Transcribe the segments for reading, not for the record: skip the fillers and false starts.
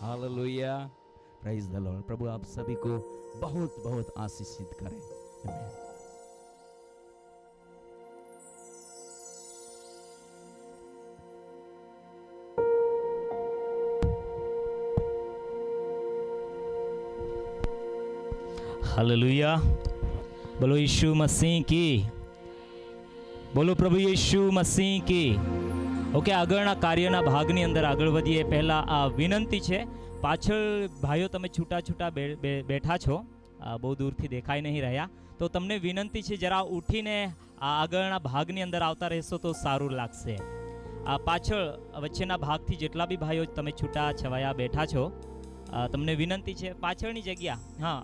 Hallelujah, praise the lord. प्रभु आप सभी को बहुत बहुत आशीषित करे। आमीन। हालेलुया, बोलो यीशु मसीह की, बोलो प्रभु यीशु मसीह की। ओके, આગળના કાર્યના ભાગની અંદર આગળ વધીએ પહેલા આ વિનંતી છે, પાછળ ભાઈઓ તમે છૂટા છૂટા બેઠા છો, બહુ દૂરથી દેખાઈ નહીં રહ્યા, તો તમને વિનંતી છે જરા ઉઠીને આ આગળના ભાગની અંદર આવતા રહેશો તો સારું લાગશે। આ પાછળ વચ્ચેના ભાગથી જેટલા બી ભાઈઓ તમે છૂટા છવાયા બેઠા છો, તમને વિનંતી છે પાછળની જગ્યા, હા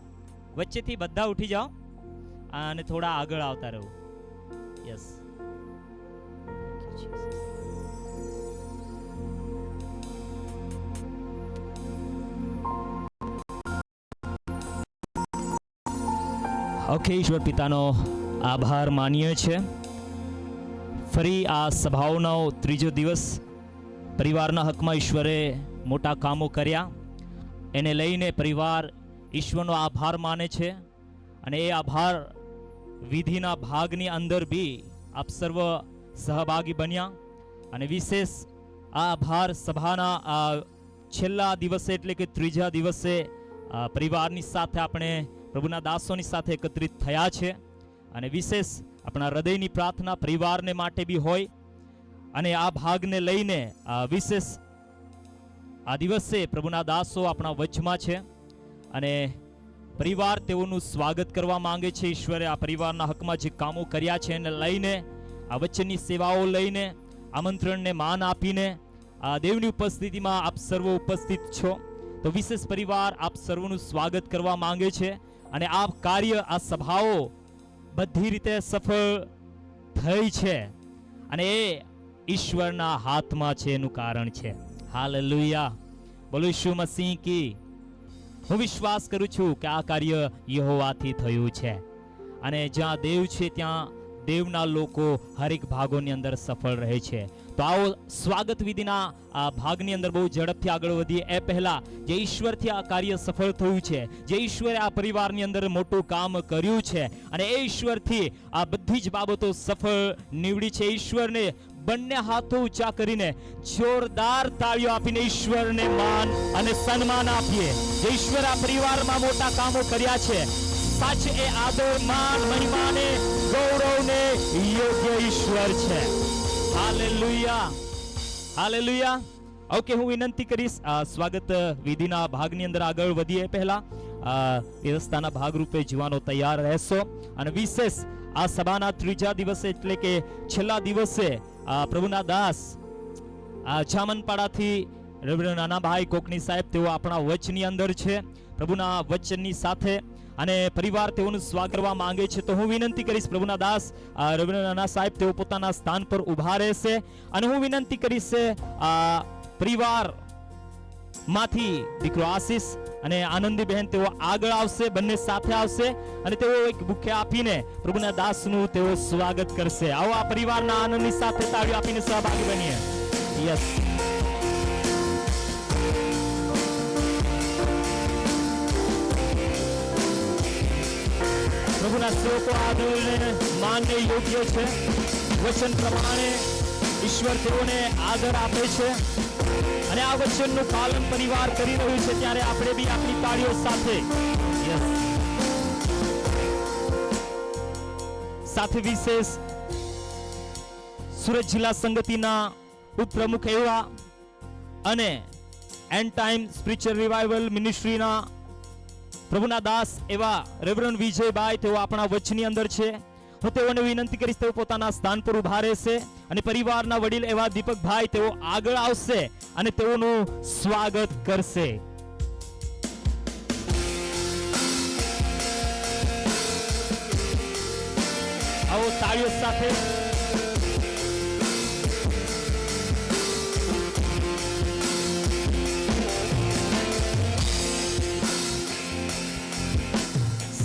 વચ્ચેથી બધા ઉઠી જાઓ અને થોડા આગળ આવતા રહો। યસ, ઓકે, ઈશ્વર પિતાનો આભાર માનીએ છે। ફરી આ સભાઓનો ત્રીજો દિવસ પરિવારના હકમાં ઈશ્વરે મોટા કામો કર્યા, એને લઈને પરિવાર ઈશ્વરનો આભાર માને છે। અને એ આભાર વિધિના ભાગની અંદર બી આપ સર્વ સહભાગી બન્યા, અને વિશેષ આ આભાર સભાના છેલ્લા દિવસે એટલે કે ત્રીજા દિવસે પરિવારની સાથે આપણે પ્રભુના દાસોની સાથે એકત્રિત થયા છે। અને વિશેષ આપણા હૃદયની પ્રાર્થના પરિવારને માટે બી હોય, અને આ ભાગને લઈને વિશેષ આ દિવસે પ્રભુના દાસો આપણા વચમાં છે, અને પરિવાર તેઓનું સ્વાગત કરવા માંગે છે। ઈશ્વરે આ પરિવારના હકમાં જે કામો કર્યા છે એને લઈને, આ વચનની સેવાઓ લઈને, આમંત્રણને માન આપીને આ દેવની ઉપસ્થિતિમાં આપ સર્વ ઉપસ્થિત છો, તો વિશેષ પરિવાર આપ સર્વનું સ્વાગત કરવા માંગે છે। અને આ કાર્ય, આ સભાઓ બધી રીતે સફળ થઈ છે, અને એ ઈશ્વરના હાથમાં છે, એનું કારણ છે। હાલેલુયા, બોલો ઈસુ મસીહ કી। હું વિશ્વાસ કરું છું કે આ કાર્ય યહોવાથી થયું છે, અને જ્યાં દેવ છે ત્યાં દેવના લોકો હરેક ભાગોની અંદર સફળ રહે છે। તો આવો સ્વાગત વિધિના આ ભાગની અંદર બહુ ઝડપથી આગળ વધીએ એ પહેલા જે ઈશ્વરથી આ કાર્ય સફળ થયું છે, જે ઈશ્વરે આ પરિવારની અંદર મોટું કામ કર્યું છે, અને એ ઈશ્વરથી આ બધી જ બાબતો સફળ નીવડી છે। ઈશ્વરને બંને હાથો ઊંચા કરીને જોરદાર તાળીઓ આપીને ઈશ્વરને માન અને સન્માન આપીએ। જે ઈશ્વર આ પરિવારમાં મોટા કામો કર્યા છે, સાચે એ આદર, માન, મહિમાને, ગૌરવને યોગ્ય ઈશ્વર છે। Hallelujah, hallelujah. ઓકે, હું વિનંતી કરીશ સ્વાગત વિધિના ભાગની અંદર આગળ વધીએ પહેલા વ્યવસ્થાના ભાગરૂપે જીવાનો તૈયાર રહેશો। અને વિશેષ આ સભાના ત્રીજા દિવસે એટલે કે છેલ્લા દિવસે પ્રભુના દાસ જામનપાડાથી નાના ભાઈ કોકની સાહેબ તેઓ આપણા વચનની અંદર છે, પ્રભુના વચનની સાથે, અને પરિવાર તેઓનું સ્વાગત કરવા માંગે છે। તો હું વિનંતી કરીશ પ્રભુના દાસ નાના સાહેબ તેઓ પોતાના સ્થાન પર ઊભા રહેશે, અને હું વિનંતી કરીશ પરિવાર માંથી દીકરો આશીષ અને આનંદી બહેન તેઓ આગળ આવશે, બંને સાથે આવશે, અને તેઓ એક બુકે આપીને પ્રભુના દાસનું તેઓ સ્વાગત કરશે। આવો આ પરિવારના આનંદની સાથે તાળીઓ આપીને સહભાગી બનીએ। યસ, પ્રભુના સેવકો આદરને માનને યોગ્ય છે। વચન પ્રમાણે ઈશ્વર તેઓને આદર આપે છે, અને આ વચનનું પાલન પરિવાર કરી રહ્યું છે, ત્યારે આપણે બી આપણી તાળીઓ સાથે સાથે વિશેષ સુરત જિલ્લા સંગતિના ઉપપ્રમુખ એવા અને એન્ડ ટાઈમ સ્પિરિચ્યુઅલ રિવાઇવલ મિનિસ્ટ્રીના પ્રભુના દાસ એવા રેવરન્ડ વિજયભાઈ તેઓ આપણા વચની અંદર છે. હું તેઓને વિનંતી કરીશ તેઓ પોતાના સ્થાન પર ઉભા રહેશે અને પરિવારના વડીલ એવા દીપકભાઈ તેઓ આગળ આવશે અને તેઓનું સ્વાગત કરશે. આવો તાળીઓ સાથે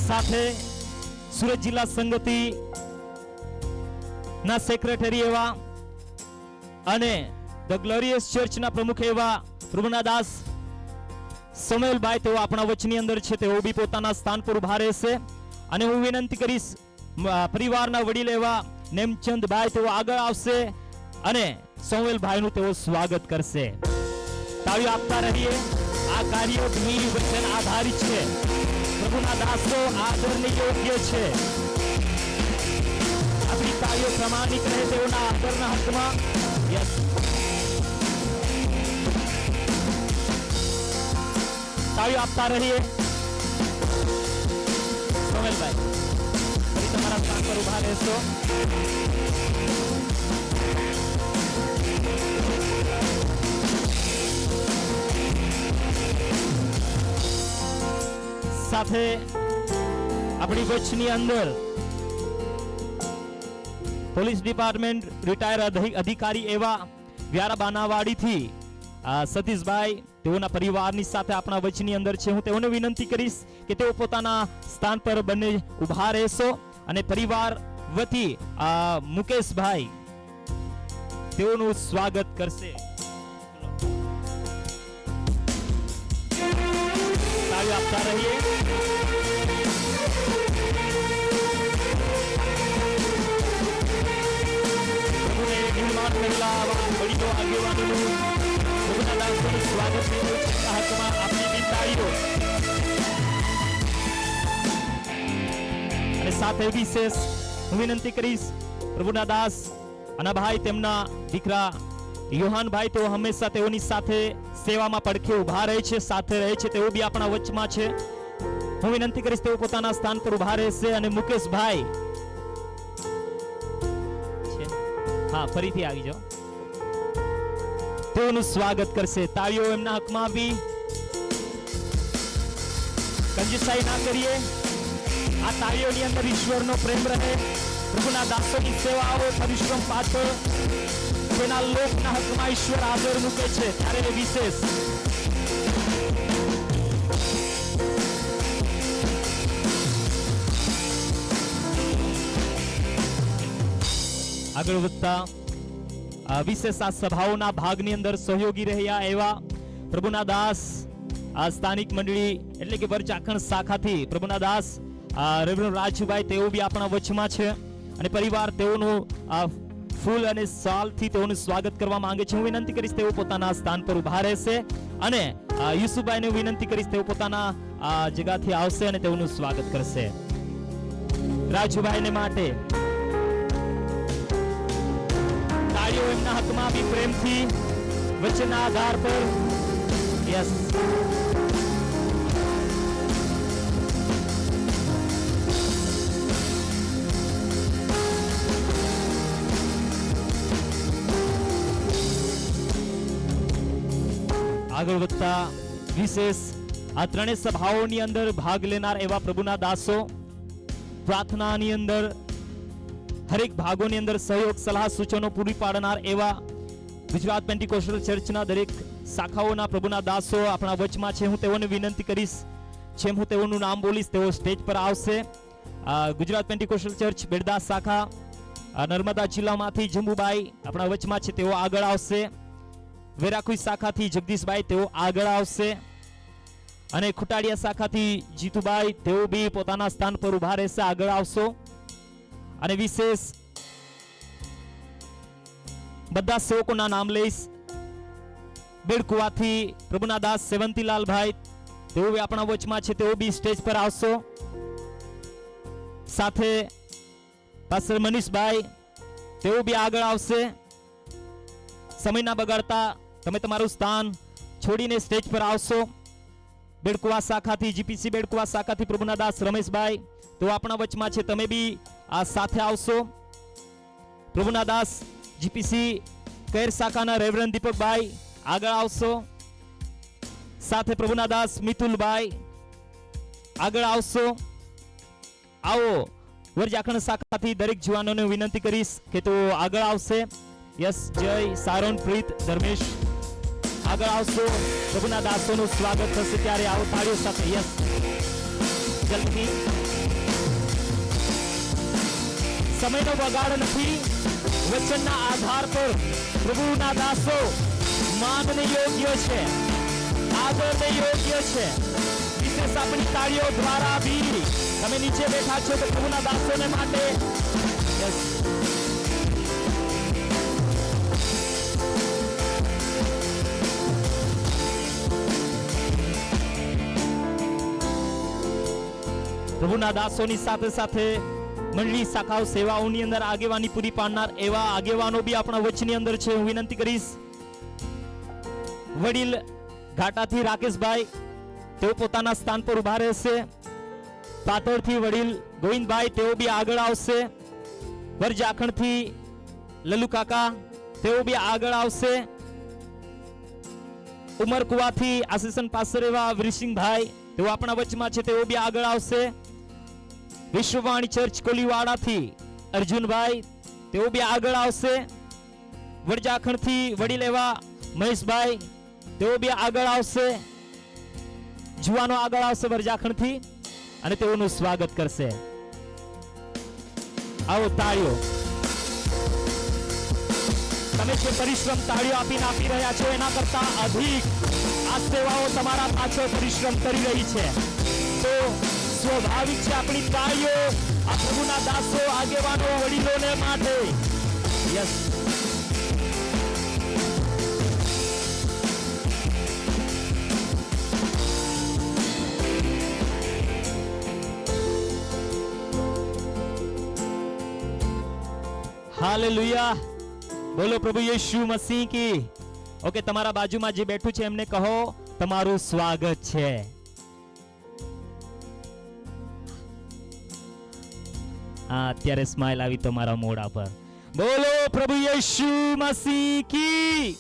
સાથે સુરત જિલ્લા સંગતિ ના સેક્રેટરી એવા અને ધ ગ્લોરિયસ ચર્ચના પ્રમુખ એવા પ્રભુના દાસ સમયલભાઈ તેઓ આપણા વચની અંદર છે. તેઓ બી પોતાના સ્થાન પર ઉભા રહેશે અને હું વિનંતી કરીશ પરિવારના વડીલ એવા નેમચંદભાઈ તેઓ આગળ આવશે અને સમયલભાઈનું તેઓ સ્વાગત કરશે. તાળીઓ આપતા રહીએ. આ કાર્ય ભૂમિ વચન આધારિત છે. પ્રભુના દાસો આદરને યોગ્ય છે. આપણી તાળીઓ પ્રમાણિક રહે તેઓના આદરના હકમાં. યસ, તાળીઓ આપતા રહીએ. સોમેલભાઈ ફરી તમારા સ્થાન પર ઉભા રહેશો. સાથે આપણી વચની અંદર પોલીસ ડિપાર્ટમેન્ટ રિટાયર અધિકારી એવા વ્યારા બાનાવાડીથી સતીશભાઈ તેઓના પરિવારની સાથે આપણા વચની અંદર છે. હું તેઓને વિનંતી કરીશ કે તેઓ પોતાના સ્થાન પર બંને ઉભા રહેશો અને પરિવાર વતી મુકેશભાઈ તેઓનું સ્વાગત કરશે. તાળીઓ આપતા રહીએ. નિર્માણ કરેલા વડીલો આગેવાનોનું પ્રભુના દાસોનું સ્વાગત કર્યું છે. હકમાં આપણી બી તાળીઓ અને સાથે વિશેષ હું વિનંતી કરીશ પ્રભુના દાસ અને ભાઈ તેમના દીકરા યોહાનભાઈ તેઓ હંમેશા તેઓની સાથે સેવામાં પડખે ઉભા રહે છે, સાથે રહે છે. તેઓ બી આપણા વચમાં છે. હું વિનંતી કરીશ તેઓ પોતાના સ્થાન પર ઉભા રહેશે અને મુકેશભાઈ હા ફરીથી આવી જાઓ. તેઓનું સ્વાગત કરશે. તાળીઓ એમના હકમાં આપી. કંજૂસાઈ ના કરીએ. આ તાળીઓની અંદર ઈશ્વરનો પ્રેમ રહે. પ્રભુના દાસોની સેવાઓ પરિશ્રમ પાછળ તેના લોકના હકમાં ઈશ્વર આદર મૂકે છે ત્યારે વિશેષ આગળ વધતા વિશેષ આ સભાઓના ભાગની અંદર સહયોગી રહ્યા એવા પ્રભુના દાસ સ્થાનિક મંડળી એટલે કે વરચાખણ શાખાથી પ્રભુના દાસ રેવરન્ડ રાજુભાઈ તેઓ બી આપણા વચમાં છે અને પરિવાર તેઓનું ફૂલ અને સાલથી તેઓનું સ્વાગત કરવા માંગે છે. હું વિનંતી કરીશ તેઓ પોતાના સ્થાન પર ઉભા રહેશે અને યુસુફભાઈને વિનંતી કરીશ તેઓ પોતાના જગ્યાથી આવશે અને તેઓનું સ્વાગત કરશે. રાજુભાઈને માટે તાળીઓ એમના હકમાં બી પ્રેમથી વચનના આધાર પર. યસ, આગળ વધતા વિશેષ આ ત્રણેય સભાઓની અંદર ભાગ લેનાર એવા પ્રભુના દાસો પ્રાર્થનાની અંદર હરેક ભાગોની અંદર સહયોગ સલાહ સૂચનો પૂરી પાડનાર એવા ગુજરાત પેન્ટિકોસ્ટલ ચર્ચના દરેક શાખાઓના પ્રભુના દાસો આપણા વચમાં છે. હું તેઓને વિનંતી કરીશ જેમ હું તેઓનું નામ બોલીશ તેઓ સ્ટેજ પર આવશે. ગુજરાત પેન્ટિકોસ્ટલ ચર્ચ બેડદાસ શાખા નર્મદા જિલ્લામાંથી જંબુભાઈ આપણા વચમાં છે, તેઓ આગળ આવશે. વેરાકુઈ શાખાથી જગદીશભાઈ તેઓ આગળ આવશે અને ખુટાડિયા શાખાથી જીતુભાઈ તેઓ બી પોતાના સ્થાન પર ઉભા રહેશે, આગળ આવશો. અને વિશેષ બધા સેવકોના નામ લઈશ. બેડકુવાથી પ્રભુના દાસ સેવંતીલાલભાઈ તેઓ બી આપણા વચમાં છે, તેઓ બી સ્ટેજ પર આવશો. સાથે પાસ્ટર મનીષભાઈ તેઓ બી આગળ આવશે. સમય ના બગાડતા તમે તમારું સ્થાન છોડીને સ્ટેજ પર આવશો. બેડકુવા શાખાથી જીપીસી બેડકુવા શાખાથી પ્રભુના દાસ રમેશભાઈ તો આપણા વચમાં છે. તમે બી આ સાથે આવશો. પ્રભુના દાસ જીપીસી કૈર શાખાના રેવરન્ડ દીપકભાઈ આગળ આવશો. સાથે પ્રભુના દાસ મિતુલભાઈ આગળ આવશો. આવો વરજાખણ શાખાથી દરેક જવાનોને વિનંતી કરીશ કે તો આગળ આવશે. યસ, જય, સારોન, પ્રીત, ધર્મેશ આગળ આવશો. પ્રભુના દાસોનું સ્વાગત થશે ત્યારે આવો તાળીઓ સાથે. યસ, જલ્દી. સમયનો બગાડ નથી. વચનના આધાર પર પ્રભુના દાસો માનને યોગ્ય છે, આદરને યોગ્ય છે. વિશેષ આપણી તાળીઓ દ્વારા બી તમે નીચે બેઠા છો તો પ્રભુના દાસોને માટે યસ. પ્રભુના દાસોની સાથે સાથે મંડળી શાખાઓ સેવાઓની અંદર આગેવાની પૂરી પાડનાર એવા આગેવાનો બી આપણા વચની અંદર છે. હું વિનંતી કરીશ વડીલ ઘાટાથી રાકેશભાઈ તેઓ પોતાના સ્થાન પર ઉભા રહેશે. પાતળથી વડીલ ગોવિંદભાઈ તેઓ બી આગળ આવશે. વરજાખણથી લલુ કાકા તેઓ બી આગળ આવશે. ઉમરકુવાથી આસિસ્ટન્ટ પાસ્ટર એવા વીરસિંહભાઈ તેઓ આપણા વચમાં છે, તેઓ બી આગળ આવશે. વિશ્વવાણી ચર્ચ કોલીવાડાથી અર્જુનભાઈ તેઓ બી આગળ આવશે. વરજાખણથી વડીલ એવા મહેશભાઈ તેઓ બી આગળ આવશે. જુવાનો આગળ આવશે વરજાખણથી અને તેઓનું સ્વાગત કરશે. આવો તાળીઓ. તમે જે પરિશ્રમ તાળીઓ આપી રહ્યા છો એના કરતા અધિક આ સેવાઓ તમારા પાછળ પરિશ્રમ કરી રહી છે. તો સ્વાભાવિક છે આપણી તાળીઓ આ પ્રભુના દાસો, આગેવાનો, વડીલોને માટે. Yes, hallelujah. બોલો પ્રભુ યેશુ મસીહ કી. ઓકે, તમારા બાજુમાં જે બેઠું છે એમને કહો તમારું સ્વાગત છે. હા, અત્યારે સ્માઈલ આવી તમારા મોઢા પર. બોલો પ્રભુ યેશુ મસીહ કી.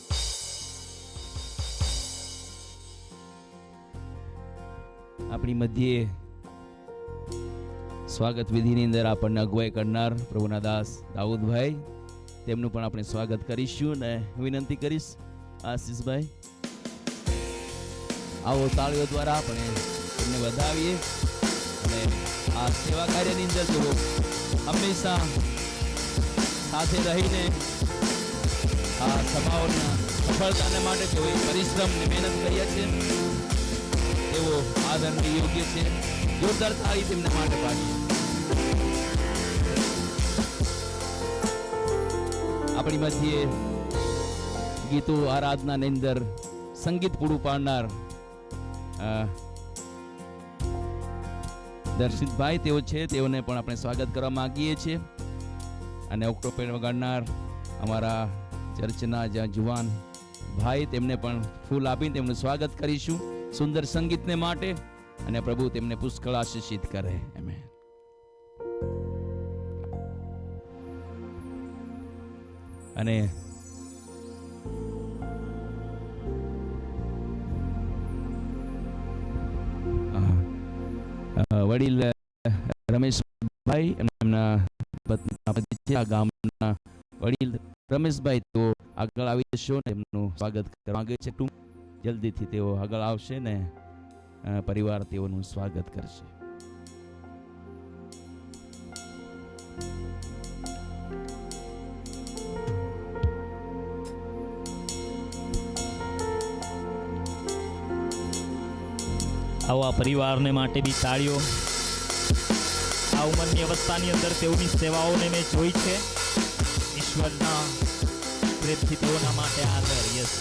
આપણી મધ્યે સ્વાગત વિધિની અંદર આપણને અગવાઈ કરનાર પ્રભુના દાસ દાઉદભાઈ, તેમનું પણ આપણે સ્વાગત કરીશું. અને વિનંતી કરીશ આશીષભાઈ આવો તાળીઓ દ્વારા આપણે તેમને વધાવીએ. અને આ સેવા કાર્યની અંદર તેઓ હંમેશા સાથે રહીને આ સભાઓના સફળતાને માટે તેઓએ પરિશ્રમ અને મહેનત કર્યા છે. તેઓ આદરને યોગ્ય છે. જોરદાર તાળી તેમના માટે પાડીએ. આપણી મધ્યે ગીતો આરાધનાની અંદર સંગીત પૂરું પાડનાર દર્શિતભાઈ તેઓ છે, તેઓને પણ આપણે સ્વાગત કરવા માંગીએ છીએ. અને ઓક્ટોપેડ વગાડનાર અમારા ચર્ચના જ્યાં જુવાન ભાઈ, તેમને પણ ફૂલ આપીને તેમનું સ્વાગત કરીશું સુંદર સંગીતને માટે. અને પ્રભુ તેમને પુષ્કળ આશીષિત કરે. આમેન. અને વડીલ રમેશભાઈ એમના પત્ની છે આ ગામના વડીલ રમેશભાઈ, તો આગળ આવી જશો ને એમનું સ્વાગત કરવા માંગે છે. જલ્દીથી તેઓ આગળ આવશે ને પરિવાર તેઓનું સ્વાગત કરશે. આવા પરિવારને માટે બી તાળીઓ. આ ઉંમરની અવસ્થાની અંદર તેઓની સેવાઓને મેં જોઈ છે. ઈશ્વરના પ્રેમથી તેઓના માટે આદર. યસ,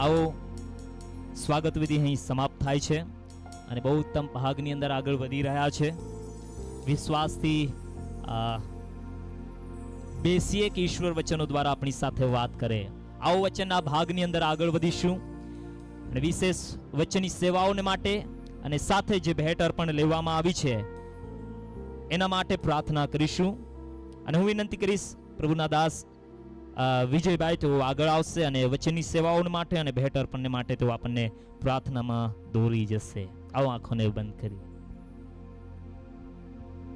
આવો સ્વાગત વિધિ અહીં સમાપ્ત થાય છે અને બહુ ઉત્તમ ભાગની અંદર આગળ વધી રહ્યા છે. વિશ્વાસથી બેસીએ કે ઈશ્વર વચનો દ્વારા આપણી સાથે વાત કરે. આવો વચનના ભાગની અંદર આગળ વધીશું અને વિશેષ વચનની સેવાઓને માટે અને સાથે જે ભેટ અર્પણ લેવામાં આવી છે એના માટે પ્રાર્થના કરીશું. અને હું વિનંતી કરીશ પ્રભુના દાસ વિજયભાઈ તેઓ આગળ આવશે અને વચનની સેવાઓ માટે અને ભેટ અર્પણને માટે તેઓ આપણને પ્રાર્થનામાં દોરી જશે. આવો આંખોને બંધ કરી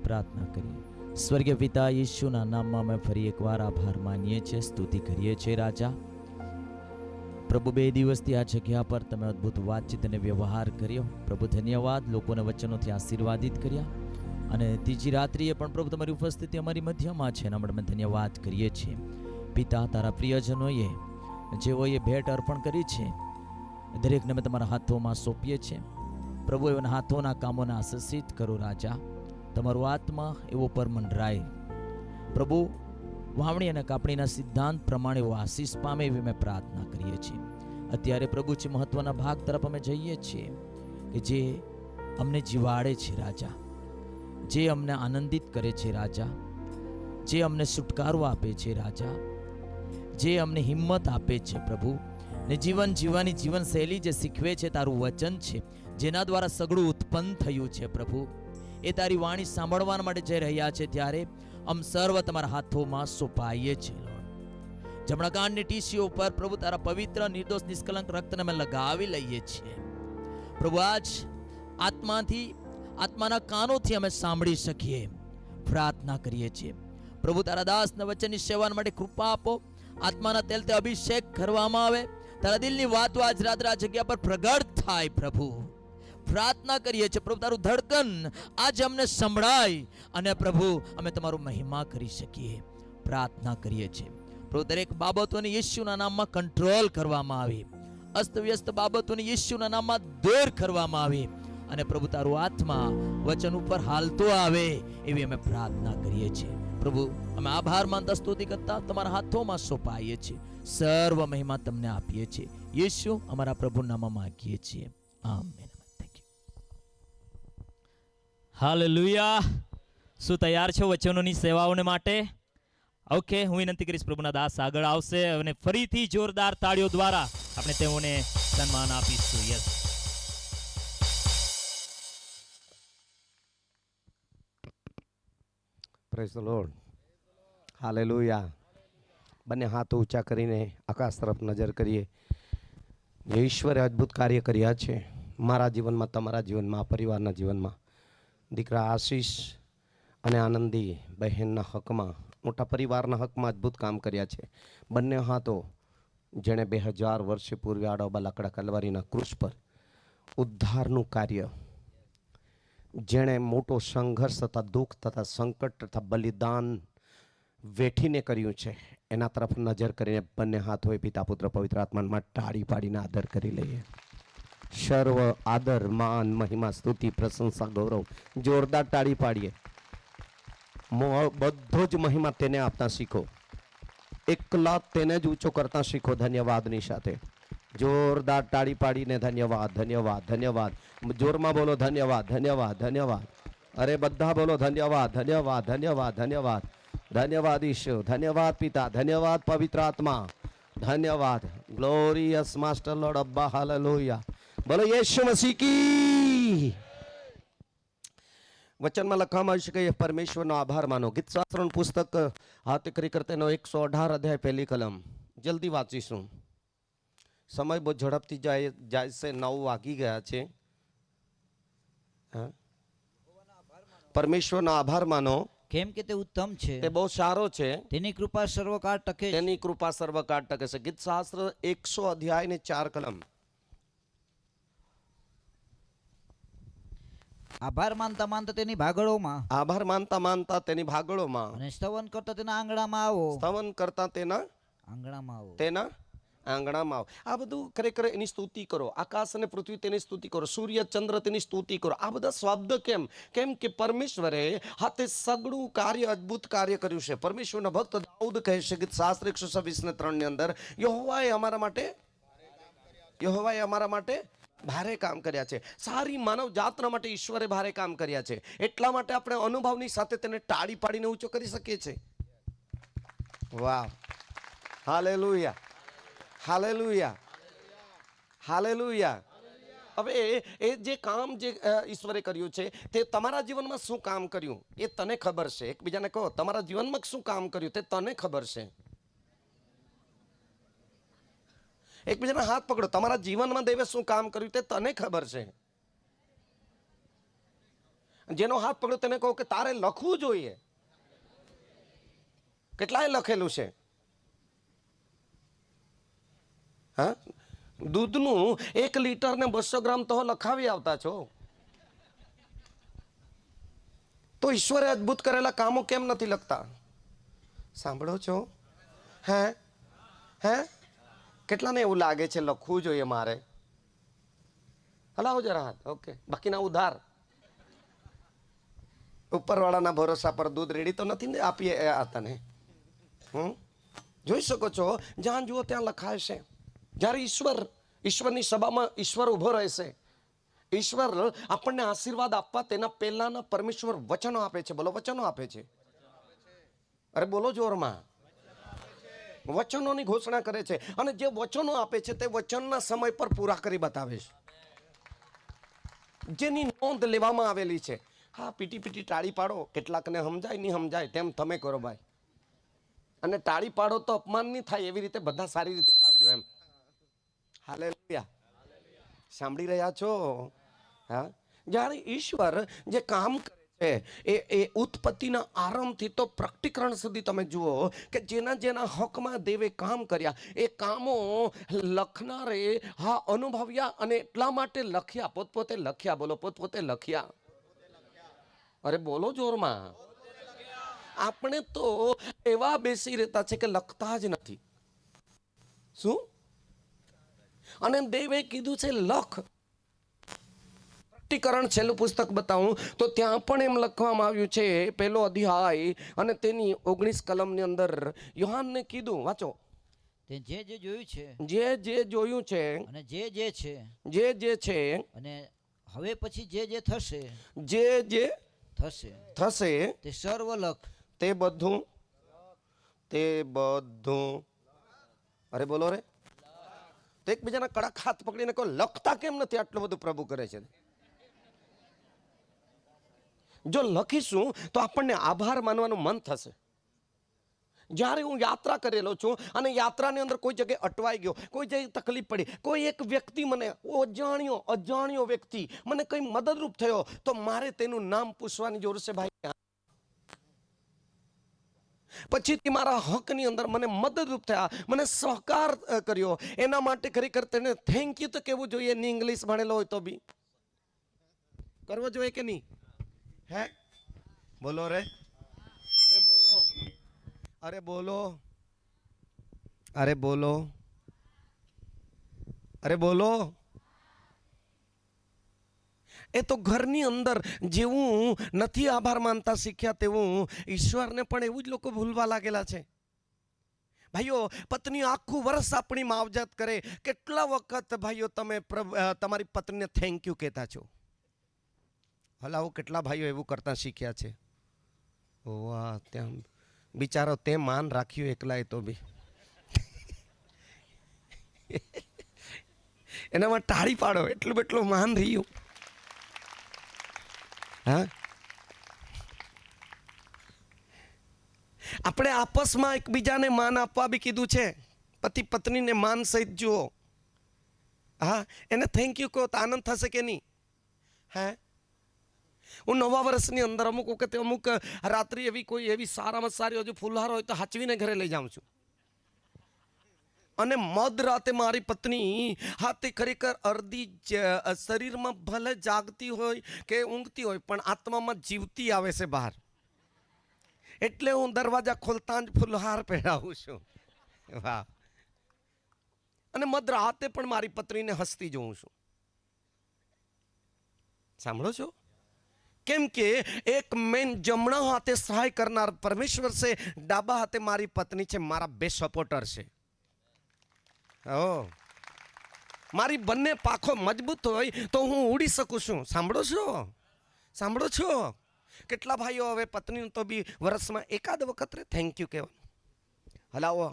પ્રાર્થના કરીએ. સ્વર્ગીય પિતા, ઈસુના નામમાં અમે ફરી એકવાર આભાર માનીએ છીએ, સ્તુતિ કરીએ છીએ રાજા. પ્રભુ, 2 દિવસથી આ જગ્યા પર તમે અદ્ભુત વાતચીત અને વ્યવહાર કર્યો. પ્રભુ ધન્યવાદ, લોકોને વચનોથી આશીર્વાદિત કર્યા અને ત્રીજી રાત્રિએ પણ પ્રભુ તમારી ઉપસ્થિતિ અમારી મધ્યમાં છે એના માટે અમે ધન્યવાદ કરીએ છીએ. પિતા, તારા પ્રિયજનોએ જેઓએ ભેટ અર્પણ કરી છે દરેકને અમે તમારા હાથોમાં સોંપીએ છીએ. પ્રભુ, એના હાથોના કામોને આશીષિત કરો રાજા. તમારું આત્મા એવો પર મંડરાય પ્રભુ. વાવણી અને કાપણીના સિદ્ધાંત પ્રમાણે એવો આશીષ પામે એવી અમે પ્રાર્થના કરીએ છીએ. અત્યારે પ્રભુ છે મહત્વના ભાગ તરફ અમે જઈએ છીએ કે જે અમને જીવાડે છે રાજા, જે અમને આનંદિત કરે છે રાજા, જે અમને છુટકારો આપે છે રાજા, જે અમને હિંમત આપે છે પ્રભુ, ને જીવન જીવવાની જીવનશૈલી જે શીખવે છે તારું વચન છે જેના દ્વારા સગળું ઉત્પન્ન થયું છે પ્રભુ. એ તારી વાણી સાંભળવા માટે જઈ રહ્યા છે ત્યારે અમ સર્વ તમારા હાથોમાં સોંપાઈએ છીએ. જમણા કાંડની ટીસીઓ પર પ્રભુ તારા પવિત્ર નિર્દોષ નિષ્કલંક રક્તને અમે લગાવી લઈએ છીએ પ્રભુ. આજ આત્માથી, આત્માના કાનોથી અમે સાંભળી શકીએ પ્રાર્થના કરીએ છીએ પ્રભુ. તારા દાસના વચનની સેવા માટે કૃપા આપો. આત્માના તેલથી અભિષેક કરવામાં આવે. તારા દિલની વાતો આજ રાત્રે આ જગ્યા પર પ્રગટ થાય પ્રભુ. પ્રાર્થના કરીએ છીએ પ્રભુ, તારું ધડકન આજે અમને સંભળાય અને પ્રભુ અમે તમારો મહિમા કરી શકીએ. પ્રાર્થના કરીએ છીએ પ્રભુ, દરેક બાબતોને યેશુના નામમાં કંટ્રોલ કરવામાં આવે, અસ્તવ્યસ્ત બાબતોને યેશુના નામમાં દૂર કરવામાં આવે અને પ્રભુ તારું આત્મા વચન ઉપર હાલતો આવે એવી અમે પ્રાર્થના કરીએ છીએ પ્રભુ. અમે આભાર માનતા સ્તુતિ કરતા તમારા હાથોમાં સોંપાઈએ છીએ. સર્વ મહિમા તમને આપીએ છીએ. યેશુ અમારા પ્રભુ નામમાં માંગીએ છીએ. આમેન. હાલેલુયા. શું તૈયાર છો વચનોની સેવાઓને માટે? ઓકે, હું વિનંતી કરીશ પ્રભુના દાસ આગળ આવશે અને ફરીથી જોરદાર તાળીઓ દ્વારા આપણે તેઓને સન્માન આપીશું. Yes. Praise the lord. Hallelujah. બંને હાથ ઊંચા કરીને આકાશ તરફ નજર કરીએ. જે ઈશ્વરે અદ્ભુત કાર્ય કર્યા છે મારા જીવનમાં, તમારા જીવનમાં, પરિવારના જીવનમાં. દીકરા આશીષ અને આનંદી બહેનના હકમાં, મોટા પરિવારના હકમાં અદ્ભુત કામ કર્યા છે. બંને હાથો જેણે 2000 વર્ષ પૂર્વે આડોબા લાકડા કલવારીના ક્રૂસ પર ઉદ્ધારનું કાર્ય, જેણે મોટો સંઘર્ષ તથા દુઃખ તથા સંકટ તથા બલિદાન વેઠીને કર્યું છે, એના તરફ નજર કરીને બંને હાથોએ પિતા પુત્ર પવિત્ર આત્મામાં ટાળી પાડીને આદર કરી લઈએ. સર્વ આદર, માન, મહિમા, સ્તુતિ, પ્રશંસા, ગૌરવ જોરદાર ટાળી પાડીએ. બધો જ મહિમા તેને આપતા શીખો. એકલા તેને જ ઊંચો કરતા શીખો ધન્યવાદની સાથે. જોરદાર ટાળી પાડીને ધન્યવાદ, ધન્યવાદ, ધન્યવાદ. જોરમાં બોલો ધન્યવાદ, ધન્યવાદ, ધન્યવાદ. અરે બધા બોલો ધન્યવાદ, ધન્યવાદ, ધન્યવાદ, ધન્યવાદ. ધન્યવાદ ઈશ્વર, ધન્યવાદ પિતા, ધન્યવાદ પવિત્ર આત્મા, ધન્યવાદ ગ્લોરિયસ માસ્ટર લોર્ડ અબ્બા. હાલેલુયા. બોલો યેશુ મસીહ કી. વચનમાં લખવામાં આવ્યું છે કે પરમેશ્વરનો આભાર માનો. ગીત શાસ્ત્રનું પુસ્તક હાથ કરી કરતેનો 118 અધ્યાય પહેલી કલમ. જલ્દી વાંચીશું, સમય બહુ ઝડપથી જાય છે. 9 વાગી ગયા છે. પરમેશ્વરનો આભાર માનો કેમ કે તે ઉત્તમ છે, તે બહુ સારો છે, તેની કૃપા સર્વકાળ ટકે છે. તેની કૃપા સર્વકાળ ટકે છે. ગીત શાસ્ત્ર 100 અધ્યાય ને 4 કલમ. આભાર માનતા માનતા તેની ભાગળોમાં, આભાર માનતા માનતા તેની ભાગળોમાં, અને સ્તવન કરતા તેના આંગણામાં આવો. સ્તવન કરતા તેના આંગણામાં આવો. તેના આંગણામાં આવો. આ બધું ખરેખર એની સ્તુતિ કરો. આકાશ અને પૃથ્વી તેની સ્તુતિ કરો. સૂર્ય ચંદ્ર તેની સ્તુતિ કરો. આ બધા શબ્દ કેમ? કેમ કે પરમેશ્વરે હાથે સગળું કાર્ય, અદ્ભુત કાર્ય કર્યું છે. પરમેશ્વરના ભક્ત દાઉદ કહે છે કે શાસ્ત્ર 126:3 ની અંદર, યહોવાએ અમારા માટે ભારે કામ કર્યા છે. સારી માનવ જાતના માટે ઈશ્વરે ભારે કામ કર્યા છે. એટલા માટે આપણે અનુભવની સાથે તેને ટાળી પાડીને ઊંચો કરી શકીએ છીએ. વાહ, હાલેલુયા, હાલેલુયા, હાલેલુયા. હવે એ જે કામ જે ઈશ્વરે કર્યું છે તે તમારા જીવનમાં શું કામ કર્યું એ તને ખબર છે. એકબીજાને કહો, તમારા જીવનમાં શું કામ કર્યું તે તને ખબર છે. એકબીજાના હાથ પકડો, તમારા જીવનમાં દેવે શું કામ કર્યું તે તને ખબર છે. જેનો હાથ પકડો તેને કહો કે તારે લખવું જોઈએ. કેટલાય લખેલું છે. હા, દૂધનું 1 લીટર ને 200 ગ્રામ તો લખાવી આવતા છો. તો ઈશ્વરે અદ્ભુત કરેલા કામો કેમ નથી લખતા? સાંભળો છો? હે હે કેટલાને એવું લાગે છે લખવું જોઈએ મારે? હલાવો જરા હાથ. ઓકે, બાકીના ઉધાર. ઉપરવાળાના ભરોસા પર દૂધ રેડી તો નથી ને આપીએ આ તને. જોઈ શકો છો, જ્યાં જુઓ ત્યાં લખાય છે. જ્યારે ઈશ્વરની સભામાં ઈશ્વર ઉભો રહેશે, ઈશ્વર આપણને આશીર્વાદ આપવા તેના પહેલાના પરમેશ્વર વચનો આપે છે. બોલો, વચનો આપે છે. અરે બોલો જોરમાં. વચનોની ઘોષણા કરે છે અને જે વચનો આપે છે તે વચનના સમય પર પૂરા કરી બતાવે છે, જેની નોંધ લેવામાં આવેલી છે. હા, પીટી પીટી ટાળી પાડો, કેટલાકને સમજાય નહીં સમજાય તેમ તમે કરો ભાઈ. અને ટાળી પાડો તો અપમાન નહીં થાય એવી રીતે બધા સારી રીતે પાડજો એમ. હાલેલુયા. સાંભળી રહ્યા છો? હા, જ્યારે ઈશ્વર જે કામ કરે છે એ ઉત્પત્તિના આરંભથી તો પ્રકટીકરણ સુધી તમે જુઓ કે જેના જેના હકમાં દેવે કામ કર્યા એ કામો લખનારે હા અનુભવ્યા અને એટલા માટે લખ્યા. પોતપોતે લખ્યા. બોલો, પોતપોતે લખ્યા. અરે બોલો જોરમાં. આપણે તો એવા બેસી રહેતા છે કે લખતા જ નથી. શું? અને દેવે કીધું છે લખ. પ્રકટીકરણ છેલ્લું પુસ્તક બતાવું તો ત્યાં પણ એમ લખવામાં આવ્યું છે, 1 અધ્યાય અને તેની 19 કલમની અંદર યોહાનને કીધું, વાંચો. તે જે જોયું છે, જે જોયું છે અને જે છે, જે છે અને હવે પછી જે થશે, જે થશે થશે તે સર્વ લખ. તે બધું અરે બોલો રે. તો એકબીજાના કડક હાથ પકડીને કહો, લખતા કેમ નથી આટલું બધું પ્રભુ કરે છે? જો લખીશું તો આપણને આભાર માનવાનું મન થશે. જ્યારે હું યાત્રા કરેલો છું અને યાત્રાની અંદર કોઈ જગ્યાએ અટવાઈ ગયો, કોઈ જગ્યાએ તકલીફ પડી, કોઈ એક વ્યક્તિ મને અજાણ્યો વ્યક્તિ મને કંઈ મદદરૂપ થયો તો મારે તેનું નામ પૂછવાની જરૂર છે. ભાઈ, પછીથી મારા હકની અંદર મને મદદરૂપ થયા, મને સહકાર કર્યો, એના માટે ખરેખર તેને થેન્ક યુ તો કહેવું જોઈએ. ની ઇંગ્લિશ ભણેલો હોય તો બી કરવો જોઈએ કે નહીં? હે બોલો રે. અરે બોલો, અરે બોલો, અરે બોલો. એ તો ઘરની અંદર જેવું નથી આભાર માનતા શીખ્યા તેવું ઈશ્વરને પણ એવું જ લોકો ભૂલવા લાગેલા છે. ભાઈઓ, પત્ની આખું વર્ષ આપણી માવજત કરે, કેટલા વખત ભાઈઓ તમે તમારી પત્નીને થેન્ક યુ કહેતા છો? હલાવો, કેટલા ભાઈઓ એવું કરતા શીખ્યા છે? વાહ, ત્યાં બિચારો તે માન રાખ્યું એકલાય તો બી એનામાં ટાળી પાડો, એટલું માન રહ્યું. હા, આપણે આપસમાં એકબીજાને માન આપવા બી કીધું છે. પતિ પત્નીને માન સહિત જુઓ. હા, એને થેન્ક યુ કહો તો આનંદ થશે કે નહીં? હે, હું નવા વર્ષની અંદર અમુક વખતે અમુક રાત્રિ એવી સારામાં સારી હજુ ફુલહાર હોય તો હાચવીને ઘરે લઈ જાઉં છું. અને મધ રાતે મારી પત્ની હાથે ખરેખર અડધી શરીરમાં ભલે જાગતી હોય કે ઊંઘતી હોય પણ આત્મામાં જીવતી આવે છે બહાર. એટલે હું દરવાજા ખોલતા જ ફુલહાર પહેરાવું છું. વાહ. અને મધ રાતે પણ મારી પત્નીને હસતી જોઉં છું. સાંભળો છો? કેમ કે એક મેન જમણા હાથે સહાય કરનાર પરમેશ્વર છે, ડાબા હાથે મારી પત્ની છે, મારા બે સપોર્ટર છે. મારી બંને પાંખો મજબૂત હોય તો હું ઉડી શકું છું. સાંભળો છો? કેટલા ભાઈઓ હવે પત્નીનું તો બી વર્ષમાં એકાદ વખત રે થેન્ક યુ કહેવાનું. હલાવો,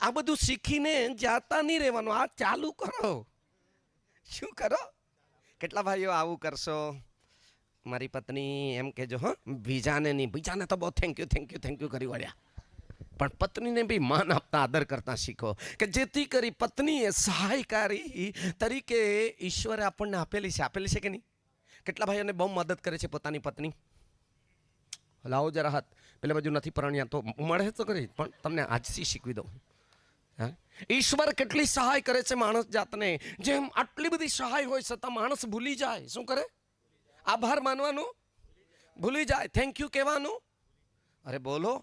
આ બધું શીખીને જાતા નહીં રહેવાનું, આ ચાલુ કરો. શું કરો? કેટલા ભાઈઓ આવું કરશો? મારી પત્ની એમ કહેજો, હા, બીજાને તો બહુ થેન્ક યુ કરી વળ્યા, પણ પત્નીને બી માન આપતા આદર કરતા શીખો, કે જેથી કરી પત્નીએ સહાયકારી તરીકે ઈશ્વરે આપણને આપેલી છે કે નહીં? કેટલા ભાઈઓને બહુ મદદ કરે છે પોતાની પત્ની? લાવો જરા હાથ. પેલા બાજુ નથી પરણ્યા તો મળે તો કરી, પણ તમને આજથી શીખવી દઉં. હા, ઈશ્વર કેટલી સહાય કરે છે માણસ જાતને. જેમ આટલી બધી સહાય હોય છતાં માણસ ભૂલી જાય. શું કરે? આભાર માનવાનું ભૂલી જાય, થેન્ક યુ કહેવાનું. અરે બોલો.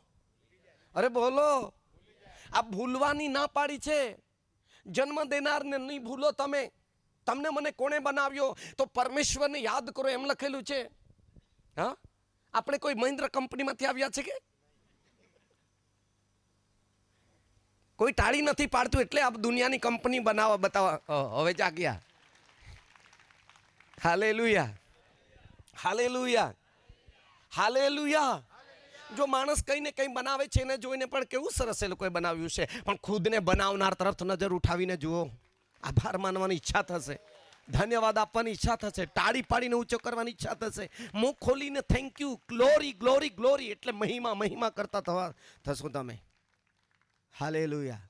આ ભૂલવાની ના પાડી છે. જન્મ દેનારને નહીં ભૂલો તમે. તમને મને કોણે બનાવ્યો? તો પરમેશ્વરને યાદ કરો એમ લખેલું છે. હા, આપણે કોઈ મહિન્દ્રા કંપનીમાંથી આવ્યા છે કે? કોઈ ટાળી નથી પાડતું એટલે આ દુનિયાની કંપની બતાવવા હવે જાગ્યા. હાલેલુયા. જો માણસ કંઈ ને કંઈ બનાવે છે એને જોઈને પણ કેવું સરસ એ લોકોએ બનાવ્યું છે, પણ ખુદને બનાવનાર તરફ નજર ઉઠાવીને જુઓ. આભાર માનવાની ઈચ્છા થશે, ધન્યવાદ આપવાની ઈચ્છા થશે, તાળી પાડીને ઊંચો કરવાની ઈચ્છા થશે, મુખ ખોલીને થેન્ક યુ, ગ્લોરી એટલે મહિમા કરતા થશો તમે. હાલેલુયા.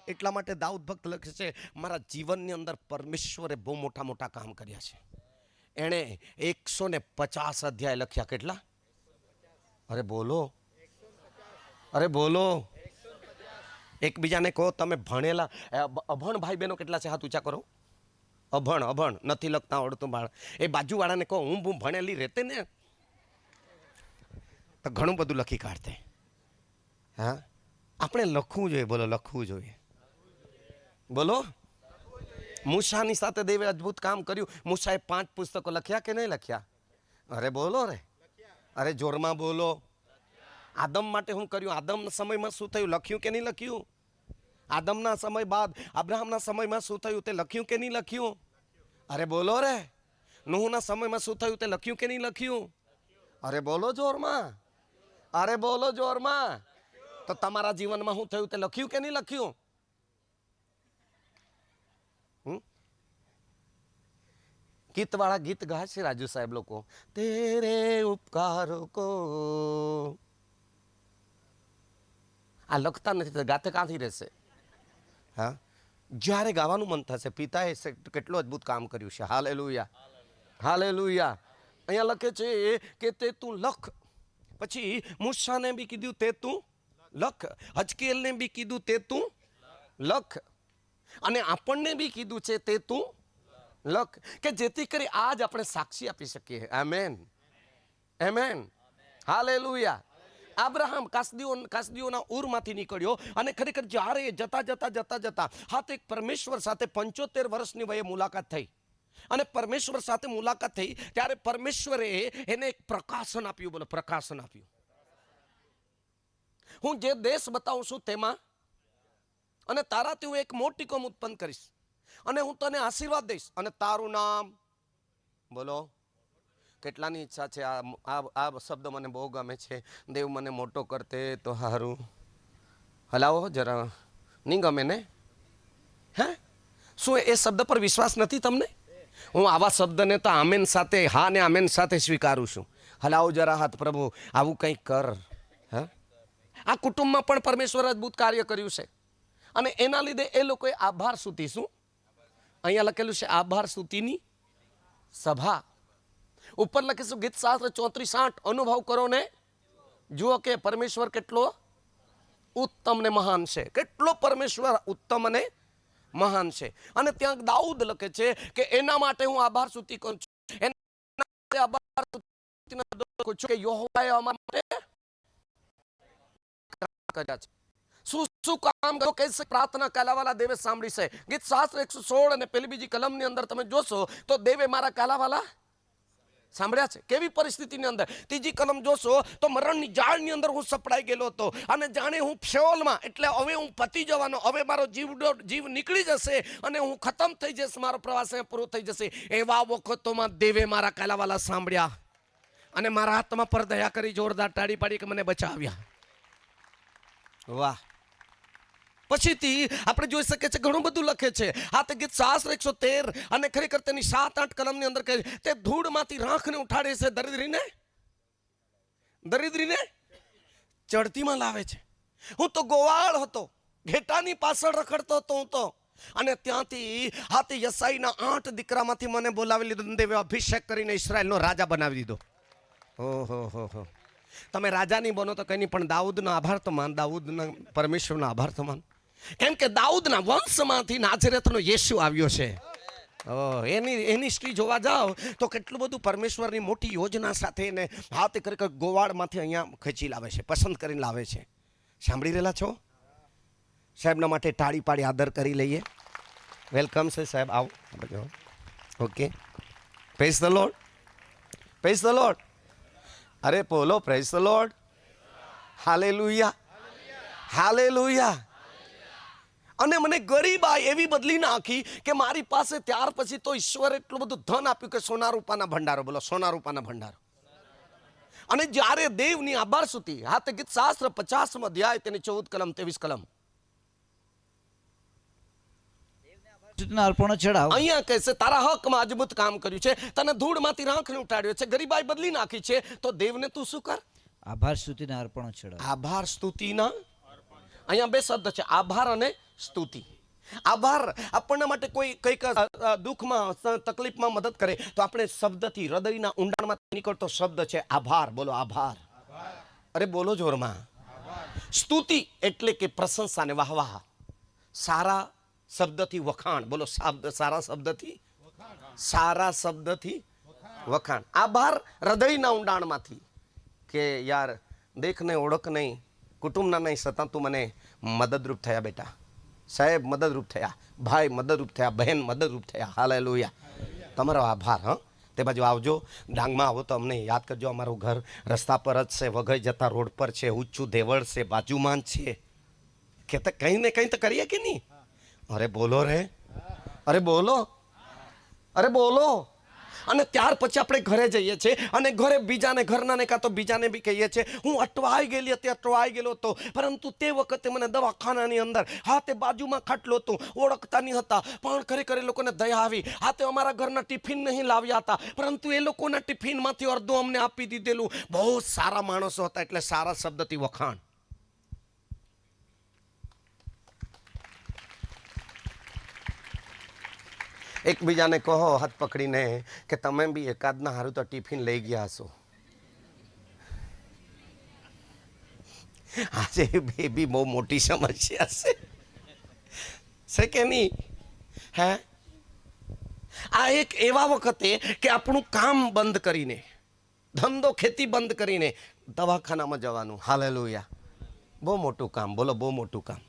એટલા માટે દાઉદ ભક્ત લખે છે, મારા જીવનની અંદર પરમેશ્વરે બહુ મોટા કામ કર્યા છે. એણે 150 અધ્યાય લખ્યા. કેટલા? અરે બોલો. એકબીજાને કહો, તમે ભણેલા અભણ ભાઈ બહેનો કેટલા છે? હાથ ઊંચા કરો. અભણ નથી લખતા આવડતું બાળ. એ બાજુવાળાને કહો, હું ભણેલી રહેતે ને તો ઘણું બધું લખી કાઢતે. હા, આપણે લખવું જોઈએ. લખવું જોઈએ. બોલો. મૂસાની સાથે દેવે અદ્ભુત કામ કર્યું. મૂસાએ 5 પુસ્તકો લખ્યા કે નહીં લખ્યા? અરે બોલો રે. અરે જોરમાં બોલો. આદમ માટે શું કર્યું? આદમના સમયમાં શું થયું? લખ્યું કે નહીં લખ્યું? આદમના સમય બાદ અબ્રાહમના સમયમાં શું થયું? તે લખ્યું કે નહીં લખ્યું? અરે બોલો રે. નૂહના સમયમાં શું થયું? તે લખ્યું કે નહીં લખ્યું? અરે બોલો જોરમાં. તો તમારા જીવનમાં શું થયું? તે લખ્યું કે નહીં લખ્યું? ગીતવાળા ગીત ગાય છે રાજુ સાહેબ લોકો, તેરે ઉપકારો કો. આ લખતા નથી તો ગાતે ક્યાંથી રહેશે? હા, જ્યારે ગાવાનું મન થશે. પિતાએ કેટલું અદ્ભુત કામ કર્યું છે. હાલેલુયા. અહીંયા લખે છે કે તે તું લખ. પછી મૂસાને બી કીધું તે તું લખ, હજકેલને બી કીધું તે તું લખ, અને આપણને બી કીધું છે તે તું લખ, કે જેથી કરી આજ આપણે સાક્ષી આપી શકીએ. આમેન. હાલેલુયા. અબ્રાહમ કાસદીઓના ઉરમાંથી નીકળ્યો અને ખરેખર જ્યારે જતા હાથ એક પરમેશ્વર સાથે 75 વર્ષની વયે મુલાકાત થઈ, અને પરમેશ્વર સાથે મુલાકાત થઈ ત્યારે પરમેશ્વરે એને એક પ્રકાશન આપ્યું. બોલો, પ્રકાશન આપ્યું. હું જે દેશ બતાવું છું તેમાં અને તારાથી હું એક મોટી કોમ ઉત્પન્ન કરીશ, અને હું તને આશીર્વાદ દઈશ, અને તારું નામ. બોલો, કેટલાની ઈચ્છા છે? આ શબ્દ મને બહુ ગમે છે. દેવ મને મોટો કરતે તો હારું. હલાવો જરા. નહીં ગમે ને? હે, શું એ શબ્દ પર વિશ્વાસ નથી તમને? હું આવા શબ્દને તો આમેન સાથે, હા ને આમેન સાથે સ્વીકારું છું. હલાવો જરા હાથ. પ્રભુ આવું કંઈક કર. હા, આ કુટુંબમાં પણ પરમેશ્વર અદ્ભુત કાર્ય કર્યું છે, અને એના લીધે એ લોકોએ આભાર સ્તુતિ. શું અહીંયા લખેલું છે? આભાર સ્તુતિની સભા. ઉપર લખીશું ગીત શાસ્ત્ર 34:8. અનુભવ કરો ને જુઓ કે પરમેશ્વર કેટલો ઉત્તમ ને મહાન છે. કેટલો પરમેશ્વર ઉત્તમ અને મહાન છે. અને ત્યાં દાઉદ લખે છે કે એના માટે હું આભાર સ્તુતિ કરું છું. કે યહોવાએ અમારા માટે કર્યા છે. શું કામ કર્યું? કઈ પ્રાર્થના કાલાવાલા દેવે સાંભળી છે. ગીત શાસ્ત્ર 116 અને પેલી બીજી કલમની અંદર તમે જોશો તો દેવે મારા કાલાવાલા સાંભળ્યા છે? કેવી પરિસ્થિતિની અંદર? ત્રીજી કલમ જોશો તો મરણની જાળની અંદર હું સપડાઈ ગયેલો હતો અને જાણે હું શેઓલમાં, એટલે હવે હું પતી જવાનો, હવે મારો જીવ નીકળી જશે અને હું ખતમ થઈ જઈશ, મારો પ્રવાસ અહીંયા પૂરો થઈ જશે. એવા વખતોમાં દેવે મારા કાલાવાલા સાંભળ્યા અને મારા હાથમાં પર દયા કરી જોરદાર તાળી પાડી કે મને બચાવ્યા. વાહ. પછીથી આપણે જોઈ શકીએ છીએ ઘણું બધું લખે છે. આ તે ગીત શાસ્ત્ર 113 અને ખરેખર તેની 7-8 કલમની અંદર કહે છે તે ધૂળમાંથી રાખને ઉઠાડે છે, દરિદ્રીને ચડતીમાં લાવે છે. હું તો ગોવાળ હતો, ઘેટાની પાછળ રખડતો હતો હું તો, અને ત્યાંથી હાથી યસાઈના 8 દીકરામાંથી મને બોલાવી લીધો, દેવે અભિષેક કરીને ઇસ્રાયલનો રાજા બનાવી દીધો. ઓહો. તમે રાજા નહીં બનો તો કંઈ નહીં, પણ દાઉદનો આભાર તો માન, દાઉદના પરમેશ્વરનો આભાર તો માન. કેમ કે દાઉદના વંશમાંથી નાઝરેથનો યેસુ આવ્યો છે. એની હિસ્ટ્રી જોવા જાઓ તો કેટલું બધું પરમેશ્વરની મોટી યોજના સાથે એને હાથ કરી ગોવાળમાંથી અહીંયા ખેંચી લાવે છે, પસંદ કરીને લાવે છે. સાંભળી રહેલા છો? સાહેબના માટે તાળી પાડી આદર કરી લઈએ. વેલકમ છે સાહેબ, આવો. Okay, praise the lord, praise the lord. અરે બોલો praise the lord. Hallelujah, hallelujah. અને મને ગરીબાઈ એવી બદલી નાખી કે મારી પાસે ત્યાર પછી તો ઈશ્વરે એટલું બધું ધન આપ્યું કે સોના રૂપાના ભંડારો, બોલો સોના રૂપાના ભંડારો. અને જ્યારે દેવની આભાર સ્તુતિ, હા તે ગીત શાસ્ત્ર 50 અધ્યાય તેની 14 કલમ 23 કલમ અર્પણો ચડાવ. અહીંયા કહે છે તારા હકમાં અજબૂત કામ કર્યું છે, તને ધૂળમાંથી રાંખને ઉઠાડ્યો છે, ગરીબાઈ બદલી નાખી છે, તો દેવને તું શું કર? આભાર સ્તુતિના અર્પણો ચડાવ. આભાર સ્તુતિના, અહીંયા 2 શબ્દ છે, આભાર અને સ્તુતિ. આભાર આપણને માટે કોઈ કંઈક દુઃખમાં તકલીફમાં મદદ કરે તો આપણે શબ્દથી હૃદયના ઊંડાણમાં નીકળતો શબ્દ છે આભાર. બોલો આભાર. અરે બોલો જોરમાં. સ્તુતિ એટલે કે પ્રશંસા ને વાહવાહ, સારા શબ્દથી વખાણ. બોલો સારા શબ્દથી વખાણ. આભાર હૃદયના ઊંડાણમાંથી કે યાર દેખ નહીં, ઓળખ નહીં, કુટુંબના નહીં, છતાં તું મને મદદરૂપ થયા બેટા, સાહેબ મદદરૂપ થયા, ભાઈ મદદરૂપ થયા, બહેન મદદરૂપ થયા. હાલેલુયા. તમારો આભાર. હા, તે બાજુ આવજો, ડાંગમાં આવો તો અમને યાદ કરજો. અમારું ઘર રસ્તા પર જ છે, વઘઈ જતા રોડ પર છે, ઊંચું દેવળ છે, બાજુમાં જ છે. કે કંઈ ને કંઈ તો કરીએ કે નહીં? અરે બોલો રે, અરે બોલો, અરે બોલો. અને ત્યાર પછી આપણે ઘરે જઈએ છીએ અને ઘરે બીજાને, ઘરનાને કાં તો બીજાને બી કહીએ છીએ હું અટવાઈ ગયેલો હતો, પરંતુ તે વખતે મને દવાખાનાની અંદર હાથે બાજુમાં ખાટલો હતું, ઓળખતા નહીં હતા, પણ ખરેખર એ લોકોને દયા આવી. હાથે અમારા ઘરના ટિફિન નહીં લાવ્યા હતા, પરંતુ એ લોકોના ટિફિનમાંથી અડધું અમને આપી દીધેલું. બહુ સારા માણસો હતા, એટલે સારા શબ્દથી વખાણ. એકબીજાને કહો હાથ પકડીને કે તમે બી એકાદના હારું તો ટિફિન લઈ ગયા હશો. આજે એ બી બહુ મોટી સમસ્યા છે કે નહીં? હે, આ એક એવા વખતે કે આપણું કામ બંધ કરીને, ધંધો ખેતી બંધ કરીને દવાખાનામાં જવાનું. હાલેલુયા. બહુ મોટું કામ. બોલો બહુ મોટું કામ.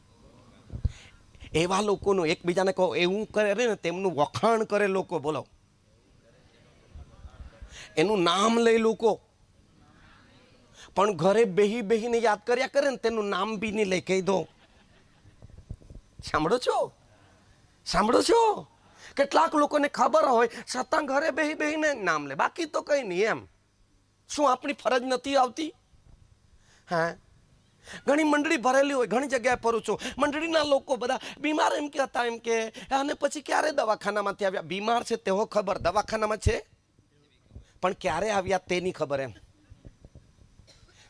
એવા લોકોનું એકબીજાને કહો, એવું કરે ને તેમનું વખાણ કરે લોકો. બોલો, એનું નામ લઈ લોકો, પણ ઘરે બેહીને યાદ કર્યા કરે ને તેનું નામ બી નહીં લઈ. કહી દો. સાંભળો છો? કેટલાક લોકોને ખબર હોય છતાં ઘરે બેહીને નામ લે, બાકી તો કઈ નહીં. એમ શું આપણી ફરજ નથી આવતી? હા, ઘણી મંડળી ભરેલી હોય, ઘણી જગ્યાએ ફરું છું, મંડળીના લોકો બધા બીમાર એમ કે હતા, એમ કે અને પછી ક્યારે દવાખાનામાંથી આવ્યા. બીમાર છે તેઓ ખબર, દવાખાનામાં છે પણ ક્યારે આવ્યા તેની ખબર. એમ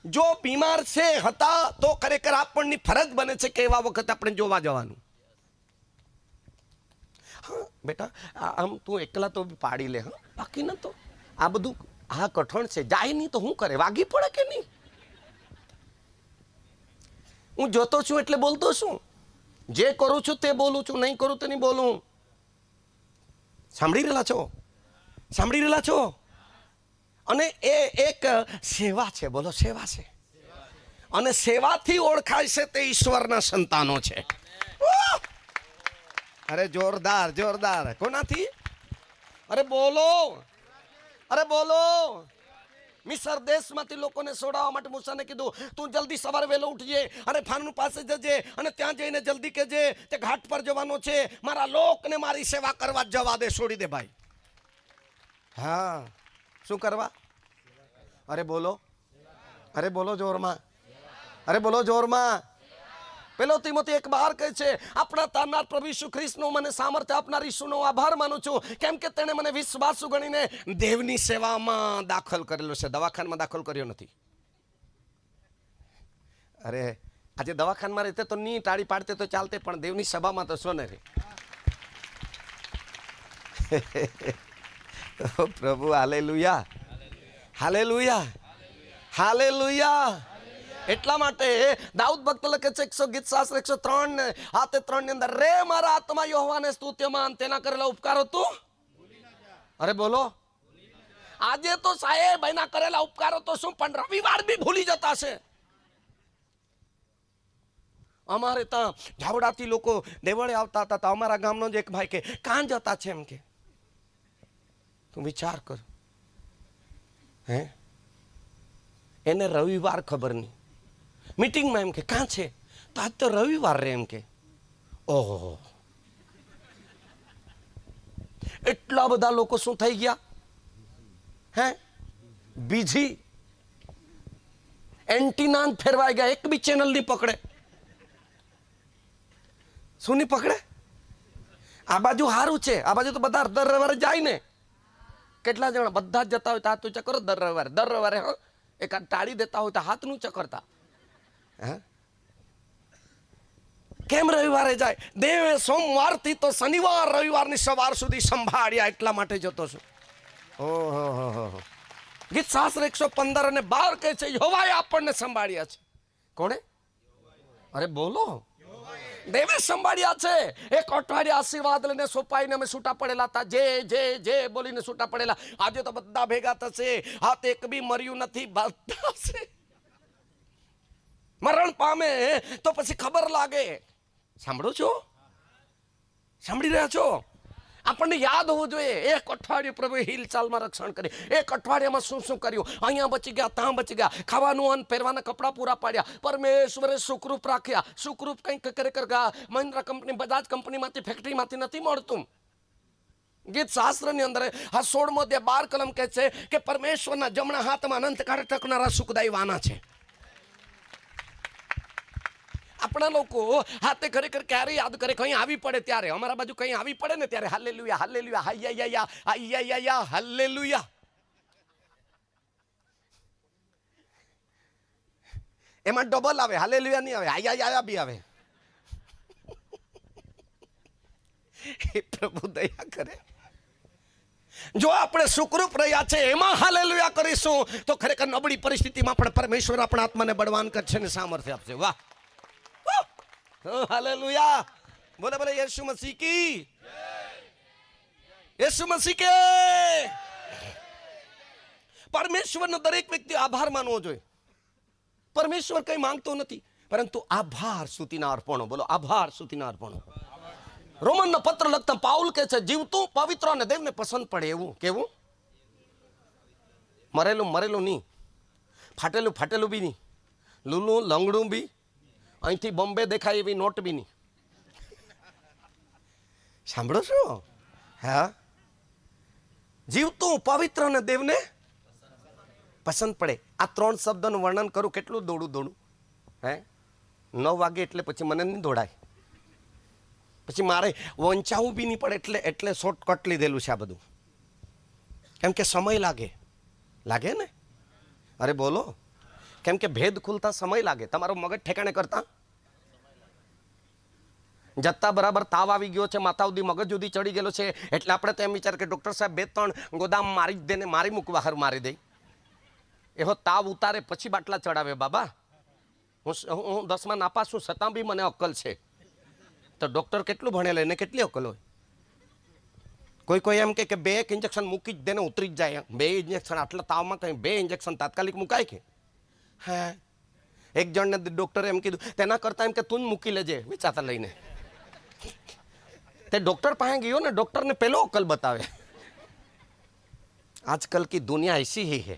જો બીમાર છે હતા તો ખરેખર આપણની ફરજ બને છે કે એવા વખતે આપણે જોવા જવાનું. હા બેટા, આમ તું એકલા તો પાડી લે, હા, બાકી ના તો આ બધું આ કઠણ છે. જાય નહીં તો શું કરે? વાગી પડે કે નહીં? હું જોતો છું એટલે બોલતો છું, જે કરું છું તે બોલું છું, નહીં કરું તો નહીં બોલું. સાંભળી રહેલા છો? અને એ એક સેવા છે. બોલો સેવા છે. અને સેવાથી ઓળખાય છે તે ઈશ્વરના સંતાનો છે. અરે જોરદાર. કોનાથી? અરે બોલો. અરે બોલો. મિસર દેશમાંથી લોકોને છોડાવવા માટે મૂસાને કીધું તું જલ્દી સવારે વહેલો ઉઠજે અને ફારૂક પાસે જજે અને ત્યાં જઈને જલ્દી કહેજે તે ઘાટ પર જવાનો છે, મારા લોકને મારી સેવા કરવા જવા દે, છોડી દે ભાઈ. હા, શું કરવા? અરે બોલો, અરે બોલો જોરમાં, અરે બોલો જોરમાં. પેલો તિમોથી 1:12 કહે છે, આપણા તારનાર પ્રભુ ઈસુ ખ્રિસ્તનો મને સામર્થ્ય આપનાર ઈસુનો આભાર માનું છું, કેમ કે તેણે મને વિશ્વાસુ ગણીને દેવની સેવામાં દાખલ કરેલો છે. દવાખાનામાં દાખલ કર્યો નથી. અરે આજે દવાખાનામાં રહેતે તો ની ટાળી પાડતે તો ચાલતે, પણ દેવની સભામાં તો સોને રે. પ્રભુ હાલેલુયા, હાલેલુયા, હાલેલુયા. એટલા માટે દાઉદ ભક્ત લખે છે 100 ગીત શાસ્ત્ર 103 આ તે 3 ની અંદર, રે મારા આત્મા યહોવાને સ્તુત્યમાન, તેના કરેલા ઉપકારો તું. અરે બોલો. આજે તો સાહેબ એના કરેલા ઉપકારો તો શું, પણ રવિવાર બી ભૂલી જતા છે. અમારે ત્યાં ઝાવડાથી લોકો દેવળે આવતા હતા, અમારા ગામનો જ એક ભાઈ કે કાં જતા છે એમ કે. તું વિચાર કર, હે એને રવિવાર ખબર નહીં. મીટિંગમાં એમ કે કાં છે, તો આજ તો રવિવાર રે એમ કે. ઓહો, એટલા બધા લોકો શું થઈ ગયા હે, બીજી એન્ટીના ફેરવાઈ ગયા, એક બી ચેનલ નહીં પકડે. શું નહીં પકડે? આ બાજુ સારું છે, આ બાજુ તો બધા દર રવિવારે જાય ને. કેટલા જણા બધા જ જતા હોય તો હાથ ઊંચા કરો દર રવિવારે. હા, એક ટાળી દેતા હોય તો હાથ ઊંચા કરતા. કેમ રવિવારે જાય? દેવે સોમવારથી તો શનિવાર રવિવારની સવાર સુધી સંભાળ્યા, એટલા માટે જતો છું. ઓહો, ગીત શાસ્ત્ર 115 અને 12 કહે છે, યહોવાએ આપણને સંભાળ્યા છે. કોણે? અરે બોલો. દેવે સંભાળ્યા છે. એક અઠવાડિયા આશીર્વાદ લઈને સોંપાઈને અમે છૂટા પડેલા હતા, જે બોલીને છૂટા પડેલા. આજે તો બધા ભેગા થશે. હાથ એક બી મર્યું નથી, બધા છે. મરણ પામે તો પછી ખબર લાગે. સાંભળો છો? સાંભળી રહ્યા છો? આપણને યાદ હોવું જોઈએ, એક અઠવાડિયું પ્રભુ હિલચાલમાં રક્ષણ કરે. એક અઠવાડિયામાં શું શું કર્યું, અહીંયા બચી ગયા, ત્યાં બચી ગયા, ખાવાનું અન્ન, પહેરવાના કપડાં પૂરા પાડ્યા. પરમેશ્વરે સુખરૂપ રાખ્યા. સુખરૂપ કંઈક ખરેખર મહિન્દ્રા કંપની, બજાજ કંપનીમાંથી, ફેક્ટરીમાંથી નથી મળતું. ગીત શાસ્ત્રની અંદર 16મો અધ્યાય 12 કલમ કહે છે કે પરમેશ્વરના જમણા હાથમાં અનંતકાળ ટકનારા સુખદાયી વાના છે. આપણા લોકો હાથે ખરેખર ક્યારે યાદ કરે, કहीं આવી પડે ત્યારે. અમારા બાજુ કहीं આવી પડે ને ત્યારે હાલેલુયા, હાલેલુયા, હાયયા, હાયયા, હાલેલુયા. એમાં ડબલ આવે, હાલેલુયા નહીં આવે, હાયયા બી આવે. એ પ્રભુ દયા કરે. જો આપણે સુખરૂપ રહ્યા છે, એમાં હાલેલુયા કરીશું, તો ખરેખર નબળી પરિસ્થિતિમાં પણ પરમેશ્વર આપણા આત્માને બળવાન કરશે ને સામર્થ્ય આપશે. વાહ, હાલેલુયા. બોલે બોલે યીશુ મસીહ કી, યીશુ મસીહ કે. પરમેશ્વરનો દરેક વ્યક્તિ આભાર માનવો જોઈએ. પરમેશ્વર કઈ માંગતો નથી, પરંતુ આભાર સ્તુતિના અર્પણો. બોલો, આભાર સ્તુતિના અર્પણો. રોમનનો પત્ર લખતા પાઉલ કહે છે, જીવતું, પવિત્ર અને દેવને પસંદ પડે એવું. કેવું? મરેલું નહીં, ફાટેલું બી નહીં, લૂલું લંગડું બી, અહીંથી બોમ્બે દેખાય એવી નોટ બી નહીં. સાંભળો છો? હા, જીવતું, પવિત્ર અને દેવને પસંદ પડે. આ 3 શબ્દનું વર્ણન કરું, કેટલું દોડું હે. 9 વાગે એટલે પછી મને નહીં દોડાય, પછી મારે વંચાવું બી નહીં પડે, એટલે શોર્ટકટ લીધેલું છે આ બધું. કેમ કે સમય લાગે ને. અરે બોલો. કેમ કે ભેદ ખુલતા સમય લાગે. તમારો મગજ ઠેકાણે કરતા જતા બરાબર તાવ આવી ગયો છે, માથા સુધી મગજ સુધી ચડી ગયેલો છે, એટલે આપણે તો એમ વિચાર કે ડૉક્ટર સાહેબ 2-3 ગોદામ મારી જ દે ને મારી મૂકવા હારું મારી દે. એવો તાવ ઉતારે પછી બાટલા ચડાવે. બાબા, હું 10માં નાપાસ છું, છતાં બી મને અક્કલ છે. તો ડૉક્ટર કેટલું ભણેલો, એને કેટલી અક્કલ હોય? કોઈ એમ કે 2 ઇન્જેક્શન મૂકી જ દે ને ઉતરી જ જાય. 2 ઇન્જેક્શન આટલા તાવમાં કંઈ 2 ઇન્જેક્શન તાત્કાલિક મુકાય કે? હા, એક જણને ડૉક્ટરે એમ કીધું, તેના કરતાં એમ કે તું જ મૂકી લેજે વિચારતા લઈને. તે ડૉક્ટર પાસે ગયો ને, ડૉક્ટરને પેલો અક્કલ બતાવે. આજકલ કી દુનિયા એસી હી હે.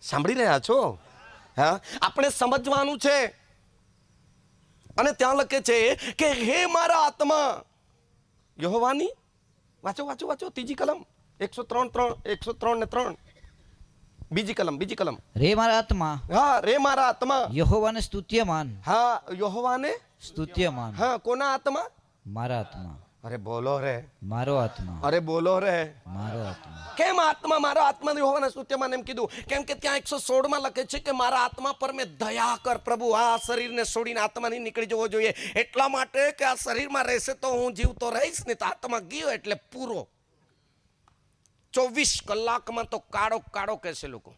સાંભળી રહ્યા છો? હા, આપણે સમજવાનું છે. અને ત્યાં લખે છે કે હે મારા આત્મા યહોવાની, વાંચો વાંચો વાંચો, ત્રીજી કલમ 103 બીજી કલમ. રે મારા આત્મા હા, રે મારા આત્મા યહોવાને સ્તુત્યમાન. હા, યહોવાને સ્તુત્યમાન. હા, કોના આત્મા? મારા આત્મા. અરે બોલો રે, મારો આત્મા. અરે બોલો રે. મારો આત્મા. કેમ આત્મા? મારો આત્મા યહોવાના સ્તુત્યમાન એમ કીધું કેમ કે ત્યાં 116 માં લખે છે કે મારા આત્મા પર મેં દયા કર. પ્રભુ, આ શરીરને છોડીને આત્મા નહીં નીકળી જવો જોઈએ. એટલા માટે કે આ શરીરમાં રહેશે તો હું જીવતો રહીશ ને, તો આત્મા ગયો એટલે પૂરો. 24 કલાકમાં તો કાળો કાળો કહેશે લોકો.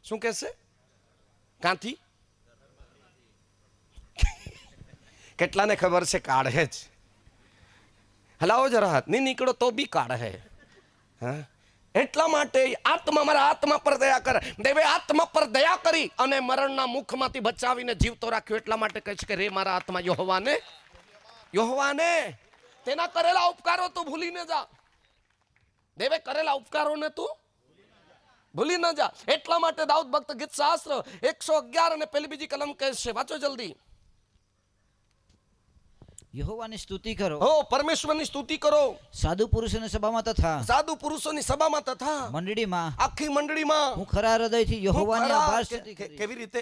શું કહેશે? ક્યાંથી? કેટલાને ખબર છે કાઢે જ? હલાવો જરા હાથ. નહીં નીકળો તો બી કાઢે. હા, એટલા માટે આત્મા, મારા આત્મા પર દયા કર. દેવે આત્મા પર દયા કરી અને મરણના મુખમાંથી બચાવીને જીવતો રાખ્યો. એટલા માટે કહે છે કે રે મારા આત્મા યહોવાને તેના કરેલા ઉપકારો તું ભૂલી ન જા. દેવે કરેલા ઉપકારોને તું ભૂલી ન જા. એટલા માટે દાઉદ ભક્ત ગીત શાસ્ત્ર 111 અને પહેલી બીજી કલમ કહે છે, વાંચો જલ્દી. યહોવાની સ્તુતિ કરો. હો, પરમેશ્વરની સ્તુતિ કરો. સાધુ પુરુષોની સભામાં તથા સાધુ પુરુષોની સભામાં તથા મંડળીમાં આખી મંડળીમાં હું ખરા હૃદયથી યહોવાની આભાર સ્તુતિ કરીશ. કેવી રીતે?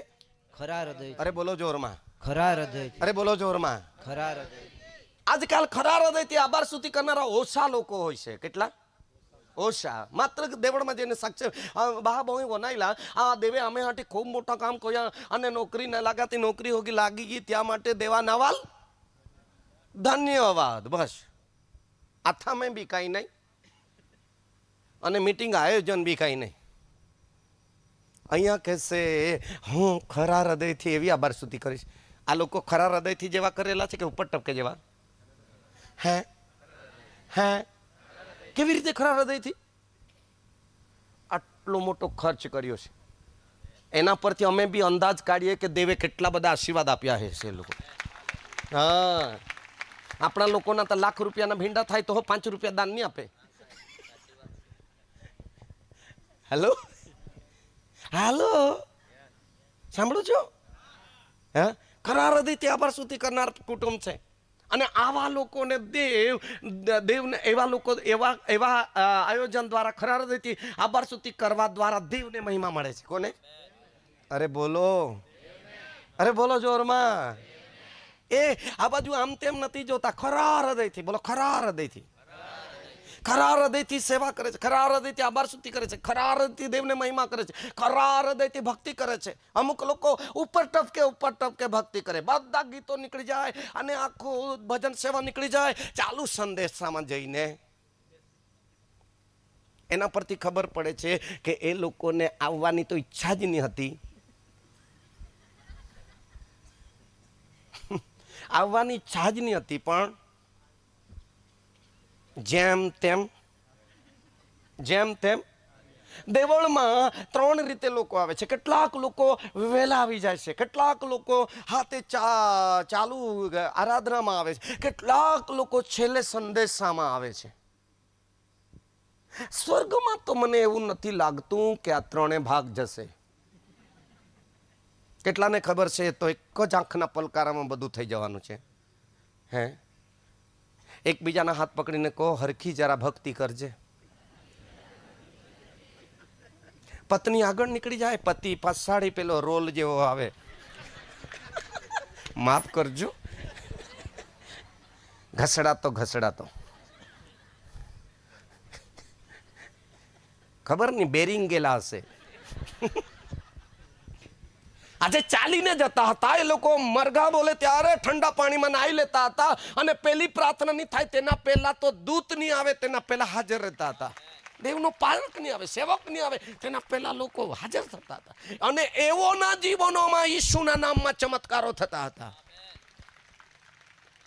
ખરા હૃદય. અરે બોલો જોરમાં. ખરા હૃદય. અરે બોલો જોરમાં. ખરા હૃદય. આજકાલ ખરા હૃદયથી આભાર સ્તુતિ કરનારા ઓછા લોકો હોય છે. કેટલા ઓછા? માત્ર દેવળમાં જઈને સાક્ષી બહા બહુ વનાયેલા આ દેવે અમે હાટી ખૂબ મોટા કામ કર્યા અને નોકરી ન લાગાતી નોકરી હોગી લાગી ગઈ ત્યાં માટે દેવા નવાલ ધન્યવાદ. બસ આથામાં બી કાંઈ નહીં અને મીટિંગ આયોજન બી કાંઈ નહીં. અહીંયા કહેશે હું ખરા હૃદયથી એવી આભાર સ્તુતિ કરીશ. આ લોકો ખરા હૃદયથી જેવા કરેલા છે કે ઉપર ટપકે જેવા? હે કેવી રીતે ખરા હૃદયથી? આટલો મોટો ખર્ચ કર્યો છે, એના પરથી અમે બી અંદાજ કાઢીએ કે દેવે કેટલા બધા આશીર્વાદ આપ્યા છે એ લોકો. હા, આપણા લોકોના તો લાખ રૂપિયાના ભીંડા થાય તો 5 રૂપિયા દાન નહીં આપે. હેલો હાલો, સાંભળો છો? હા, ખરા હૃદયથી આભાર સ્તુતિ કરનાર કુટુંબ છે. અને આવા લોકોને દેવને એવા આયોજન દ્વારા ખરા હૃદયથી આભાર સ્તુતિ કરવા દ્વારા દેવને મહિમા મળે છે. કોને? અરે બોલો જોરમાં. એ આ બાજુ આમ તેમ નથી જોતા. ખરા હૃદયથી બોલો. ખરા હૃદયથી સેવા કરે છે. ખરા હૃદયથી આભાર સ્તુતિ કરે છે. ખરા હૃદયથી દેવને મહિમા કરે છે. ખરા હૃદયથી ભક્તિ કરે છે. અમુક લોકો ઉપર ટપકે ભક્તિ કરે. બધા ગીતો નીકળી જાય અને આખું ભજન સેવા નીકળી જાય. ચાલુ સંદેશામાં જઈને એના પરથી ખબર પડે છે કે એ લોકોને આવવાની તો ઈચ્છા જ નહીં હતી. આવવાની ઈચ્છા જ નહીં હતી, પણ જેમ તેમ દેવળમાં 3 રીતે લોકો આવે છે. કેટલાક લોકો વહેલા આવી જાય છે, કેટલાક લોકો હાથે ચાલુ આરાધનામાં આવે છે, કેટલાક લોકો છેલ્લે સંદેશામાં આવે છે. સ્વર્ગમાં તો મને એવું નથી લાગતું કે આ 3 ભાગ જશે. કેટલાને ખબર છે તો એક જ આંખના પલકારામાં બધું થઈ જવાનું છે. હે, એકબીજાના હાથ પકડીને કહો, હરખી જરા ભક્તિ કરજે. પત્ની આગળ નીકળી જાય, પતિ પછાડી પેલો રોલ જેવો આવે. માફ કરજો, ઘસડાતો ખબર નહીં બેરિંગ ગયેલા હશે. આજે ચાલીને જતા હતા એ લોકો. મરઘા બોલે ત્યારે ઠંડા પાણીમાં નાહી લેતા હતા અને પેલી પ્રાર્થના નહીં થાય તેના પહેલા તો દૂત નહીં આવે તેના પહેલા હાજર રહેતા હતા. દેવનો પાલક નહીં આવે, સેવક નહીં આવે તેના પહેલા લોકો હાજર થતા હતા. અને એવોના જીવનોમાં ઈસુના નામમાં ચમત્કારો થતા હતા.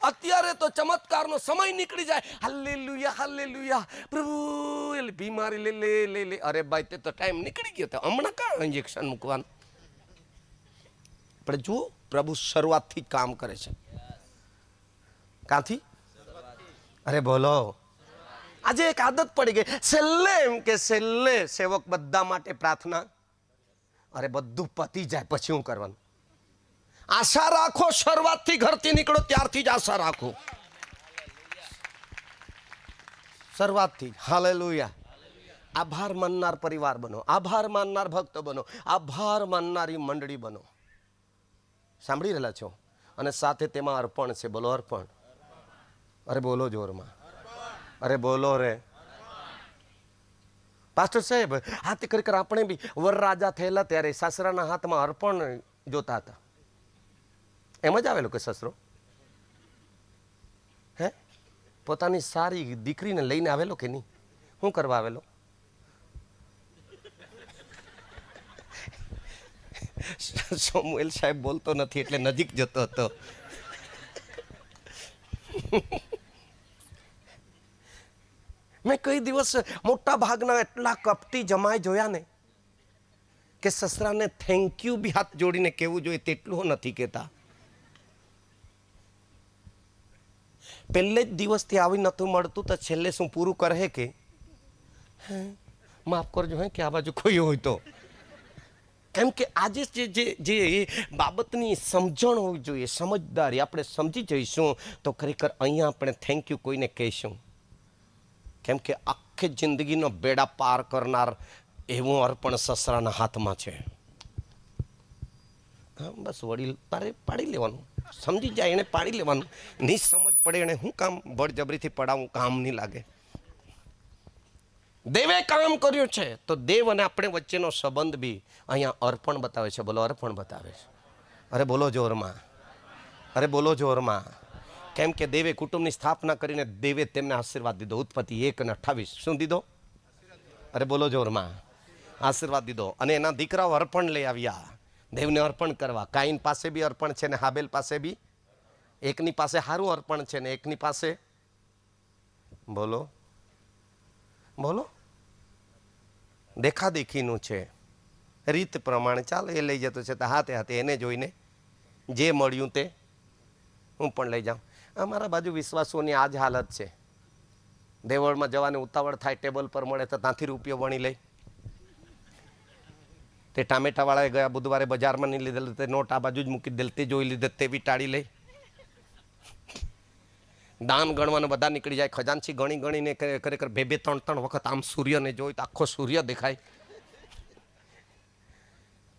અત્યારે તો ચમત્કારનો સમય નીકળી જાય. હાલેલુયા પ્રભુ, બીમારી લે. અરે ભાઈ, તે તો ટાઈમ નીકળી ગયો. હમણાં કાં ઇન્જેક્શન મૂકવાનું? પણ જુઓ, પ્રભુ શરૂઆતથી કામ કરે છે. ક્યાંથી? અરે બોલો. આજે એક આદત પડી ગઈ, છેલ્લે એમ કે છેલ્લે સેવક બધા માટે પ્રાર્થના. અરે બધું પતી જાય પછી શું કરવાનું? આશા રાખો, શરૂઆતથી ઘરથી નીકળો ત્યારથી જ આશા રાખો, શરૂઆતથી જ. હાલેલુયા. આભાર માનનાર પરિવાર બનો, આભાર માનનાર ભક્ત બનો, આભાર માનનારી મંડળી બનો. સાંભળી રહેલા છો? અને સાથે તેમાં અર્પણ છે. બોલો અર્પણ. અરે બોલો જોરમાં, અરે બોલો રે. પાસ્ટર સાહેબ, હાથ કરી આપણે બી વરરાજા થયેલા ત્યારે સાસરાના હાથમાં અર્પણ જોતા હતા. એમ જ આવેલો કે સસરો હે પોતાની સારી દીકરીને લઈને આવેલો કે નહીં? શું કરવા આવેલો? સોમુએલ સાહેબ બોલતો નથી એટલે નજીક જતો હતો. મેં કઈ દિવસ મોટા ભાગના એટલા કપટી જમાઈ જોયા ને કે સસરાને થેન્ક યુ બી હાથ જોડીને કહેવું જોઈએ તેટલું નથી કહેતા. પહેલે જ દિવસથી આવી નતું મળતું તો છેલ્લે શું પૂરું કરે કે માફ કરજો હે કે આ બાજુ કોઈ હોય તો. કેમ કે આજે જે બાબતની સમજણ હોવી જોઈએ, સમજદારી, આપણે સમજી જઈશું તો ખરેખર અહીંયા આપણે થેન્ક યુ કોઈને કહીશું. કેમ કે આખી જિંદગીનો બેડા પાર કરનાર એવું અર્પણ સસરાના હાથમાં છે. બસ વડીલ તારે પાડી લેવાનું, સમજી જાય એને પાડી લેવાનું. નહીં સમજ પડે એને હું કામ બળજબરીથી પડાવું, કામ નહીં લાગે. દેવે કામ કર્યું છે તો દેવ અને આપણે વચ્ચેનો સંબંધ બી અહીંયા અર્પણ બતાવે છે. બોલો અર્પણ બતાવે છે. અરે બોલો જોરમાં, અરે બોલો જોરમાં. કેમ કે દેવે કુટુંબની સ્થાપના કરીને દેવે તેમને આશીર્વાદ દીધો. ઉત્પત્તિ 1:28 શું દીધો? અરે બોલો જોરમાં, આશીર્વાદ દીધો. અને એના દીકરાઓ અર્પણ લઈ આવ્યા દેવને અર્પણ કરવા. કાઈન પાસે બી અર્પણ છે ને હાબેલ પાસે બી. એકની પાસે સારું અર્પણ છે ને એકની પાસે બોલો બોલો દેખાદેખીનું છે. રીત પ્રમાણે ચાલો એ લઈ જતો છે તો હાથે હાથે એને જોઈને જે મળ્યું તે હું પણ લઈ જાઉં. અમારા બાજુ વિશ્વાસોની આ જ હાલત છે. દેવળમાં જવાની ઉતાવળ થાય, ટેબલ પર મળે તો ત્યાંથી રૂપિયો વણી લે. તે ટામેટાવાળાએ ગયા બુધવારે બજારમાં નહીં લીધેલ તે નોટ આ બાજુ જ મૂકી દેલ, તે જોઈ લીધે તે ટાળી લે. દાન ગણવાનું બધા નીકળી જાય. ખજાનચી ગણી ગણીને ખરેખર 2-3 વખત આમ સૂર્યને જોઈ તો આખો સૂર્ય દેખાય.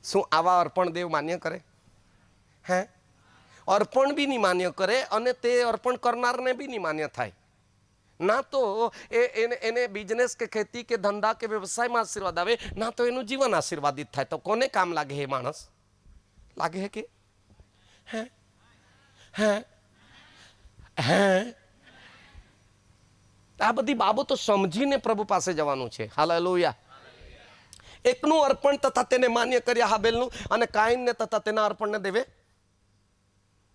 શું આવા અર્પણ દેવ માન્ય કરે? હે અર્પણ બી નહીં માન્ય કરે અને તે અર્પણ કરનારને બી નહીં માન્ય થાય. ના તો એને બિઝનેસ કે ખેતી કે ધંધા કે વ્યવસાયમાં આશીર્વાદ આવે, ના તો એનું જીવન આશીર્વાદિત થાય. તો કોને કામ લાગે? હે માણસ લાગે હે કે હે હે હે આ બધી બાબતો સમજીને પ્રભુ પાસે જવાનું છે. હાલેલુયા. એકનું અર્પણ તથા તેને માન્ય કર્યા હાબેલનું, અને કાઈનને તથા તેના અર્પણને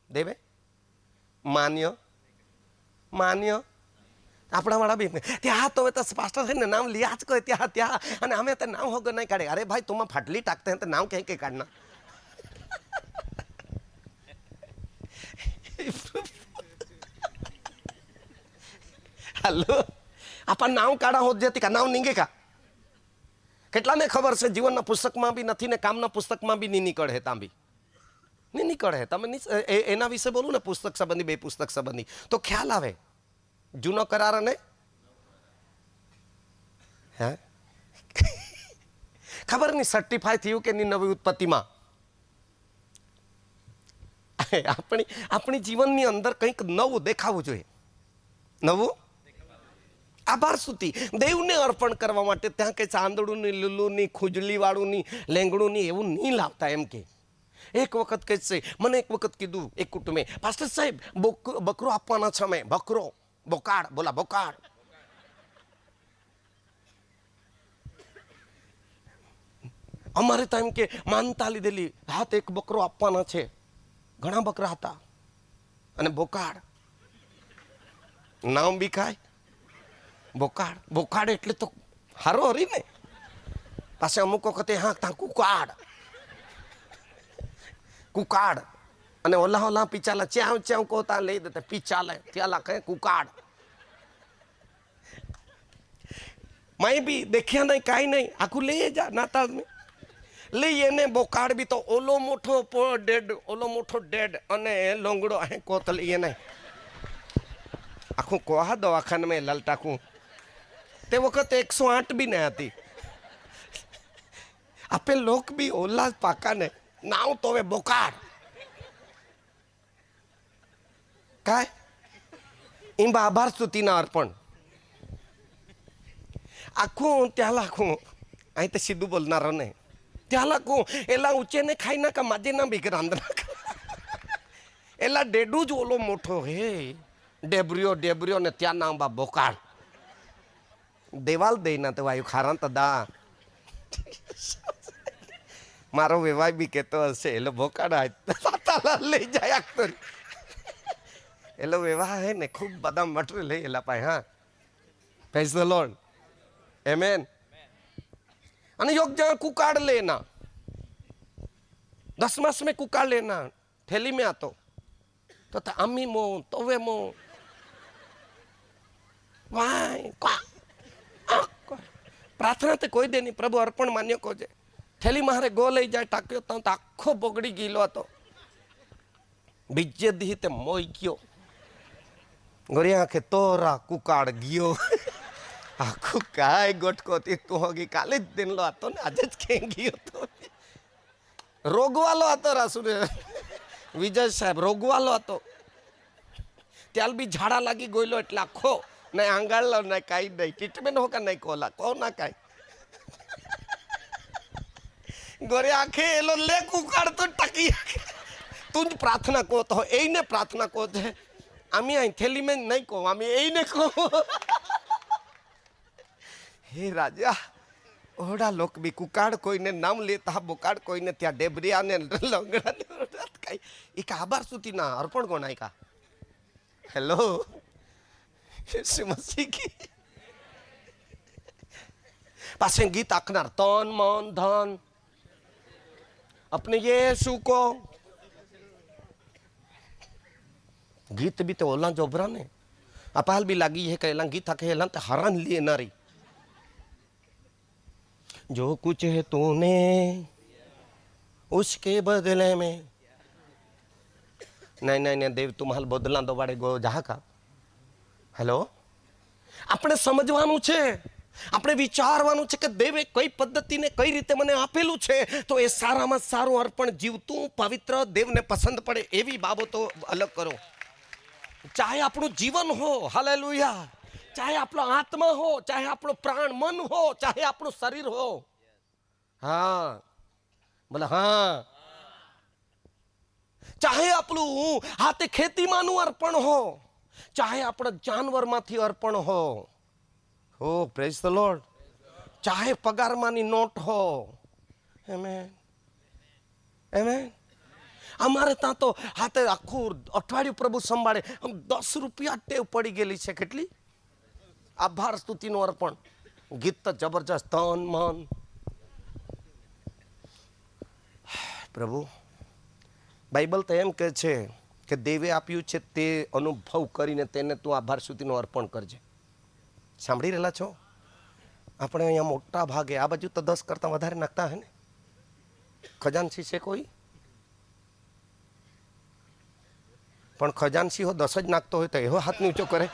દેવે માન્ય માન્ય. આપણા વાળા બી ત્યાં તો હવે તો પાસ્ટર થઈને નામ लिया જ કહે ત્યાં ત્યાં, અને અમે તો નામ હોગર નહીં કાઢે. અરે ભાई तुम फाटली टाकते हैं तो नाम कहीं के काटना. હલો આપણ નામ કાઢા હોત જતી કા નામ નીંગે કા. કેટલાને ખબર છે જીવનના પુસ્તકમાં બી નથી ને કામના પુસ્તકમાં બી નહીં નીકળે. ત્યાં બી નહીં નીકળે. તમે એના વિશે બોલું ને પુસ્તક સંબંધી, 2 પુસ્તક સંબંધી, તો ખ્યાલ આવે. જૂનો કરાર અને હે ખબર નહીં સર્ટિફાય થયું કે નહીં નવી ઉત્પત્તિમાં. આપણી જીવનની અંદર કંઈક નવું દેખાવું જોઈએ. નવું આભાર સ્તુતિ દેવને અર્પણ કરવા માટે ત્યાં કે ચાંદડું ની, લીલું ની, ખુજલી વાળું ની, લેંગડું ની એવું નહીં લાવતા. એમ કે એક વખત કહે છે, મને એક વખત કીધું એક કુટુંબે, પાસ્ટર સાહેબ બકરો આપવાના છે અમે. બકરો બોકાડ, બોલા બોકાડ. અમારે તો એમ કે માનતા લીધેલી, હાથ એક બકરો આપવાના છે. ઘણા બકરા હતા અને બોકાડ નામ બી ખાય. બોકાડ બોકાડ એટલે તો હારો હરી ને. પાછે અમુક વખતે હા ત્યાં કુકાડ કુકાડ અને ઓલા પીચાલા ચ્યાવ ચ્યાવ કહો ત્યાં લઈ દેતા પીચાલે ત્યાલા કહે કુકાડ. मैं भी देखिया नहीं काई नहीं आखू ले जा नाताल में લઈ એને બોકાડ બી તો ઓલો મોટો ડેડ અને લોંગડો અહીં કોત લઈએ નહીં આખું કોહા દવાખાને મેં લલટાકું તે વખતે 108 બી નહીં હતી આપે લોક બી ઓલા પાકા ને નાવ તો હવે બોકાડ કાય ઈંબા આભાર સ્તુતિના અર્પણ આખું ત્યાં લાખું અહીં તો સીધું બોલનારો નહીં ત્યાં લાખું એલા ઊંચે ને ખાઈ નાખા માજે ના બીક રાંધના એલા ડેડું જ ઓલો મોટો હે ડેબરીઓ ને ત્યાં ના બા બોકાળ દેવાલ દઈ ના તો વાયુ ખારા તો દા મારો વેવાય બી કહેતો હશે એટલે બોકાળ લઈ જાય આખતો એટલે વેવા હે ને ખૂબ બધા મટીરિયલ હે એલા પાસે હા પ્રેઝ ધ લોર્ડ આમેન અને योग जगह कुकाड़ लेना 10 मास में कुकाड़ लेना थैली में आतो तो अम्मी मो तोवे मो वाय प्रार्थना तो कोई दे नहीं प्रभु अर्पण मान्य को जे थैली मारे गो लई जाए टाक्यो तो आखो बोगड़ी गीलो तो बीजे दी ते मोई गयो गोरिया के तोरा कुकाड़ गयो આખું કાય ગોટકોતી તું હોગી કાલે જ દિનલો હતો ને આજે જ ક્યાં ગયો હતો રોગવાલો હતો રાસુરે વિજય સાહેબ રોગવાલો હતો ત્યાલ બી ઝાડા લાગી ગયેલો એટલે આખો નહીં આંગાળલો નહીં કાંઈ નહીં ટ્રીટમેન્ટ હોકા નહીં કોલા કહો ના કાંઈ ગોરે આખે એલો લે કુકાડ તો ટકી તું જ પ્રાર્થના કહો તો એને પ્રાર્થના કહો છે આમી અહીં થેલી મેં નહીં કહો આમી એને કહો हे राजा ओड़ा लोग भी कुकाड़ कोई ने नाम लेता बोकाड़ कोई ने त्या डेबरिया ने लंगड़ा ने कई एक आभार स्तुति ना अर्पण कोणाय का हेलो यीशु मसीह की पासे गीत आखनार तन मन धन अपने यीशु को गीत भी तो ओला जोबरा ने अपाल भी लागी है कहला गीत आखे हेला ते हरान लिए नारी जो कुछ है तूने उसके बदले में नहीं देव तुम्हारे बदला दो बाड़े गो जहा का हेलो આપણે સમજવાનું છે આપણે વિચારવાનું છે કે દેવે કઈ પદ્ધતિને કઈ રીતે મને આપેલું છે તો એ સારામાં સારું અર્પણ જીવતું પવિત્ર દેવને પસંદ પડે એવી બાબતો અલગ કરો ચાહે આપણું જીવન હો હાલેલુયા चाहे आपलो आत्मा हो चाहे आपलो प्राण मन हो चाहे आपलो शरीर हो हाँ बोला हाँ चाहे आपलो हाथे खेती मानु अर्पण हो चाहे आपड़ा जानवर माथी अर्पण हो प्रेज द लॉर्ड चाहे पगार मानी नोट हो आमेन आमेन અમારે ત્યાં તો હાથે આખું અઠવાડિયું પ્રભુ સંભાળે આમ 10 રૂપિયા ટેવ પડી ગયેલી છે કેટલી આભાર સ્તુતિનું અર્પણ ગીત તો જબરજસ્ત તન મન પ્રભુ બાઇબલ તો એમ કહે છે કે દેવે આપ્યું છે તે અનુભવ કરીને તેને તું આભાર સ્તુતિનું અર્પણ કરજે સાંભળી રહેલા છો આપણે અહીંયા મોટા ભાગે આ બાજુ તો 10 કરતાં વધારે નાખતા હે ને ખજાનસી છે કોઈ પણ ખજાનસી હો 10 જ નાખતો હોય તો એવો હાથ ઊંચો કરે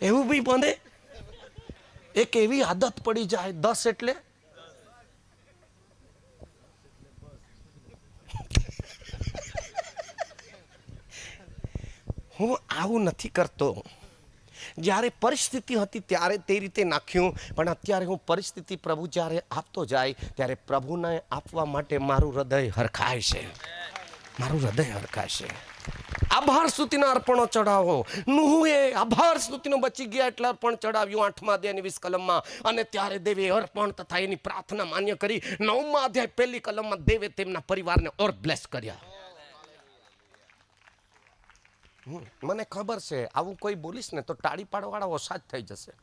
એવું બી બને એક એવી આદત પડી જાય 10 એટલે હું આવું નથી કરતો જ્યારે પરિસ્થિતિ હતી ત્યારે તે રીતે નાખ્યું પણ અત્યારે હું પરિસ્થિતિ પ્રભુ જ્યારે આપતો જાય ત્યારે પ્રભુને આપવા માટે મારું હૃદય હરખાય છે મારું હૃદય હરખાય છે આભાર સ્તુતિના અર્પણો ચડાવો નુહુએ આભાર સ્તુતિનો બચી ગયા એટલે અર્પણ ચડાવ્યું 8મા અધ્યાયની 20 કલમમાં અને ત્યારે દેવે અર્પણ તથા એની પ્રાર્થના માન્ય કરી 9મા અધ્યાય 1લી કલમમાં દેવે તેમના પરિવારને ઓર બ્લેસ કર્યા મને ખબર છે આવું કોઈ બોલીશ ને તો ટાળી પાડવાવાળા ઓછા જ થઈ જશે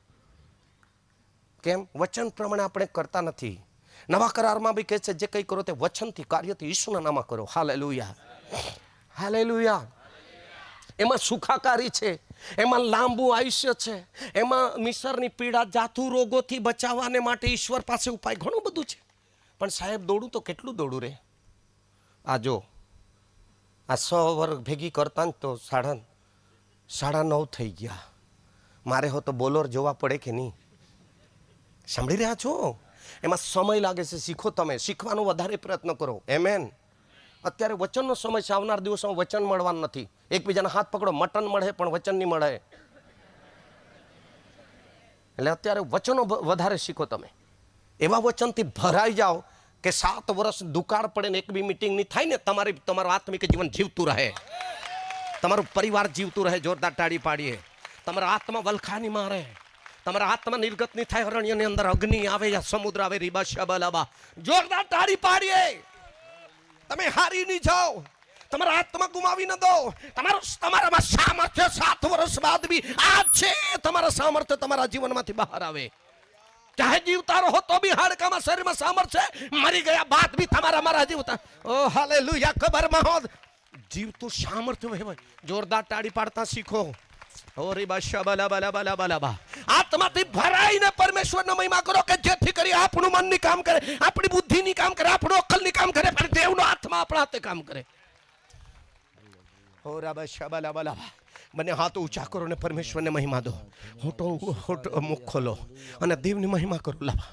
કેમ વચન પ્રમાણે આપણે કરતા નથી નવા કરારમાં બી કહે છે જે કંઈ કરો તે વચનથી કાર્યથી ઈસુના નામમાં કરો હાલેલુયા હાલેલુયા એમાં સુખાકારી છે, એમાં લાંબુ આયુષ્ય છે, એમાં મિસરની પીડા, જાથુ રોગોથી બચાવવાને માટે ઈશ્વર પાસે ઉપાય ઘણું બધું છે. પણ સાહેબ દોડું તો કેટલું દોડું રે. આ જો આ 100 વર્ષ ભેગી કરતા ને તો 9:30 થઈ ગયા. મારે હો તો બોલર જોવા પડે કે નહીં? સાંભળી રહ્યા છો? એમાં સમય લાગે છે. શીખો, તમે શીખવાનો વધારે પ્રયત્ન કરો. એમેન. અત્યારે વચનનો સમય છે. આવનાર દિવસોમાં વચન મળવાનું નથી. એકબીજાના હાથ પકડો, મટન મળે પણ વચન નહીં મળે. એટલે અત્યારે વચનો વધારે શીખો. તમે એવા વચનથી ભરાઈ જાઓ કે 7 વર્ષ દુકાળ પડે ને એક બી મિટિંગ નહીં થાય ને, તમારું આત્મિક જીવન જીવતું રહે, તમારું પરિવાર જીવતું રહે. જોરદાર તાળી પાડીએ. તમારા આત્મા વલખા નહીં મારે, તમારા આત્મા નિર્ગત નહીં થાય. અરણ્યની અંદર અગ્નિ આવે યા સમુદ્ર આવે. રીબા શબલાબા. જોરદાર તાળી પાડીએ. તમે હારી નહીં જાઓ, તમારા આત્મા ગુમાવી ન દો. તમારામાં સામર્થ્ય 7 વર્ષ બાદ બી આ છે. તમારા સામર્થ્ય તમારા જીવનમાંથી બહાર આવે. ચાહે જીવતા રહો તો બી હાડકામાં, શરીરમાં સામર્થ્ય, મરી ગયા બાદ બી તમારા મારા જીવતા. ઓ હાલેલુયા. ખબરમાં હોત જીવતું સામર્થ્ય વહેવાય. જોરદાર તાળી પાડતા શીખો. ઓ રીબા શબલાબલાબલાબલાબા. આત્માથી ભરાઈને પરમેશ્વરનો મહિમા કરો કે જેથી કરી આપણું મનની કામ કરે, આપણી બુદ્ધિની કામ કરે, આપણું અક્કલની કામ કરે, પણ દેવનો આત્મા આપણા હાથે કામ કરે. ઓ રાબા શબલાબલાબા. બંને હાથ ઊંચા કરો ને પરમેશ્વરને મહિમા દો. હોઠ મુખ ખોલો અને દેવની મહિમા કરો. લાવા,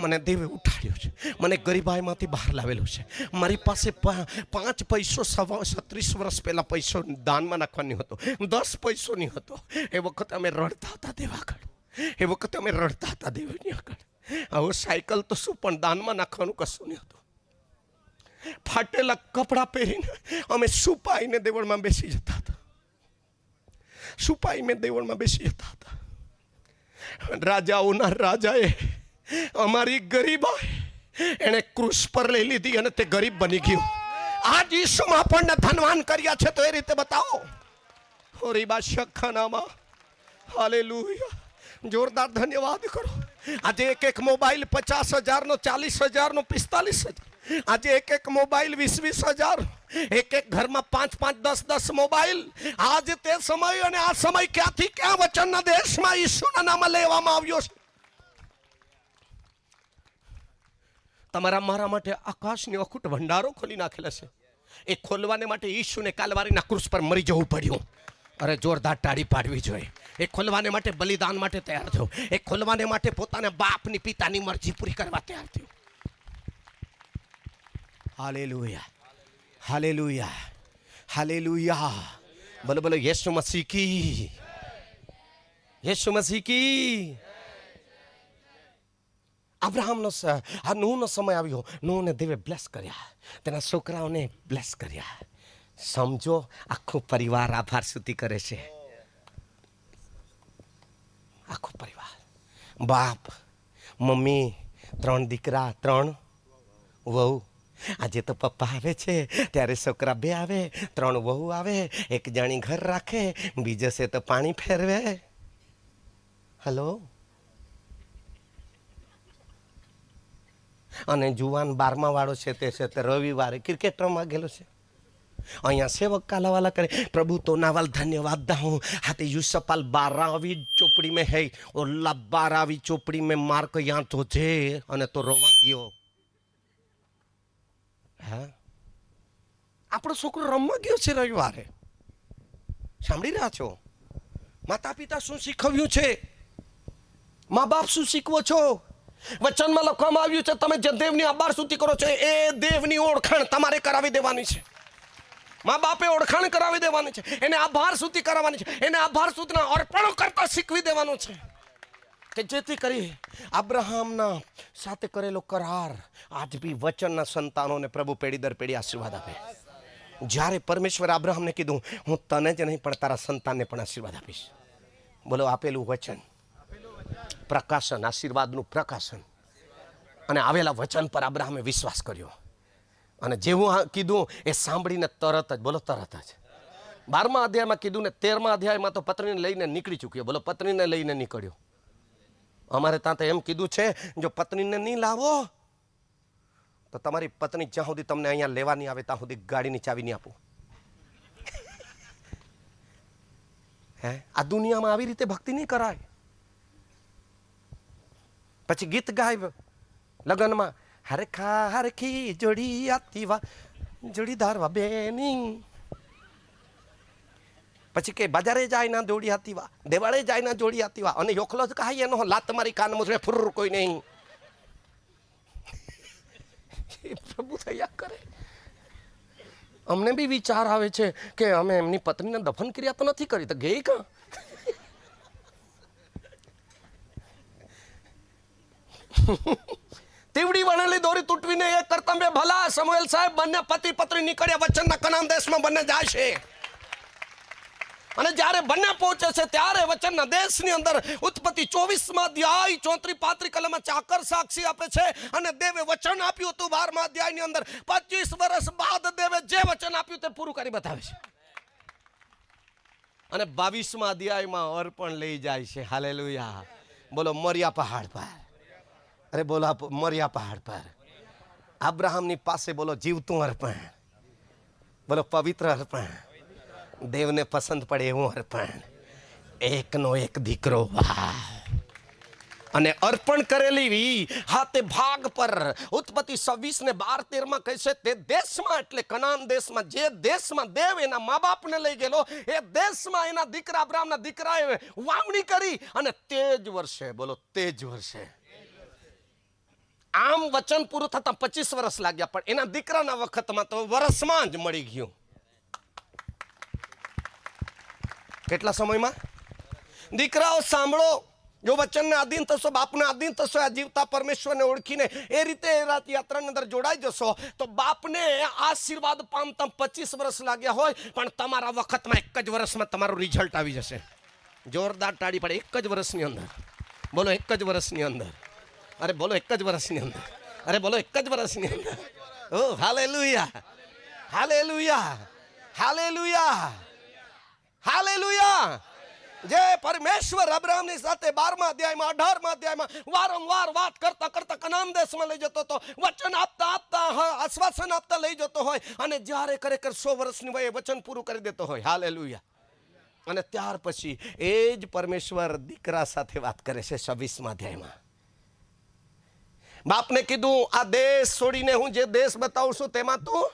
મને દેવે ઉઠાડ્યો છે, મને ગરીબાઈમાંથી બહાર લાવેલો છે. મારી પાસે 5 પૈસો 37 વર્ષ પહેલા પૈસો દાનમાં નાખવાનો હતો, 10 પૈસો નહીં હતો. એ વખતે અમે રડતા હતા દેવ આગળ. એ વખતે અમે રડતા હતા દેવની આગળ. હવે સાયકલ તો શું, પણ દાનમાં નાખવાનું કશું નહીં હતું. ફાટેલા કપડાં પહેરીને અમે સુપાઈને દેવળમાં બેસી જતા હતા. સુપાઈ મેં દેવળમાં બેસી જતા હતા. રાજાઓના રાજાએ અમારી ગરીબાઈ એને ક્રૂસ પર લઈ લીધી અને તે ગરીબ બની ગયો. આજ ઈસુમાં આપણને ધનવાન કર્યા છે તો એ રીતે બતાવો. હોરીબા શખાનામાં. હાલેલુયા. જોરદાર ધન્યવાદ કરો. આજે એક મોબાઈલ 50,000 નો, 40,000 નો, 45,000. આજે એક મોબાઈલ 20,000. એક ઘરમાં 5, 10 મોબાઈલ. આજે તે સમય અને આ સમય ક્યાંથી ક્યાં વચનના દેશમાં ઈસુના નામે લેવામાં આવ્યો છે. તમારા મારા માટે આકાશની અખૂટ ભંડારો ખોલી નાખેલા છે. એ ખોલવાને માટે ઈસુને કાલવારીના ક્રૂસ પર મરી જવું પડ્યું. અરે જોરદાર તાળી પાડવી જોઈએ. એ ખોલવાને માટે બલિદાન માટે તૈયાર થયો. એ ખોલવાને માટે પોતાના બાપની પિતાની મરજી પૂરી કરવા તૈયાર થયો. Hallelujah, hallelujah, hallelujah. બોલો બોલો યેસુ મસીહ કી, યેસુ મસીહ કી. અબ્રાહમનો આ નૂહનો સમય આવ્યો. નૂહને દેવે બ્લેસ કર્યા, તેના છોકરાઓને બ્લેસ કર્યા. સમજો, આખો પરિવાર આભાર સ્તુતિ કરે છે. આખો પરિવાર, બાપ, મમ્મી, 3 દીકરા, 3 વહુ. આજે તો પપ્પા આવે છે ત્યારે છોકરા 2 આવે, 3 વહુ આવે. એક જણી ઘર રાખે, બીજો છે તો પાણી ફેરવે. હલો. અને જુવાન 12મા વાળો છે તે રવિવારે ક્રિકેટ રમવા ગયેલો છે. અહીંયા સેવક કાલાવાલા કરે, प्रभु तो नावल धन्यवाद दा हूँ. हाथे यूसपाल 12वीं चोपड़ी में है और 12वीं चोपड़ी में मार्क यहाँ तो जे અને તો રોવા ગયો. હા, આપણો છોકરો રમવા ગયો છે રવિવારે. સાંભળી રહ્યા છો? માતા પિતા શું શીખવ્યું છે? મા બાપ શું શીખવો છો? વચનમાં લખવામાં આવ્યું છે તમે જે દેવની આભાર સ્તુતિ કરો છો એ દેવની ઓળખાણ તમારે કરાવી દેવાની છે. મા બાપે ઓળખાણ કરાવી દેવાની છે, એને આભાર સ્તુતિ કરાવવાની છે, એને આભાર સ્તુતિના અર્પણો કરતા શીખવી દેવાનું છે કે જેથી કરી અબ્રાહમના સાથે કરેલો કરાર આજ બી વચનના સંતાનોને પ્રભુ પેઢી દર પેઢી આશીર્વાદ આપે. જ્યારે પરમેશ્વર અબ્રાહમને કીધું હું તને જ નહીં પણ તારા સંતાનને પણ આશીર્વાદ આપીશ. બોલો, આપેલું વચન પ્રકાશન, આશીર્વાદનું પ્રકાશન. અને આવેલા વચન પર અબ્રાહમે વિશ્વાસ કર્યો અને જેવું કીધું એ સાંભળીને તરત જ, બોલો તરત જ 12મા અધ્યાયમાં કીધું ને 13મા અધ્યાયમાં તો પત્નીને લઈને નીકળી ચૂક્યો. બોલો, પત્નીને લઈને નીકળ્યો. અમારે ત્યાં તો એમ કીધું છે જો પત્નીને નહીં લાવો તો તમારી પત્ની જ્યાં સુધી તમને અહીંયા લેવા નહીં આવે ત્યાં સુધી ગાડીની ચાવી નહીં આપું. હે આ દુનિયામાં આવી રીતે ભક્તિ નહીં કરાય. પછી ગીત ગાય લગ્નમાં, હરખા હરખી જોડી આતી વા જોડીદાર વા બેની. પછી કે બજારે જાય ના જોડી આતી વા, દેવાળે જાય ના જોડી આતી વા. અને યોખલો જ કહાય એનો લાત મારી કાન મુજરે ફુર કોઈ નહીં. પ્રભુ થયા કરે. અમને બી વિચાર આવે છે કે અમે એમની પત્નીને દફન ક્રિયા તો નથી કરી, તો ગઈ કાં? તીવડી વણેલી દોરી તૂટવીને એક કરતા બે ભલા. સમુએલ સાહેબ બંને પતિ પત્ની નીકળ્યા વચનના કનાન દેશમાં, બંને જાય છે. અને જ્યારે બંને પહોંચે છે ત્યારે વચનના દેશની અંદર ઉત્પત્તિ 24માં અધ્યાય 34-35 કલમમાં ચાકર સાક્ષી આપે છે. અને દેવે વચન આપ્યું હતું 12મા અધ્યાયની અંદર 25 વર્ષ બાદ દેવે જે વચન આપ્યું તે પૂરું કરી બતાવે છે. અને 22મા અધ્યાયમાં અર્પણ લઈ જાય છે. હાલેલુયા. બોલો મોરિયા પહાડ પર. અરે બોલો મોરિયા પહાડ પર અબ્રાહમની પાસે બોલો જીવતું અર્પણ, બોલો પવિત્ર અર્પણ, દેવને પસંદ પડે એવું અર્પણ, એકનો એક દીકરો. વાહ! અને અર્પણ કરેલી હાથે ભાગ પર ઉત્પત્તિ 26:12-13 કહે છે તે દેશમાં, એટલે કનાન દેશમાં, જે દેશમાં દેવ એના મા બાપને લઈ ગયેલો, એ દેશમાં એના દીકરા અબ્રાહમના દીકરાએ વાવણી કરી. અને તે જ વર્ષે, બોલો તે જ વર્ષે, આમ વચન પૂરું થતા 25 વર્ષ લાગ્યા, પણ એના દીકરાના વખતમાં તો વર્ષમાં જ મળી ગયું. કેટલા સમયમાં? દીકરાઓ સાંભળો, જો વચનને આધીન થશો, બાપને આધીન થશો, આ જીવતા પરમેશ્વરને ઓળખીને એ રીતે યાત્રાની અંદર જોડાઈ જશો, તો બાપને આશીર્વાદ પામતા 25 વર્ષ લાગ્યા હોય, પણ તમારા વખતમાં એક જ વર્ષમાં તમારું રિઝલ્ટ આવી જશે. જોરદાર તાળી પડે. એક જ વર્ષની અંદર, બોલો એક જ વર્ષની અંદર. અરે બોલો એક જ વર્ષની અંદર. અરે બોલો એક જ વર્ષની અંદર. ઓ હાલેલુયા, હાલેલુયા, હાલેલુયા, હાલેલુયા. જે પરમેશ્વર અબ્રાહમની સાથે 12મા અધ્યાયમાં 18મા અધ્યાયમાં વારંવાર વાત કરતા કરતા કનાન દેશમાં લઈ જતો હતો, વચન આપતા આપતા આશ્વાસન આપતા લઈ જતો હોય, અને જ્યારે ખરેખર 100 વર્ષની વયે વચન પૂરું કરી દેતો હોય. હાલેલુયા. અને ત્યાર પછી એ જ પરમેશ્વર દીકરા સાથે વાત કરે છે 26મા અધ્યાયમાં. બાપને કીધું આ દેશ છોડીને હું જે દેશ બતાવું છું તેમાં તું,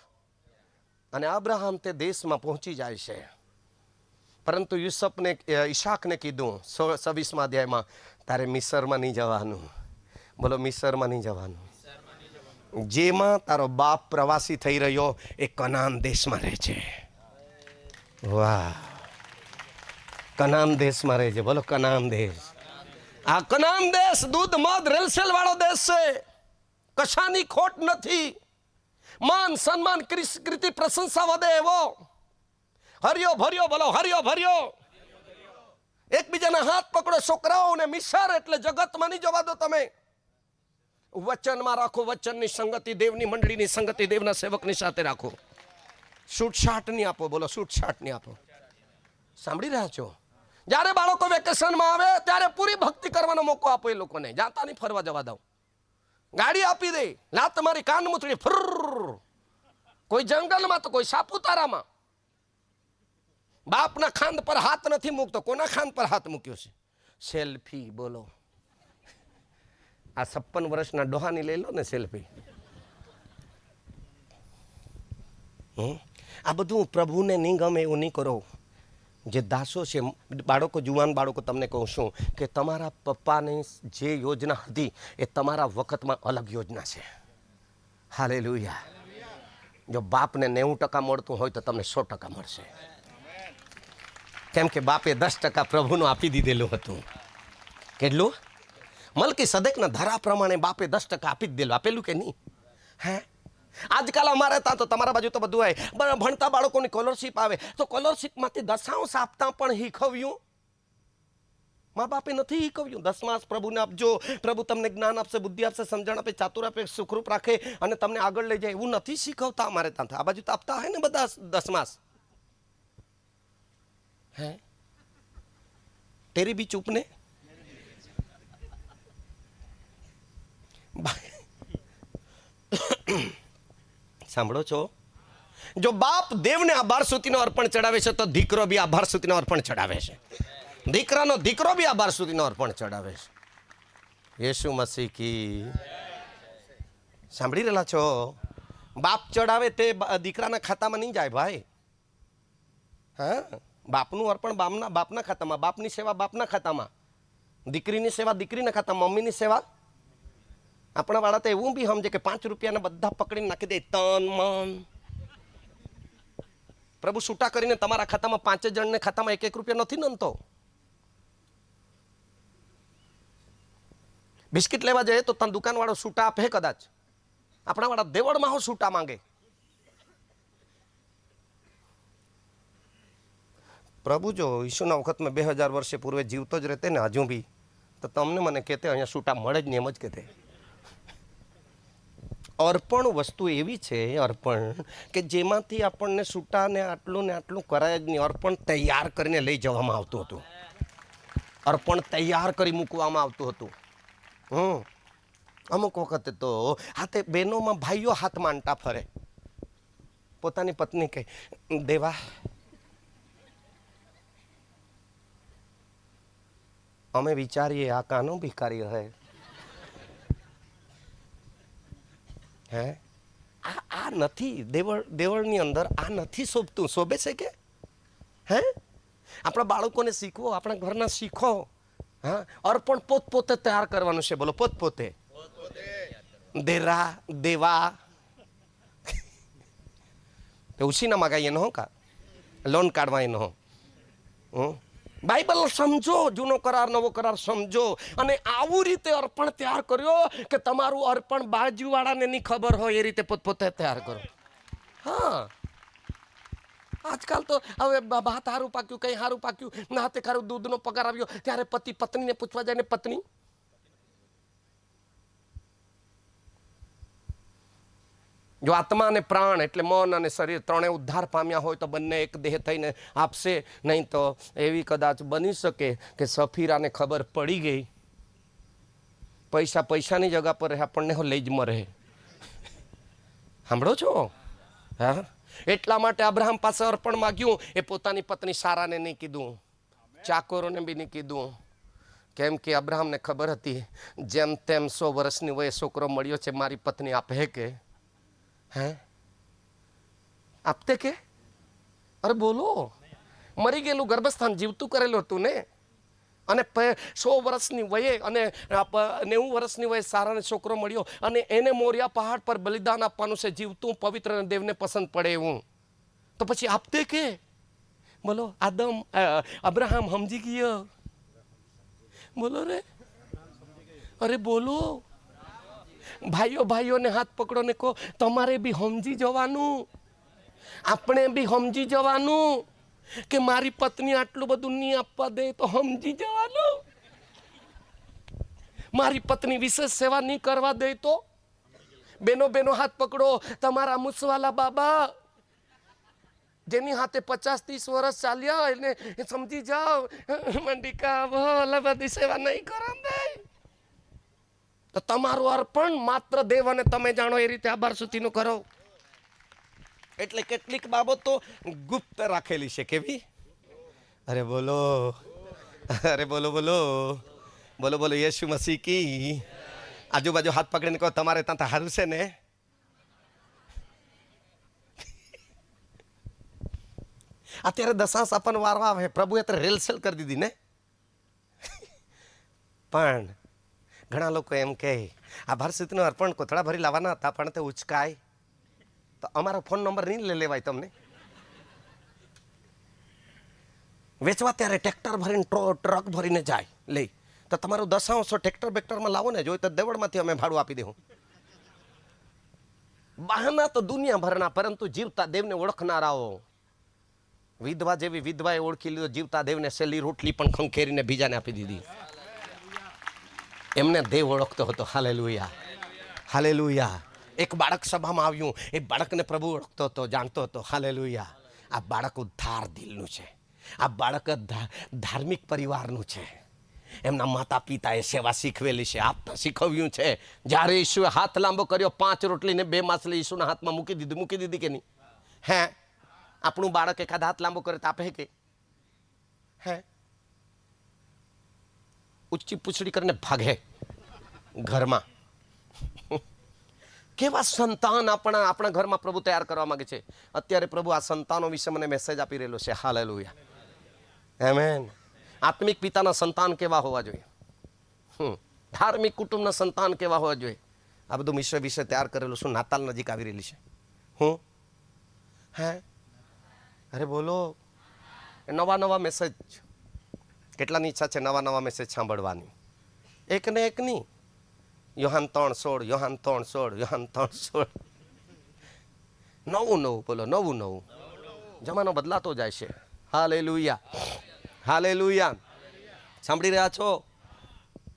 અને અબ્રાહમ તે દેશમાં પહોંચી જાય છે. પરંતુ યુસુફને ઈશાકને કીધું 26મા અધ્યાયમાં તારે મિસરમાં નહીં જવાનું. બોલો મિસરમાં નહીં જવાનું. જેમાં તારો બાપ પ્રવાસી થઈ રહ્યો એ કનાન દેશમાં રહે છે. વાહ! કનાન દેશમાં રહે છે. બોલો કનાન દેશ. આ કનાન દેશ દૂધ મધ રેલસેલ વાળો દેશ છે. કશાની ખોટ નથી. માન સન્માન કીર્તિ પ્રશંસા વધે એવો. હરિયો ભર્યો, બોલો હરિયો ભર્યો. એકબીજાના હાથ પકડો. છોકરાઓને મિસર એટલે જગતમાં નહીં જવા દો તમે. વચનમાં રાખો. વચનની સંગતિ, દેવની મંડળીની સંગતિ, દેવના સેવકની સાથે રાખો. છૂટછાટ નહીં આપો. બોલો છૂટછાટ નહીં આપો. સાંભળી રહ્યા છો? જ્યારે બાળકો વેકેશનમાં આવે ત્યારે પૂરી ભક્તિ કરવાનો મોકો આપો. એ લોકોને જાતા નહીં ફરવા જવા દો. ગાડી આપી દે, લાત મારી કાન મૂતળી ફર, કોઈ જંગલમાં તો કોઈ સાપુતારામાં. બાપના ખાંદ પર હાથ નથી મૂકતો. કોના ખાંદ પર હાથ મૂક્યો છે? સેલ્ફી. બોલો આ 56 વર્ષના ડોહાની લઈ લો ને સેલ્ફી. આ બધું પ્રભુને નહીં ગમે એવું નહીં કરો. જે દાસો છે, બાળકો, જુવાન બાળકો, તમને કહું છું કે તમારા પપ્પાની જે યોજના હતી એ તમારા વખતમાં અલગ યોજના છે. હાલેલુયા. જો બાપને 90% મળતું હોય તો તમને 100% મળશે. કેમ કે બાપે 10% પ્રભુનું આપી દીધેલું હતું. કેટલું? મલકી સદેકના ધારા પ્રમાણે બાપે 10% આપી દીધેલું. આપેલું કે નહીં? હે, આજકાલ અમારે ત્યાં તો તમારા બાજુ તો બધું હોય, ભણતા બાળકોની સ્કોલરશીપ આવે તો સ્કોલરશીપમાંથી દશાંશ આપતા પણ શીખવ્યું. મા બાપે નથી શીખવ્યું. 10 પ્રભુને આપજો, પ્રભુ તમને જ્ઞાન આપશે, બુદ્ધિ આપશે, સમજણ આપે, ચાતુર આપે, સુખરૂપ રાખે અને તમને આગળ લઈ જાય. એવું નથી શીખવતા અમારે ત્યાં. આ બાજુ તો આપતા હોય ને બધા 10. હે, તેરી બી ચૂપ ને. સાંભળો છો? જો બાપ દેવને આભાર સ્તુતિનો અર્પણ ચડાવે છે તો દીકરો બી આભાર સ્તુતિનો અર્પણ ચડાવે છે. દીકરાનો દીકરો બી આભાર સ્તુતિનો અર્પણ ચડાવે છે. યેસુ મસીહ કી. સાંભળી રહેલા છો? બાપ ચડાવે તે દીકરાના ખાતામાં નહીં જાય ભાઈ. હા, બાપનું અર્પણ બાપના ખાતામાં, બાપની સેવા બાપના ખાતામાં, દીકરીની સેવા દીકરીના ખાતામાં, મમ્મીની સેવા. આપણા વાળા તો એવું બી સમજે કે 5 રૂપિયાના બધા પકડીને નાખી દે તન મન. પ્રભુ છૂટા કરીને તમારા ખાતામાં 5 જણને ખાતામાં 1 રૂપિયા નથી નમતો. બિસ્કિટ લેવા જઈએ તો તને દુકાનવાળો છૂટા આપે કદાચ, આપણા વાળા દેવળમાં હો છૂટા માંગે. પ્રભુ જો ઈસુના વખતમાં 2000 વર્ષે પૂર્વે જીવતો જ રહેતે ને હજુ બી, તો તમને મને કહેતે અહીંયા છૂટા મળે જ ને એમ જ કહેતે. અર્પણ વસ્તુ એવી છે, અર્પણ કે જેમાંથી આપણને છૂટા ને આટલું કરાય જ નહીં. અર્પણ તૈયાર કરીને લઈ જવામાં આવતું હતું. અર્પણ તૈયાર કરી મૂકવામાં આવતું હતું. અમુક વખતે તો હાથે બહેનોમાં ભાઈઓ હાથ માંડતા ફરે. પોતાની પત્ની કહે, દેવા અમે વિચારીએ આ કાનો ભિખારી હે. હે, આ નથી દેવળની અંદર આ નથી શોભતું. શોભે છે કે? હે, આપણા બાળકોને શીખવો, આપણા ઘરના શીખો. હા, અર્પણ પોતપોતે તૈયાર કરવાનું છે. બોલો, પોતપોતે. દેવા ઉછીના મગાઈએ ન હો કા લોન કાઢવા ન હો. બાઇબલ સમજો, જૂનો કરાર નવો કરાર સમજો. અને આવું રીતે અર્પણ તૈયાર કર્યો કે તમારું અર્પણ બાજુવાળાને નહીં ખબર હોય એ રીતે પોતપોતે તૈયાર કરો. હા, આજકાલ તો હવે ભાત હારું પાક્યું, કંઈ હારું પાક્યું, ના તે ખારું દૂધનો પગાર આવ્યો ત્યારે પતિ પત્નીને પૂછવા જાય ને પત્ની જો આત્મા અને પ્રાણ એટલે મન અને શરીર ત્રણે ઉદ્ધાર પામ્યા હોય તો બંને એક દેહ થઈને આપશે. નહીં તો એવી કદાચ બની શકે કે સફીરાને ખબર પડી ગઈ, પૈસાની જગા પર રહે, આપણને લઈ જ મરે. સાંભળો છો? હા, એટલા માટે અબ્રાહમ પાસે અર્પણ માગ્યું. એ પોતાની પત્ની સારાને નહીં કીધું, ચાકોરોને બી નહીં કીધું. કેમ કે અબ્રાહમને ખબર હતી જેમ તેમ 100 વર્ષની વયે છોકરો મળ્યો છે, મારી પત્ની આપે કે? હે, આપતે કે? અરે બોલો, મરી ગયેલું ગર્ભસ્થાન જીવતું કરેલું હતું ને. અને 100 વર્ષની વયે અને 90 વર્ષની વયે સારાને છોકરો મળ્યો અને એને મોરિયા પહાડ પર બલિદાન આપવાનું છે, જીવતું પવિત્ર અને દેવને પસંદ પડે એવું. તો પછી આપતે કે? બોલો, અબ્રાહમ સમજી ગયો. બોલો રે, અરે બોલો. ભાઈઓને હાથ પકડો ને કહો, તમારે બી સમજી જવાનું, આપણે બી સમજી જવાનું કે મારી પત્ની આટલું બધું નહીં આપવા દે તો સમજી જવાનું. મારી પત્ની વિશેષ સેવા નહીં કરવા દે તો. બેનો હાથ પકડો. તમારા મૂસવાલા બાબા જેની હાથે 50-30 વર્ષ ચાલ્યા એને સમજી જાઓ, મંડિકા ભલે બધી સેવા નહીં કરો દે. તો તમારું અર્પણ માત્ર દેવ અને તમે જાણો એ રીતે આભાર સ્તુતિનું કરો. એટલે કેટલીક બાબતો ગુપ્ત રાખેલી છે. કેવી? અરે બોલો, અરે બોલો બોલો બોલો બોલો. યેસુ મસીહ કી. આજુબાજુ હાથ પકડીને કહો, તમારે ત્યાં તો સારું છે ને? અત્યારે દશાંશ આપવાનો વારો આવે, પ્રભુએ અત્યારે રેલસેલ કરી દીધી ને. પણ ઘણા લોકો એમ કહે આભાર સ્તુતિનું અર્પણ કોથળા ભરી લાવવાના હતા પણ તે ઉચકાય. તો અમારો ફોન નંબર નહીં લઈ લેવાય તમને. વેચવા ત્યારે ટ્રેક્ટર ભરીને ટ્રક ભરીને જાય લઈ. તો તમારું દશાંશો ટ્રેક્ટર બેક્ટરમાં લાવો ને, જોઈ તો દેવળમાંથી અમે ભાડું આપી દેવું. બહાના તો દુનિયા ભરના, પરંતુ જીવતા દેવને ઓળખનારાઓ. વિધવા જેવી વિધવાએ ઓળખી લીધો, જીવતા દેવને સેલી રોટલી પણ ખંખેરીને બીજાને આપી દીધી. એમને દેવ ઓળખતો હતો. Hallelujah, hallelujah. એક બાળક સભામાં આવ્યું, એ બાળકને પ્રભુ ઓળખતો હતો, જાણતો હતો. હાલેલુયા. આ બાળક ઉદ્ધાર દિલનું છે. આ બાળક ધાર્મિક પરિવારનું છે. એમના માતા પિતાએ સેવા શીખવેલી છે, આપતા શીખવ્યું છે. જ્યારે ઈસુએ હાથ લાંબો કર્યો, 5 રોટલી ને 2 માછલી ઈસુના હાથમાં મૂકી દીધી કે નહીં? હે આપણું બાળક એકાદ હાથ લાંબો કરે તો આપે કે હે ઊંચી પૂછડી કરીને ભાગે ઘરમાં. કેવા સંતાન આપણા ઘરમાં પ્રભુ તૈયાર કરવા માંગે છે. અત્યારે પ્રભુ આ સંતાનો વિશે મને મેસેજ આપી રહેલો છે. Hallelujah, amen. આત્મિક પિતાના સંતાન કેવા હોવા જોઈએ, ધાર્મિક કુટુંબના સંતાન કેવા હોવા જોઈએ, આ બધું વિશે તૈયાર કરેલું. શું નાતાલ નજીક આવી રહેલી છે? હે અરે બોલો, નવા મેસેજ. કેટલાની ઈચ્છા છે નવા મેસેજ સાંભળવાની? એક ને એક નહીં. યોહાન 3:16, યોહાન 3:16, યોહાન 3:16. નવું બોલો, નવું. જમાનો બદલાતો જાય છે. Hallelujah, hallelujah. સાંભળી રહ્યા છો?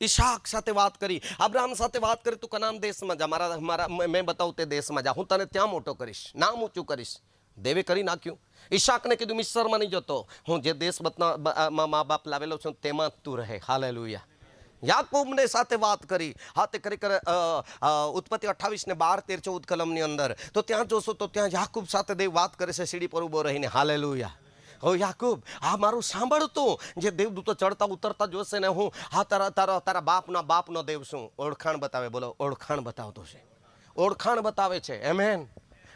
ઈશાક સાથે વાત કરી, અબ્રાહમ સાથે વાત કરી, તું કનાન દેશમાં જા, મેં બતાવું તે દેશમાં જા, હું તને ત્યાં મોટો કરીશ, નામ ઊંચું કરીશ. દેવે કરી નાખ્યું. ઈશાકને કીધું મિસ્રમાં નહીં જતો, હું જે દેશ મા બાપ લાવેલો છું તેમાં તું રહે. હાલેલુયા. યાકૂબને સાથે વાત કરી, હાથે કરી ઉત્પત્તિ 28 ને 12, 13, 14 કલમની અંદર તો ત્યાં જોશો તો ત્યાં યાકૂબ સાથે દેવ વાત કરે છે સીડી પર ઉભો રહીને. હાલેલુયા. હો યાકૂબ, આ મારું સાંભળતું. જે દેવદૂતો ચડતા ઉતરતા જોશે ને હું તારા બાપનો દેવ છું. ઓળખાણ બતાવે. બોલો, ઓળખાણ બતાવતો છે, ઓળખાણ બતાવે છે. એમેન.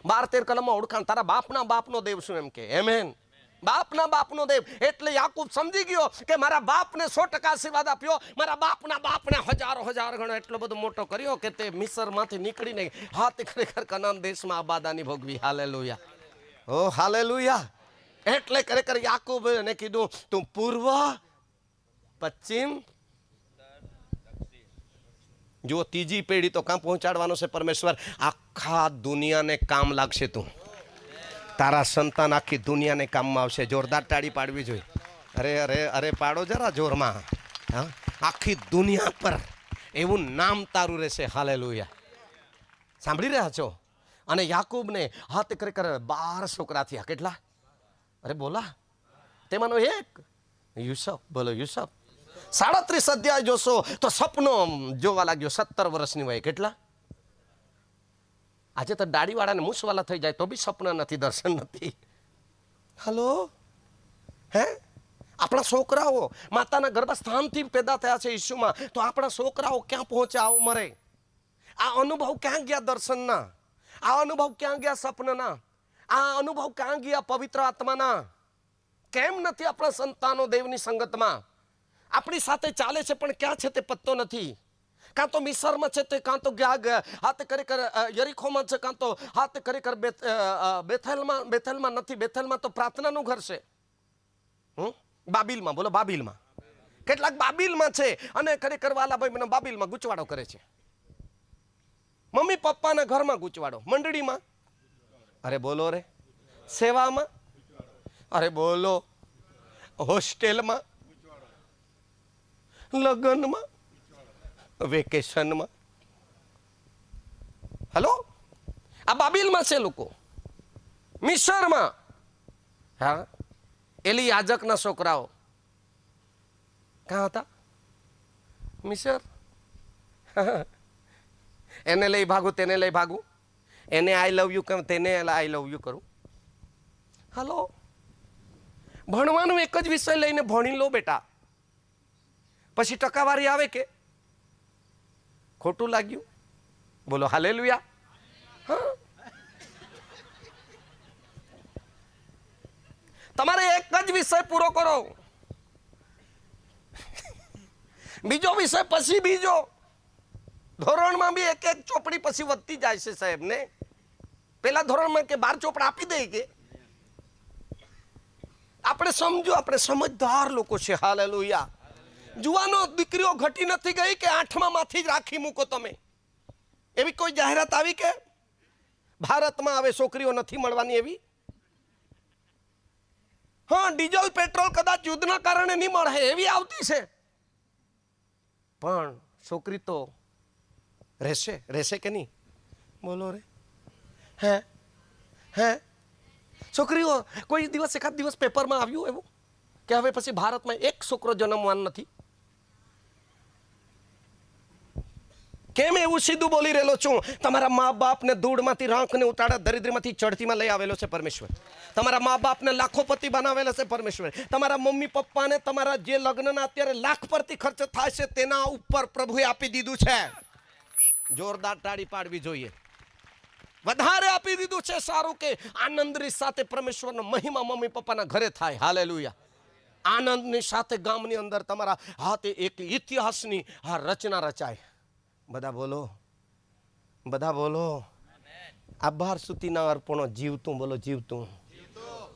12-13 કલમમાં ઓળખાણ, તારા બાપનો દેવ છું એમ કે. એમેન. બાપનો દેવ. એટલે યાકૂબ સમજી ગયો કે મારા બાપને 100% આશીર્વાદ આપ્યો, મારા બાપને હજાર ગણો એટલો બધો મોટો કર્યો કે તે મિસરમાંથી નીકળીને હાથ ખરેખર કનાન દેશમાં આબાદાની ભોગવી. હાલેલુયા, ઓ હાલેલુયા. એટલે ખરેખર યાકૂબને કીધું તું પૂર્વ, પશ્ચિમ. જો ત્રીજી પેઢી તો કામ પહોંચાડવાનો છે પરમેશ્વર. આખા દુનિયાને કામ લાગશે તું. તારા સંતાન આખી દુનિયાને કામમાં આવશે. જોરદાર તાળી પાડવી જોઈએ. અરે પાડો જરા જોરમાં. હા, આખી દુનિયા પર એવું નામ તારું રહેશે. હાલેલુયા. સાંભળી રહ્યા છો? અને યાકૂબને હાથ ખરેખર 12 છોકરા થયા. કેટલા? અરે બોલા, તેમાંનો એક યુસુફ. બોલો, યુસુફ. 37 અધ્યાય જોશો તો સપનો જોવા લાગ્યો. 17 વર્ષની વયે. કેટલા? આજે તો દાઢીવાળાને મૂછવાળા થઈ જાય તો બી સપના નથી, દર્શન નથી. હલો, હે આપણા છોકરાઓ માતાના ગર્ભસ્થાનથી પેદા થયા છે ઈસુમાં, તો આપણા છોકરાઓ ક્યાં પહોંચ્યા આ ઉંમરે? આ અનુભવ ક્યાં ગયા દર્શનના? આ અનુભવ ક્યાં ગયા સપનના? આ અનુભવ ક્યાં ગયા પવિત્ર આત્માના? કેમ નથી આપણા સંતાનો દેવની સંગતમાં? આપણી સાથે ચાલે છે પણ ક્યાં છે તે પત્તો નથી. કાં તો મિસરમાં છે તે, કાં તો હાથે ખરેખર યરીખોમાં છે, કાં તો હાથે ખરેખર બેથેલમાં નથી. બેથેલમાં તો પ્રાર્થનાનું ઘર છે. બાબિલમાં. બોલો, બાબિલમાં. કેટલાક બાબિલમાં છે અને ખરેખર વાલાભાઈ મને બાબિલમાં ગૂંચવાડો કરે છે. મમ્મી પપ્પાના ઘરમાં ગૂંચવાડો, મંડળીમાં. અરે બોલો રે, સેવામાં. અરે બોલો, હોસ્ટેલમાં, લગ્નમાં, વેકેશનમાં. હલો, આ બાબિલમાં છે લોકો. મિસરમાં. હા, એલી યાજકના છોકરાઓ ક્યાં હતા? મિસર. એને લઈ ભાગું, તેને લઈ ભાગું, એને આઈ લવ યુ કરું, તેને આઈ લવ યુ કરું. હલો, ભણવાનું એક જ વિષય લઈને ભણી લો બેટા, પછી ટકાવારી આવે કે ખોટું લાગ્યું? બોલો હાલેલુયા. હા, તમારે એક જ વિષય પૂરો કરો, બીજો વિષય પછી બીજો. ધોરણમાં બી એક ચોપડી પછી વધતી જાય છે સાહેબ ને. પેલા ધોરણમાં કે 12 ચોપડા આપી દે કે. આપણે સમજો, આપણે સમજદાર લોકો છે. હાલેલુયા. જુવાનો દીકરીઓ ઘટી નથી ગઈ કે 8માંથી જ રાખી મૂકો તમે? એવી કોઈ જાહેરાત આવી કે ભારતમાં હવે છોકરીઓ નથી મળવાની એવી? હા, ડીઝલ પેટ્રોલ કદાચ યુદ્ધના કારણે નહીં મળે એવી આવતી છે, પણ છોકરી તો રહેશે કે નહીં? બોલો રે. હે છોકરીઓ કોઈ દિવસ, એકાદ દિવસ પેપરમાં આવ્યું એવું કે હવે પછી ભારતમાં એક છોકરો જન્મવાનો નથી? કેમ એવું સીધું બોલી રહેલો છું? તમારા મા બાપને ધૂળમાંથી રાંકને ઉતારા દરિદ્રમાંથી ચડતીમાં લઈ આવેલો છે પરમેશ્વર. તમારા મા બાપને લાખોપતિ બનાવેલા છે પરમેશ્વર. તમારા મમ્મી પપ્પાને તમારા જે લગ્નના અત્યારે લાખ પરથી ખર્ચ થાય છે તેના ઉપર પ્રભુએ આપી દીધું છે. જોરદાર તાળી પાડવી જોઈએ. વધારે આપી દીધું છે. સારું કે આનંદની સાથે પરમેશ્વરનો મહિમા મમ્મી પપ્પાના ઘરે થાય. હાલેલુયા. આનંદની સાથે ગામની અંદર તમારા હાથે એક ઇતિહાસની આ રચના રચાય. બધા બોલો, બધા બોલો. આ 12 સુધીના અર્પણો જીવતું, બોલો જીવતું,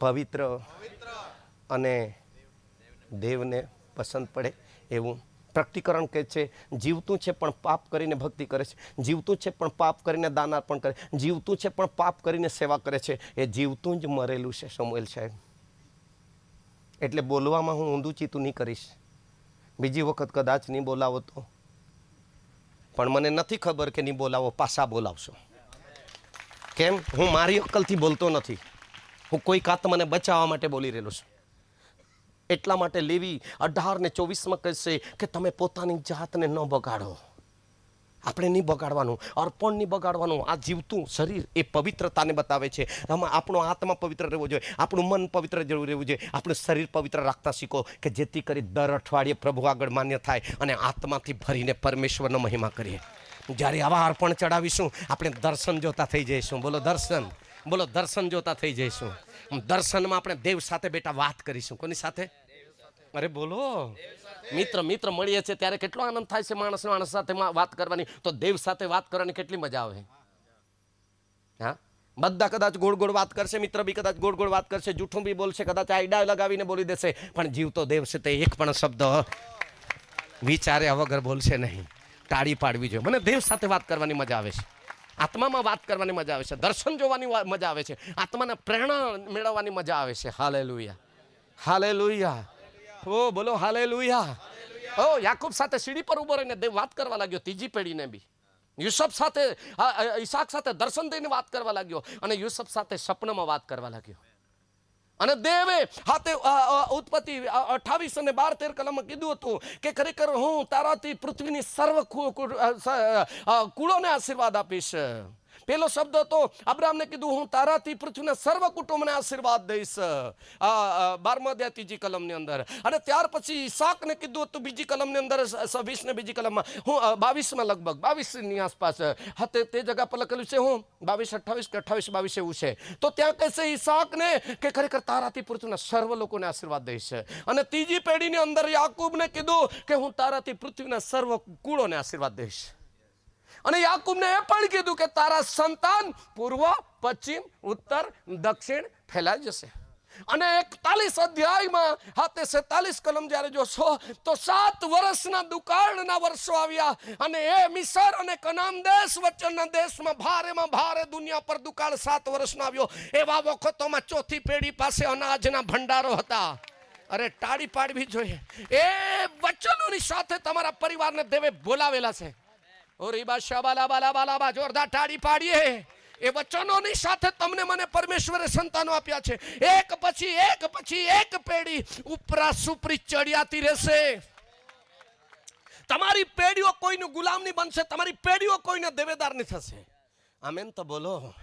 પવિત્ર અને દેવને પસંદ પડે એવું. પ્રકટીકરણ કહે છે જીવતું છે પણ પાપ કરીને ભક્તિ કરે છે, જીવતું છે પણ પાપ કરીને દાન અર્પણ કરે, જીવતું છે પણ પાપ કરીને સેવા કરે છે. એ જીવતું જ મરેલું છે સમુએલ સાહેબ. એટલે બોલવામાં હું ઊંધું ચીતું નહીં કરીશ. બીજી વખત કદાચ નહીં બોલાવો તો, પણ મને નથી ખબર કે નહીં બોલાવો, પાછા બોલાવશો. કેમ? હું મારી અક્કલથી બોલતો નથી, હું કોઈ આત્માને બચાવવા માટે બોલી રહેલો છું. એટલા માટે લેવી 18 ને 24 કહેશે કે તમે પોતાની જાતને ન બગાડો. આપણે નહીં બગાડવાનું, અર્પણ નહીં બગાડવાનું. આ જીવતું શરીર એ પવિત્રતાને બતાવે છે. આમાં આપણો આત્મા પવિત્ર રહેવો જોઈએ, આપણું મન પવિત્ર રહેવું જોઈએ, આપણું શરીર પવિત્ર રાખતા શીખો કે જેથી કરી દર અઠવાડિયે પ્રભુ આગળ માન્ય થાય અને આત્માથી ભરીને પરમેશ્વરનો મહિમા કરીએ. જ્યારે આવા અર્પણ ચડાવીશું આપણે દર્શન જોતા થઈ જઈશું. બોલો દર્શન, બોલો દર્શન જોતા થઈ જઈશું. દર્શનમાં આપણે દેવ સાથે બેટા વાત કરીશું. કોની સાથે? અરે બોલો. મિત્ર મળીએ છીએ ત્યારે કેટલો આનંદ થાય છે માણસ સાથે વાત કરવાની. તો દેવ સાથે વાત કરવાની કેટલી મજા આવે. હા, બધા કદાચ ગોળ વાત કરશે, મિત્ર બી કદાચ ગોળ વાત કરશે, જૂઠું બી બોલશે, કદાચ આઈડા લગાવીને બોલી દેશે, પણ જીવતો દેવ છે તે એક પણ શબ્દ વિચાર્યા વગર બોલશે નહીં. તાળી પાડવી જોઈએ. મને દેવ સાથે વાત કરવાની મજા આવે છે, આત્મામાં વાત કરવાની મજા આવે છે, દર્શન જોવાની મજા આવે છે, આત્માને પ્રેરણા મેળવવાની મજા આવે છે. Hallelujah, hallelujah. ઓ બોલો હાલેલુયા. ઓ યાકૂબ સાથે સીડી પર ઉભો રહીને દેવ વાત કરવા લાગ્યો. ત્રીજી પેઢીને બી યુસુફ સાથે, ઈસાક સાથે દર્શન દઈને વાત કરવા લાગ્યો અને યુસુફ સાથે સપનામાં વાત કરવા લાગ્યો. અને દેવે હાથે ઉત્પત્તિ 28 અને 12-13 કલમમાં કીધું હતું કે ખરેખર હું તારાથી પૃથ્વીની સર્વ કુળોને આશીર્વાદ આપીશ. પેલો શબ્દ હતો અબ્રામને કીધું હું તારાથી પૃથ્વીના સર્વ કુટુંબને આશીર્વાદ દઈશ. 12મા અધ્યાય 3જી કલમની અંદર. અને ત્યાર પછી ઈસાકને કીધું હતું બીજી કલમની અંદર 26 ને બીજી કલમમાં, હું 22માં લગભગ 22ની આસપાસ તે જગ્યા પર લખેલું છે હું 22 28 કે 28 22 એવું છે. તો ત્યાં કહેશે ઈસાકને કે ખરેખર તારાથી પૃથ્વીના સર્વ લોકોને આશીર્વાદ દઈશ. અને ત્રીજી પેઢીની અંદર યાકૂબને કીધું કે હું તારાથી પૃથ્વીના સર્વ કુળોને આશીર્વાદ દઈશ. અને યાકૂબને એ પણ કીધું કે તારા સંતાન પૂર્વ, પશ્ચિમ, ઉત્તર, દક્ષિણ ફેલાઈ જશે. અને 41 અધ્યાયમાં હાથે 47 કલમ જ્યારે જોશો તો 7 વર્ષના દુકાળના વર્ષો આવ્યા અને એ મિસર અને કનાન દેશ વચ્ચેના દેશમાં ભારેમાં ભારે દુનિયા પર દુકાળ 7 વર્ષનો આવ્યો. એવા વખતોમાં ચોથી પેઢી પાસે અનાજના ભંડારો હતા. અરે તાળી પાડવી જોઈએ. એ વચનોની સાથે તમારા પરિવારને દેવે બોલાવેલા છે. ઓરીબા શાબાલા બાલા બાલા, જોરદાર તાળી પાડીએ. એ વચનોની સાથે તમને મને પરમેશ્વરે સંતાનો આપ્યા છે. એક પછી એક પેઢી ઉપરા સુપરી ચડિયાતી રહેશે. તમારી પેઢીઓ કોઈનું ગુલામ નહીં બનશે, તમારી પેઢીઓ કોઈના દેવેદાર નહીં થશે. આમેન તો બોલો.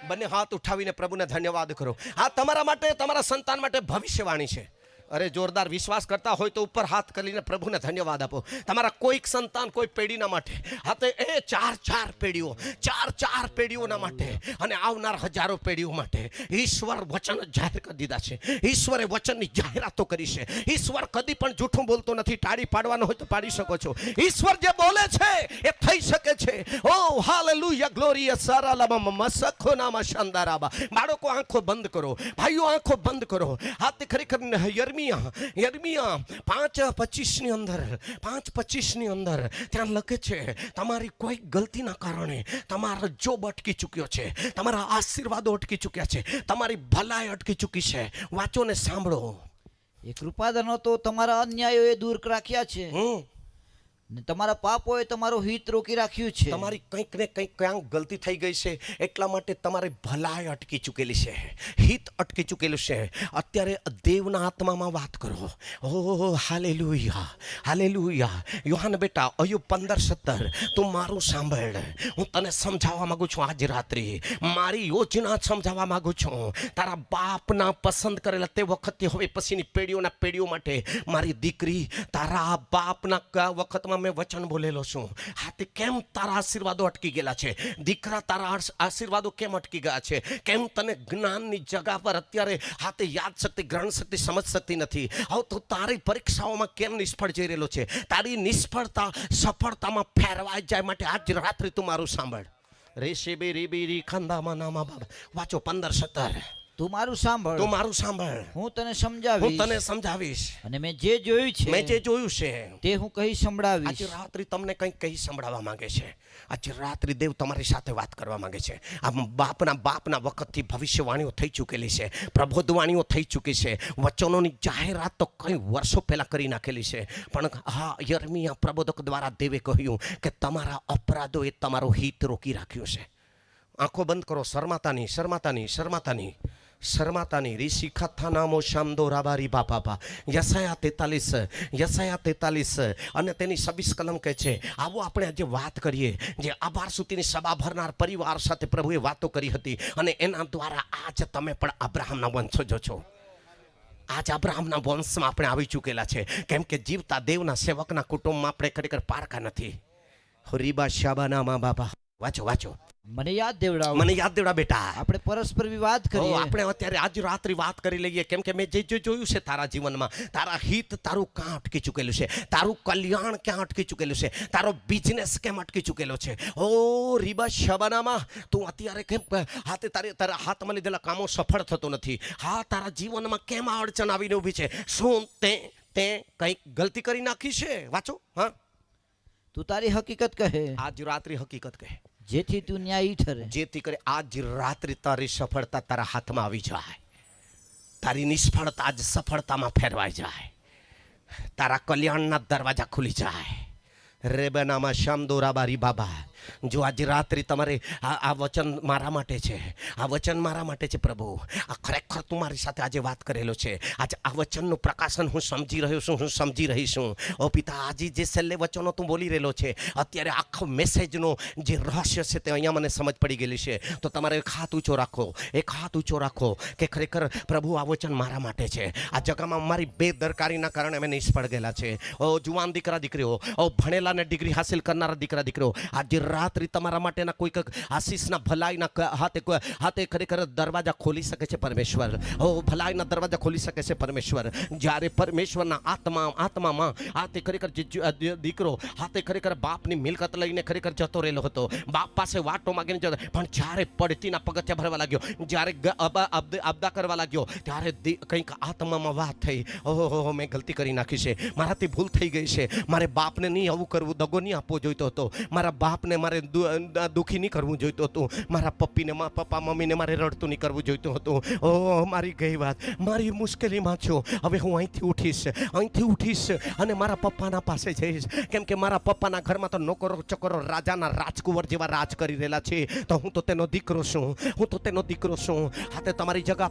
બંને હાથ ઉઠાવીને પ્રભુને ધન્યવાદ કરો. આ તમારા માટે, તમારા સંતાન માટે ભવિષ્યવાણી છે. અરે જોરદાર વિશ્વાસ કરતા હોય તો ઉપર હાથ કરીને પ્રભુને ધન્યવાદ આપો. તમારા કોઈક સંતાન, કોઈ પેઢીના માટે હાથે એ 4 પેઢીઓ, 4 પેઢીઓના માટે અને આવનાર હજારો પેઢીઓ માટે ઈશ્વર વચન જાહેર કરી દીધા છે. ઈશ્વરે વચનની જાહેરાતો કરી છે. ઈશ્વર કદી પણ જૂઠું બોલતો નથી. તાળી પાડવાનો હોય તો પાડી શકો છો. ઈશ્વર જે બોલે છે એ થઈ શકે છે. ઓ હાલેલુયા, ગ્લોરિયસ સારાલામાં મસખોનામાં શાનદારાબા. બાળકો આંખો બંધ કરો, ભાઈઓ આંખો બંધ કરો. હાથ ખરેખર યર્મિયા 5:25 ની અંદર ત્યાં લખે છે તમારી કોઈ ગલતીના કારણે તમારો જોબ અટકી ચૂક્યો છે, તમારા આશીર્વાદો અટકી ચૂક્યા છે, તમારી ભલાઈ અટકી ચૂકી છે. વાંચો ને સાંભળો. એ કૃપાદાનો તો તમારા અન્યાયોએ દૂર રાખ્યા છે. ને તમારા પાપોએ તમારું હિત રોકી રાખ્યું છે. તમારી કંઈક ને કંઈક ક્યાંક ગલતી થઈ ગઈ છે, એટલા માટે તમારી ભલાઈ અટકી ચૂકેલી છે, હિત અટકી ચૂકેલું છે. અત્યારે દેવના આત્મામાં વાત કરો. ઓ હાલેલુયા, હાલેલુયા. યોહાન બેટા, અયુબ 15:17, તું મારું સાંભળ. હું તને સમજાવવા માંગુ છું આજ રાત્રિ, મારી યોજના સમજાવવા માંગુ છું. તારા બાપના પસંદ કરેલા તે વખતથી હવે પછીની પેઢીઓના પેઢીઓ માટે મારી દીકરી, તારા બાપના વખતમાં મેં વચન બોલેલો છું. હા, તે કેમ તારા આશીર્વાદો અટકી ગયેલા છે? દીકરા, તારા આશીર્વાદો કેમ અટકી ગયા છે? કેમ તને જ્ઞાનની જગા પર અત્યારે હાથે યાદ શક્તિ, ગ્રહણ શક્તિ, સમજ શક્તિ નથી? હવે તો તારી પરીક્ષાઓમાં કેમ નિષ્ફળ જઈ રહેલો છે? તારી નિષ્ફળતા સફળતામાં ફેરવાઈ જાય માટે આજ રાત્રે તું મારું સાંભળ. રેશેબે રેબેરી ખંદામાં નામા બાબા. વાંચો 15:17. તું મારું સાંભળ, તું મારું સાંભળ, હું તને હું સમજાવીશ. તને સમજાવીશ. અને મેં જે જોયું છે મેં જે જોયું છે તે હું કહી સંભળાવીશ. આજે રાત્રિ તમને કંઈક કહી સંભળાવવા માંગે છે. આજે રાત્રિ દેવ તમારી સાથે વાત કરવા માંગે છે. આ બાપના વખતથી ભવિષ્યવાણીઓ થઈ ચૂકેલી છે, પ્રબોધવાણીઓ થઈ ચૂકી છે, વચનોની જાહેરાત તો કંઈ વર્ષો પહેલા કરી નાખેલી છે. પણ હા, યર્મિયા પ્રબોધક દ્વારા દેવે કહ્યું કે તમારા અપરાધોએ તમારું હિત રોકી રાખ્યું છે. આંખો બંધ કરો. શરમાતાની શરમાતાની શરમાતાની શરમાતાની ઋષિખાથાનામો શામદો રાબારી બાપા. યસાયા 43 અને તેની 26 કલમ કહે છે, આવો આપણે આજે વાત કરીએ જે આભાર સુધીની સભા ભરનાર પરિવાર સાથે પ્રભુએ વાતો કરી હતી, અને એના દ્વારા આજ તમે પણ અબ્રાહમના વંશજો છો. આજ અબ્રાહમના વંશમાં આપણે આવી ચૂકેલા છે, કેમ કે જીવતા દેવના સેવકના કુટુંબમાં આપણે ખરેખર પારકા નથી. રીબા શાબાના મા બાપા. વાંચો વાંચો. મને યાદ દેવડાવો. મને યાદ દેવડા બેટા. આપણે પરસ્પર વિવાદ કરીએ. આપણે અત્યારે આજ રાત્રિ વાત કરી લઈએ, કેમ કે મેં જે જોયું છે તારા જીવનમાં, તારા હિત તારું ક્યાં અટકી ચૂકેલું છે, તારું કલ્યાણ ક્યાં અટકી ચૂકેલું છે, તારો બિઝનેસ કેમ અટકી ચૂકેલો છે. ઓ રીબા શબાનામાં, તું અત્યારે કેમ હાથે તારા હાથમાં લીધેલા કામો સફળ થતો નથી? હા, તારા જીવનમાં કેમ આ અડચણ આવીને ઊભી છે? શું તે કંઈક ગલતી કરી નાખી છે? વાંચો. હા, તું તારી હકીકત કહે. આજ રાત્રિ હકીકત કહે, જેથી તું ન્યાયી ઠરે. જેથી કરે આજ રાત્રિ તારી સફળતા તારા હાથમાં આવી જાય, તારી નિષ્ફળતા આજ સફળતામાં ફેરવાઈ જાય, તારા કલ્યાણના દરવાજા ખુલી જાય. રેબનામાં શામદોરાબારી બાબા. જો આજે રાત્રિ તમારે આ વચન મારા માટે છે, આ વચન મારા માટે છે પ્રભુ. આ ખરેખર તું મારી સાથે આજે વાત કરેલો છે. આજે આ વચનનું પ્રકાશન હું સમજી રહ્યો છું, હું સમજી રહી છું. ઓ પિતા, આજે જે છેલ્લે વચનો તું બોલી રહેલો છે, અત્યારે આખો મેસેજનો જે રહસ્ય છે તે અહીંયા મને સમજ પડી ગયેલી છે. તો તમારે એક હાથ ઊંચો રાખો, એક હાથ ઊંચો રાખો કે ખરેખર પ્રભુ આ વચન મારા માટે છે. આ જગામાં મારી બેદરકારીના કારણે અમે નિષ્ફળ ગયેલા છે. ઓ જુવાન દીકરા દીકરીઓ, ઓ ભણેલા ને ડિગ્રી હાસિલ કરનારા દીકરા દીકરીઓ, આજે રાત્રિ તમારા માટેના કોઈક આશીષના ભલાઈના હાથે ખરેખર દરવાજા ખોલી શકે છે પરમેશ્વર. ઓ ભલાઈના દરવાજા ખોલી શકે છે પરમેશ્વર. જ્યારે પરમેશ્વરના આત્મામાં હાથે ખરેખર દીકરો હાથે ખરેખર બાપની મિલકત લઈને ખરેખર જતો રહેલો હતો, બાપ પાસે વાટો માગીને જતો, પણ જ્યારે પડતીના પગથિયા ભરવા લાગ્યો, જ્યારે અબદા કરવા લાગ્યો, ત્યારે કંઈક આત્મામાં વાત થઈ, ઓહો મેં ગલતી કરી નાખી છે, મારાથી ભૂલ થઈ ગઈ છે, મારે બાપને નહીં આવું કરવું, દગો નહીં આપવો જોઈતો હતો, મારા બાપને મારે દુઃખી નહીં કરવું જોઈતું હતું, મારા પપ્પા મમ્મીને મારે રડતું નહીં કરવું જોઈતું હતું. ઓ મારી ગઈ વાત, મારી મુશ્કેલીમાં છું. હવે હું અહીંથી ઉઠીશ અને મારા પપ્પાના પાસે જઈશ, કેમ કે મારા પપ્પાના ઘરમાં તો નોકરો ચકોરો રાજાના રાજકુંવર જેવા રાજ કરી રહેલા છે. તો હું તો તેનો દીકરો છું, હું તો તેનો દીકરો છું. હાથે તમારી જગા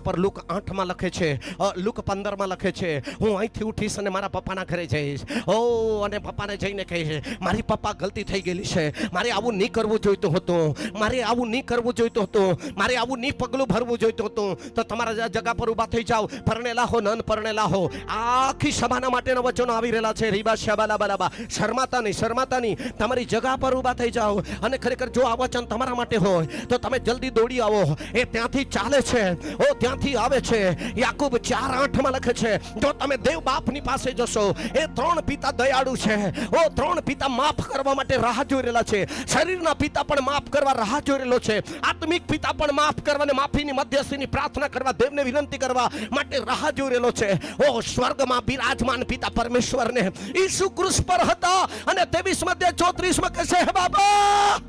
પર લુક 8માં લખે છે, લુક 15માં લખે છે, હું અહીંથી ઉઠીશ અને મારા પપ્પાના ઘરે જઈશ. ઓ અને પપ્પાને જઈને કહીશ, મારી પપ્પા ગલતી થઈ ગયેલી છે, મારે આવું નહીં કરવું જોઈતું હતું, મારે આવું નહીં કરવું જોઈતું હતું, મારે આવું નહીં પગલું ભરવું જોઈતું હતું. તો તમારા જગા પર ઊભા થઈ જાઓ, પરણેલા હો નન પરણેલા હો. આખી સભાના માટેના વચનો આવી રહેલા છે. રીબા શાબાલા બાલાબા. શરમાતાની તમારી જગા પર ઊભા થઈ જાઓ. અને ખરેખર જો આ વચન તમારા માટે હોય તો તમે જલ્દી દોડી આવો. એ ત્યાંથી ચાલે છે, ઓ ત્યાંથી આવે છે. યાકૂબ 4:8માં લખે છે, જો તમે દેવ બાપની પાસે જશો, એ 3 પિતા દયાળુ છે. ઓ 3 પિતા માફ કરવા માટે રાહ જોઈ રહેલા છે. શરીરના પિતા પણ માફ કરવા રાહ જોઈ રહેલો છે. આત્મિક પિતા પણ માફ કરવા અને માફીની મધ્યસ્થીની પ્રાર્થના કરવા, દેવને વિનંતી કરવા માટે રાહ જોઈ રહેલો છે. ઓ સ્વર્ગમાં બિરાજમાન પિતા પરમેશ્વરને ઈસુ ક્રુસ પર હતા અને 23:34 કહે છે, હે બાબા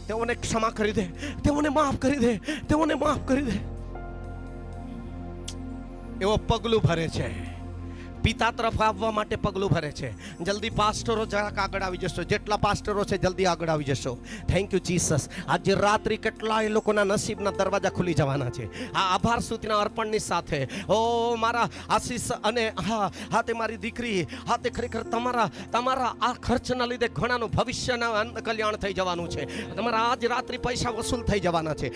તેઓને ક્ષમા કરી દે, તેઓને માફ કરી દે, તેઓને માફ કરી દે. એવો પગલું ભરે છે. પિતા તરફ આવવા માટે પગલું ભરે છે. જલ્દી પાસ્ટરો જરાક આગળ આવી જશો. જેટલા પાસ્ટરો છે જલ્દી આગળ આવી જશો. Thank you Jesus. આજે રાત્રિ કેટલાય લોકોના નસીબના દરવાજા ખુલી જવાના છે આ આભાર સ્તુતિના અર્પણની સાથે. ઓ મારા આશીષ અને હા તે મારી દીકરી, હા તે ખરેખર તમારા આ ખર્ચના લીધે ઘણાનું ભવિષ્યના કલ્યાણ થઈ જવાનું છે. તમારા આજ રાત્રિ પૈસા વસૂલ થઈ જવાના છે.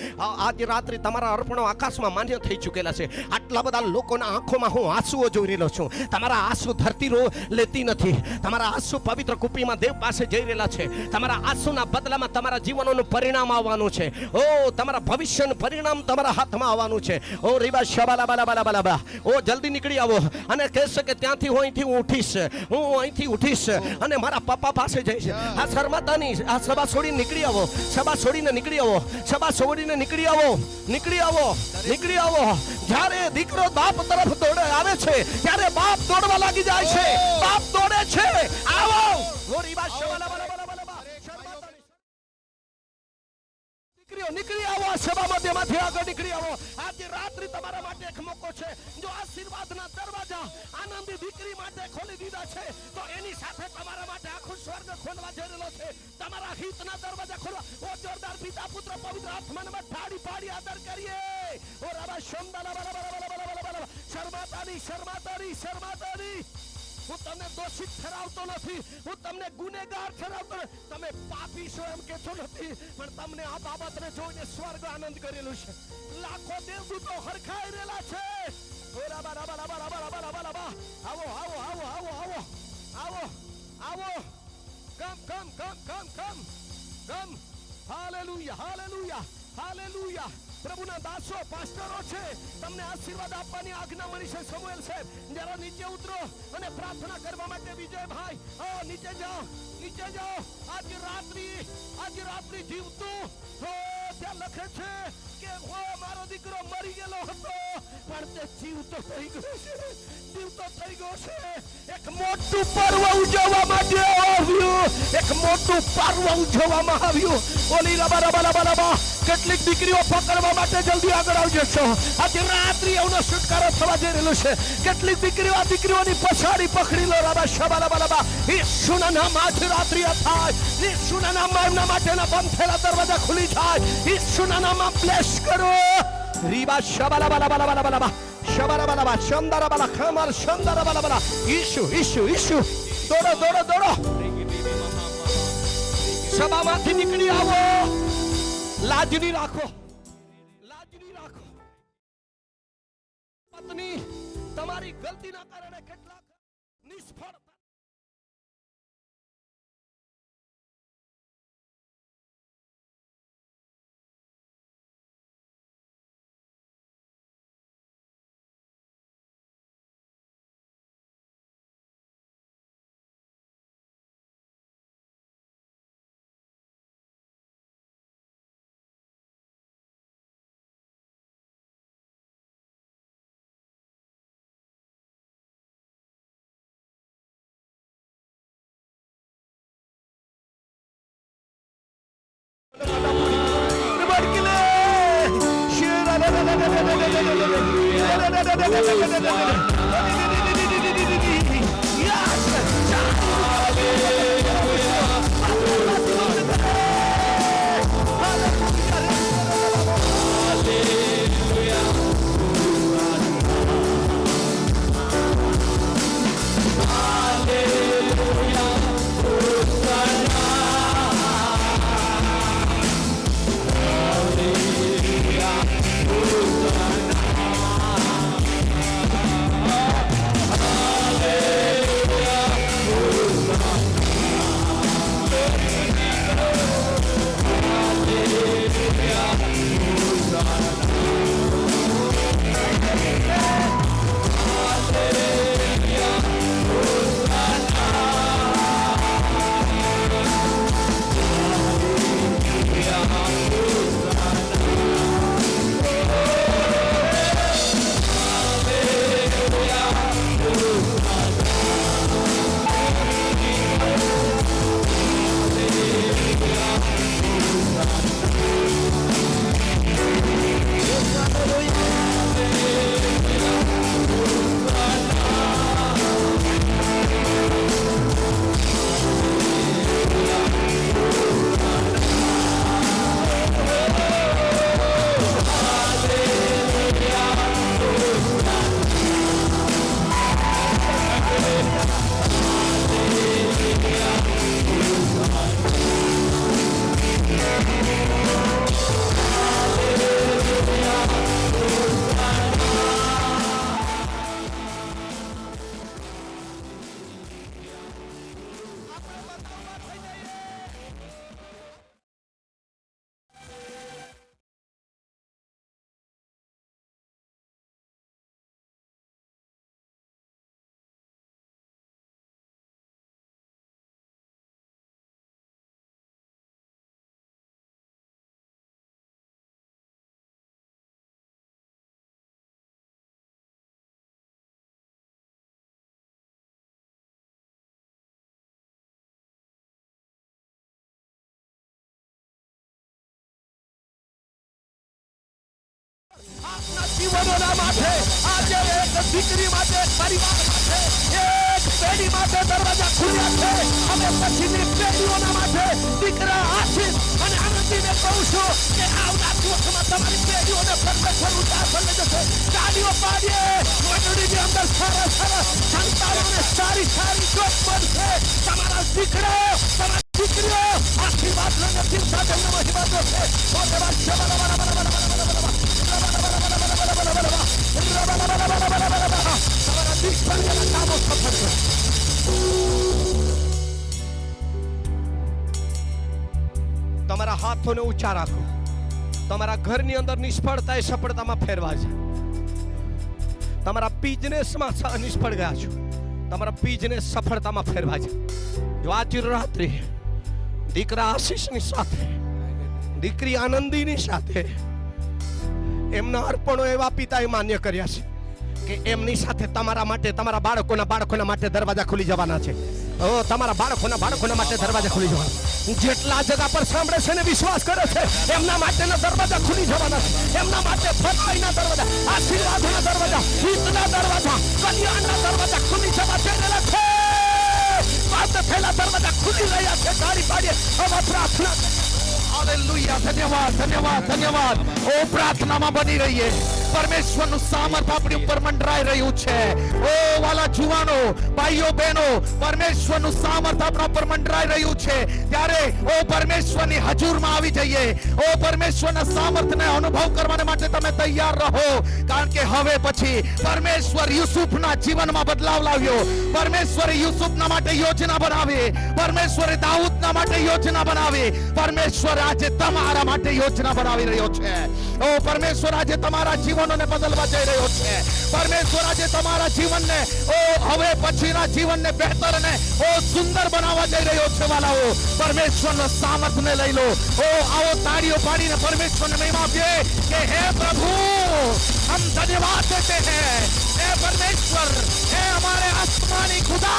આજ રાત્રિ તમારા અર્પણો આકાશમાં માન્ય થઈ ચૂકેલા છે. આટલા બધા લોકોના આંખોમાં હું આંસુઓ જોઈ રહેલો છું. તમારા આંસુ ધરતી લેતી નથી. તમારા આંસુ પવિત્ર કુપીમાં દેવ પાસે જઈ રહેલા છે. તમારા આંસુના બદલામાં તમારા જીવનોનું પરિણામ આવવાનું છે. ઓ તમારા ભવિષ્યનું પરિણામ તમારા હાથમાં આવવાનું છે. ઓ રીબા શબાલા બાલા બાલા બાલા બા. ઓ જલ્દી નીકળી આવો અને કહેશે કે ત્યાંથી હું અહીંથી ઉઠીશ અને મારા પપ્પા પાસે જઈશ. આ શર્માતાની આ સભા છોડીને નીકળી આવો. સભા છોડીને નીકળી આવો. સભા છોડીને નીકળી આવો. નીકળી આવો. જ્યારે દીકરો બાપ તરફ દોડે આવે છે ત્યારે બાપ દોડવા લાગી જાય છે. બાપ દોડે છે. આવો ઓ રીબા શબાલા બાલા બાલા બાલા બા. નીકળી આવો. આ સભા મધ્યમાંથી આગળ નીકળી આવો. આજે રાત્રિ તમારા માટે એક મોકો છે. જો આશીર્વાદના દરવાજા આનંદી દીકરી માટે ખોલી દીધા છે તો એની સાથે તમારા માટે આખું સ્વર્ગ ખોલવા જઈ રહેલો છે. તમારા હિતના દરવાજા ખોલવા. ઓ જોરદાર પિતા પુત્ર પવિત્ર આત્મામાં ઠાડી પાડી આદર કરીએ. ઓ રાબા શંબાલા બાલા બાલા બાલા બાલા. શર્માતાની હું તમને દોષિત ઠરાવતો નથી. હું તમને ગુનેગાર ઠરાવતો નથી. તમે પાપી છો એમ કહેતો નથી. પણ તમને આ બાબતને જોઈને સ્વર્ગ આનંદ કરેલું છે. લાખો દેવદૂતો હરખાઈ રહેલા છે. આવો. કમ. હાલેલુયા. પ્રભુના દાસો પાસ્ટરો છે. તમને આશીર્વાદ આપવાની આજ્ઞા મળી છે. સમુએલ સાહેબ જરા નીચે ઉતરો અને પ્રાર્થના કરવા માટે. વિજયભાઈ નીચે જાઓ. આજે રાત્રિ જીવતું ત્યાં લખે છે કે મારો દીકરો મરી ગયેલો હતો પણ તે જીવતો થઈ ગયો છે. એક મોટું પર્વ ઉજવવામાં આવ્યું. ઓલી રબા. કેટલીક દીકરીઓ પકડવા માટે જલ્દી આગળ આવી જશો. આજે રાત્રિ એનો છુટકારો થવા જઈ રહેલો છે. કેટલીક દીકરીઓની પછાડી પકડી લો. રાબા શબાલા બાલા. ઈસુના નામ આજે રાત્રિ થાય. ઈસુના નામમાં એમના માટેના બંધ થયેલા દરવાજા ખુલી જાય. ઈસુના નામમાં બ્લેસ કરો. રીબા શબાલા બાલા બાલા બાલા. શબાલા બાલા શંદારા બાલા ખમર શંદારા બાલા બાલા. ઈસુ. દોડો. સભામાંથી નીકળી આવો. લાજની રાખો. પત્ની તમારી ગલતીના કારણે કેટલાક નિષ્ફળ આપના જીવનોના માથે આજે એક દીકરી માટે, એક પરિવાર માટે, એક પેઢી માટે દરવાજા ખુલ્યા છે. અમે પછીની પેઢીઓના માટે દીકરા આશીષ અને આનંદીને કહું છું કે આવનાર દિવસોમાં તમારી પેઢીઓને પરમેશ્વર ઉદ્ધાર કરી જશે. તાળીઓ પાડીએ. મંડળીની અંદર સારા સારા સંતાનોને સારી સારી જોત મળશે. તમારા દીકરાઓ, તમારી દીકરીઓ આશીર્વાદ લઈને દિલ સાથે મહિમા કરશે. તમારા દીકરાના કામો સફળ થશે. તમારા હાથોને ઊંચા રાખો. તમારા ઘરની અંદર નિષ્ફળતા એ સફળતામાં ફેરવા છે. તમારા બિઝનેસમાં નિષ્ફળ ગયા છો, તમારા બિઝનેસ સફળતામાં ફેરવા છે. જો આજ રાત્રે દીકરા આશીષની સાથે, દીકરી આનંદીની સાથે એમના અર્પણો એવા પિતાએ માન્ય કર્યા છે કે એમની સાથે તમારા માટે, તમારા બાળકોના માટે દરવાજા ખુલી જવાના છે. તમારા બાળકોના માટે દરવાજા ખુલી જવાના. જેટલા જગા પર સાંભળે છે ને વિશ્વાસ કરે છે એમના માટેના દરવાજા ખુલી જવાના છે. એમના માટે ભલાઈના દરવાજા, આશીર્વાદના દરવાજા, હિતના દરવાજા, કલ્યાણના દરવાજા ખુલી જવા જઈ રહેલા છે. બંધ થયેલા દરવાજા ખુલી રહ્યા છે. તાળી પાડીએ. હવે પ્રાર્થના. હાલેલુયા. ધન્યવાદ, ધન્યવાદ, ધન્યવાદ. ઓ પ્રાર્થનામાં બની રહીએ. પરમેશ્વરનું સામર્થ્ય આપણી ઉપર મંડરાઈ રહ્યું છે. ઓ વાલા જુવાનો, ભાઈઓ બહેનો, પરમેશ્વરનું સામર્થ્ય આપણા ઉપર મંડરાઈ રહ્યું છે. ત્યારે ઓ પરમેશ્વરની હજુરમાં આવી જઈએ. ઓ પરમેશ્વરના સામર્થ્યને અનુભવ કરવા માટે તમે તૈયાર રહો. કારણ કે હવે પછી પરમેશ્વર યુસુફના જીવનમાં બદલાવ લાવ્યો. પરમેશ્વરે યુસુફના માટે યોજના બનાવી. પરમેશ્વરે દાઉદના માટે યોજના બનાવી. પરમેશ્વર આજે તમારા માટે યોજના બનાવી રહ્યો છે. ઓ પરમેશ્વર આજે તમારા જીવનોને બદલવા જઈ રહ્યો છે. પરમેશ્વર આજે તમારા જીવનને, ઓ હવે પછીના જીવનને બહેતર અને ઓ સુંદર બનાવવા જઈ રહ્યો છે. વાલાઓ, પરમેશ્વરનો સામર્થ્યને લઈ લો. ઓ આવો તાળીઓ પાડીને પરમેશ્વરને મહિમા આપીએ કે હે પ્રભુ, हम धन्यवाद देते हैं. हे परमेश्वर, हे हमारे आसमानी खुदा,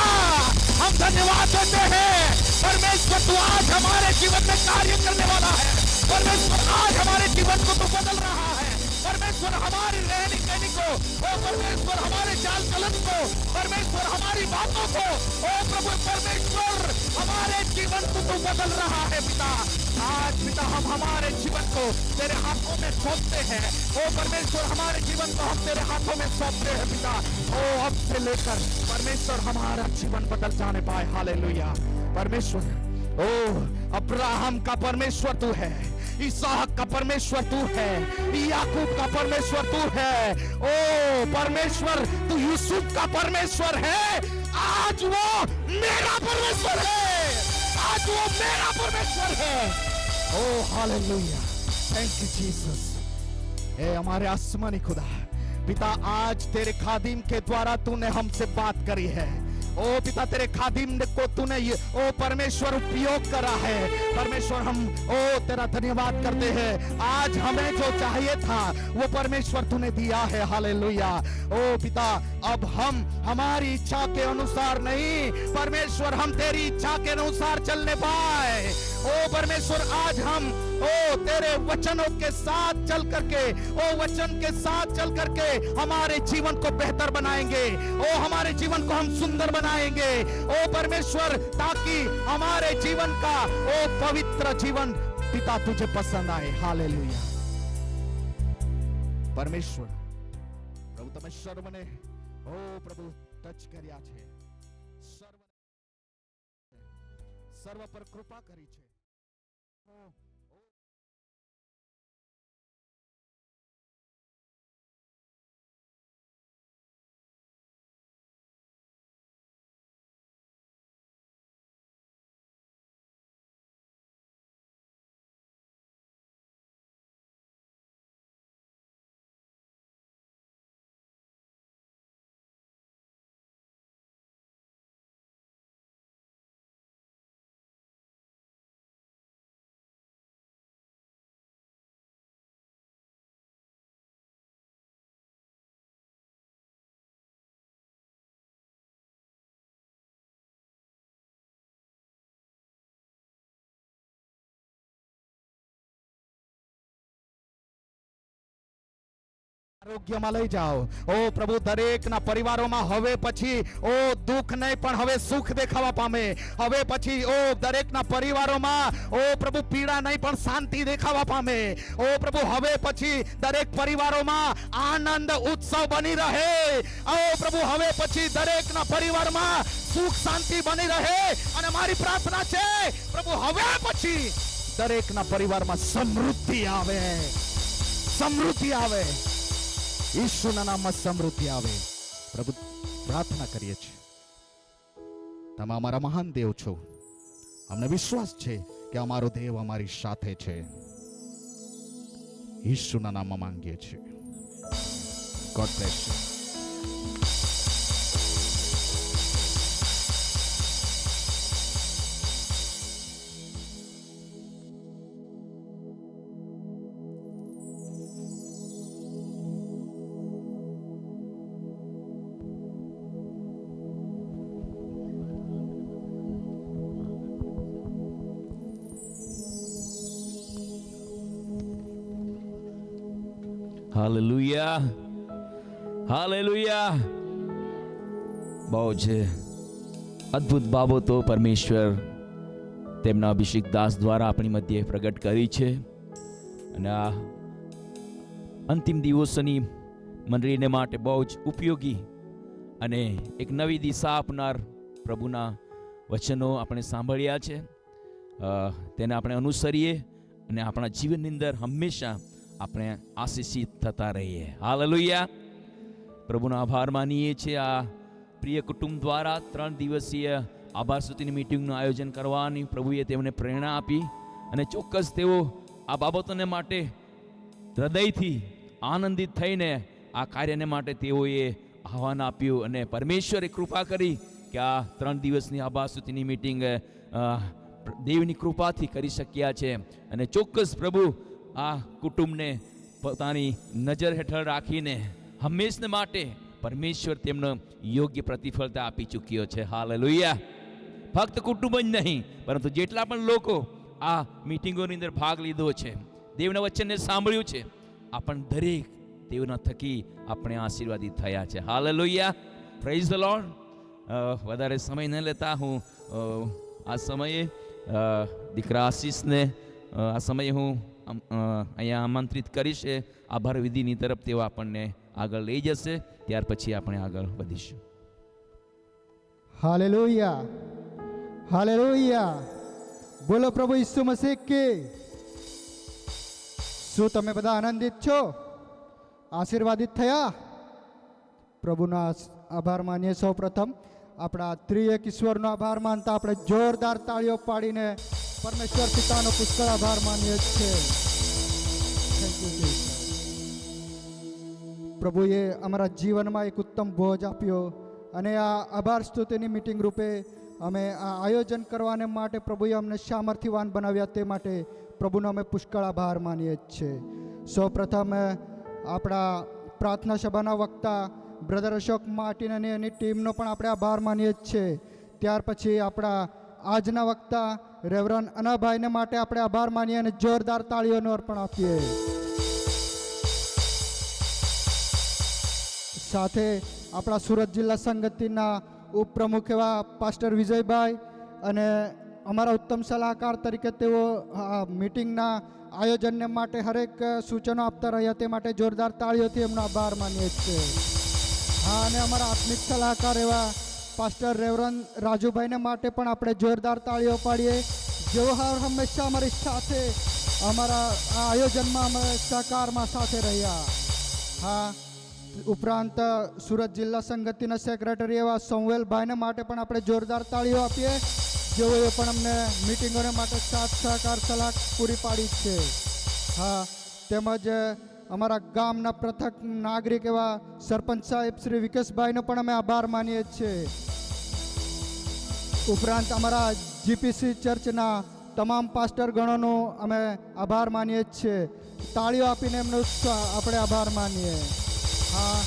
हम धन्यवाद देते हैं. परमेश्वर तू आज हमारे जीवन में कार्य करने वाला है. परमेश्वर आज हमारे जीवन को तू बदल रहा है. परमेश्वर हमारी रहनी कहनी को, ओ परमेश्वर हमारे चाल चलन को, परमेश्वर हमारी बातों को, ओ प्रभु परमेश्वर हमारे जीवन को तू बदल रहा है. पिता, आज पिता हम हमारे जीवन को तेरे हाथों में सौंपते हैं. ओ परमेश्वर हमारे जीवन को हम तेरे हाथों में सौंपते हैं. पिता, ओ अब से लेकर परमेश्वर हमारा जीवन बदल जाने पाए. हालेलुया. परमेश्वर, ओ अब्राहम का परमेश्वर तू है, इसहाक का परमेश्वर तू है, याकूब का परमेश्वर तू है. ओ परमेश्वर तू यूसुफ का परमेश्वर है. आज वो मेरा परमेश्वर है. आज वो मेरा परमेश्वर है. ओ हालेलुया. Thank you Jesus. ए हमारे आसमानी खुदा, पिता आज तेरे खादिम के द्वारा तूने हमसे बात करी है. ओ पिता, तेरे खादिम को तूने ओ परमेश्वर उपयोग करा है. परमेश्वर हम ओ तेरा धन्यवाद करते हैं. आज हमें जो चाहिए था वो परमेश्वर तूने दिया है. हालेलुया. ओ पिता, अब हम हमारी इच्छा के अनुसार नहीं, परमेश्वर हम तेरी इच्छा के अनुसार चलने पाए. ओ परमेश्वर आज हम ओ तेरे वचनों के साथ चल करके, ओ वचन के साथ चल करके हमारे जीवन को बेहतर बनाएंगे. ओ हमारे जीवन को हम सुंदर बनाएंगे. ओ परमेश्वर, ताकि हमारे जीवन का ओ पवित्र जीवन पिता तुझे पसंद आए. हालेलुया. परमेश्वर प्रभु તમે સર્વને ઓ પ્રભુ ટચ કર્યા છે. સર્વ પર કૃપા કરી છે. આરોગ્યમાં લઈ જાઓ. ઓ પ્રભુ, દરેકના પરિવારોમાં હવે પછી ઓ દુઃખ નહીં પણ હવે સુખ દેખાવા પામે. હવે પછી ઓ દરેકના પરિવારોમાં ઓ પ્રભુ પીડા નહીં પણ શાંતિ દેખાવા પામે. ઓ પ્રભુ, હવે પછી દરેક પરિવારોમાં આનંદ ઉત્સવ બની રહે. ઓ પ્રભુ, હવે પછી દરેકના પરિવારમાં સુખ શાંતિ બની રહે. અને મારી પ્રાર્થના છે પ્રભુ, હવે પછી દરેકના પરિવારમાં સમૃદ્ધિ આવે, સમૃદ્ધિ આવે. ઈશ્વરના નામમાં સમૃદ્ધિ આવે. પ્રભુ, પ્રાર્થના કરીએ છીએ, તમે અમારા મહાન દેવ છો. અમને વિશ્વાસ છે કે અમારો દેવ અમારી સાથે છે. ઈશ્વરના નામમાં માંગીએ છીએ. God bless you. Hallelujah, hallelujah. બહુ છે અદ્ભુત બાબતો પરમેશ્વર તેમના અભિષેક દાસ દ્વારા આપણી મધ્યે પ્રગટ કરી છે. અને આ અંતિમ દિવસોની મંડળીને માટે બહુ જ ઉપયોગી અને એક નવી દિશા આપનાર પ્રભુના વચનો આપણે સાંભળ્યા છે. તેને આપણે અનુસરીએ અને આપણા જીવનની અંદર હંમેશા આપણે આશીષિત થતા રહીએ. હાલેલુયા. પ્રભુનો આભાર માનીએ છીએ આ પ્રિય કુટુંબ દ્વારા 3 દિવસીય આભાર સ્તુતિની મીટિંગનું આયોજન કરવાની પ્રભુએ તેમને પ્રેરણા આપી. અને ચોક્કસ તેઓ આ બાબતોને માટે હૃદયથી આનંદિત થઈને આ કાર્યને માટે તેઓએ આહ્વાન આપ્યું. અને પરમેશ્વરે કૃપા કરી કે આ 3 દિવસની આભાર સ્તુતિની મીટિંગ દેવની કૃપાથી કરી શક્યા છે. અને ચોક્કસ પ્રભુ આ કુટુંબને પોતાની નજર હેઠળ રાખીને હંમેશને માટે પરમેશ્વર તેમનો યોગ્ય પ્રતિફળતા આપી ચૂક્યો છે. હાલેલુયા. ફક્ત કુટુંબ જ નહીં પરંતુ જેટલા પણ લોકો આ મીટિંગોની અંદર ભાગ લીધો છે, દેવના વચનને સાંભળ્યું છે, આપણ દરેક દેવના થકી આપણે આશીર્વાદિત થયા છે. હાલેલુયા. Praise the lord. વધારે સમય ન લેતા હું આ સમયે દીકરા આશીષને આ સમયે હું અહીંયા આમંત્રિત કરીશ. આભાર વિધિની તરફ તેઓ આપણને આગળ લઈ જશે. ત્યાર પછી આપણે આગળ વધીશું. Hallelujah, hallelujah. બોલો પ્રભુ ઈસુ મસીહ કે. શું તમે બધા આનંદિત છો? આશીર્વાદિત થયા? પ્રભુનો આભાર માનીએ. સૌ પ્રથમ આપણા ત્રિએક ઈશ્વરનો આભાર માનતા આપણે જોરદાર તાળીઓ પાડીને પરમેશ્વર પિતાનો પુષ્કળ આભાર માનીએ છીએ. Thank you Jesus. પ્રભુએ અમારા જીવનમાં એક ઉત્તમ ભોજ આપ્યો અને આ આભાર સ્તુતિની મીટિંગ રૂપે અમે આ આયોજન કરવાને માટે પ્રભુએ અમને સામર્થ્યવાન બનાવ્યા. તે માટે પ્રભુનો અમે પુષ્કળ આભાર માનીએ છીએ. સૌ પ્રથમ આપણા પ્રાર્થના સભાના વક્તા બ્રધર અશોક માર્ટિન અને એની ટીમનો પણ આપણે આભાર માનીએ છીએ. ત્યાર પછી આપણા આજના વક્તા રેવરન અનાભાઈને માટે આપણે આભાર માનીએ અને જોરદાર તાળીઓનો અર્પણ આપીએ. સાથે આપણા સુરત જિલ્લા સંગતિના ઉપપ્રમુખ એવા પાસ્ટર વિજયભાઈ અને અમારા ઉત્તમ સલાહકાર તરીકે તેઓ મીટિંગના આયોજનને માટે હરેક સૂચનો આપતા રહ્યા. તે માટે જોરદાર તાળીઓથી એમનો આભાર માનીએ છીએ. હા, અને અમારા આત્મિક સલાહકાર એવા પાસ્ટર રેવરન રાજુભાઈને માટે પણ આપણે જોરદાર તાળીઓ પાડીએ. જેઓ હંમેશા અમારી સાથે અમારા આ આયોજનમાં અમે સહકારમાં સાથે રહ્યા. હા, ઉપરાંત સુરત જિલ્લા સંગતિના સેક્રેટરી એવા સંવેલભાઈને માટે પણ આપણે જોરદાર તાળીઓ આપીએ. જેઓએ પણ અમને મિટિંગોને માટે સાથ સહકાર સલાહ પૂરી પાડી છે. હા, તેમજ અમારા ગામના પ્રથમ નાગરિક એવા સરપંચ સાહેબ શ્રી વિકેશભાઈનો પણ અમે આભાર માનીએ છીએ. ઉપરાંત અમારા જીપીસી ચર્ચના તમામ પાસ્ટર ગણોનો અમે આભાર માનીએ છીએ. તાળીઓ આપીને એમનો આપણે આભાર માનીએ. હા,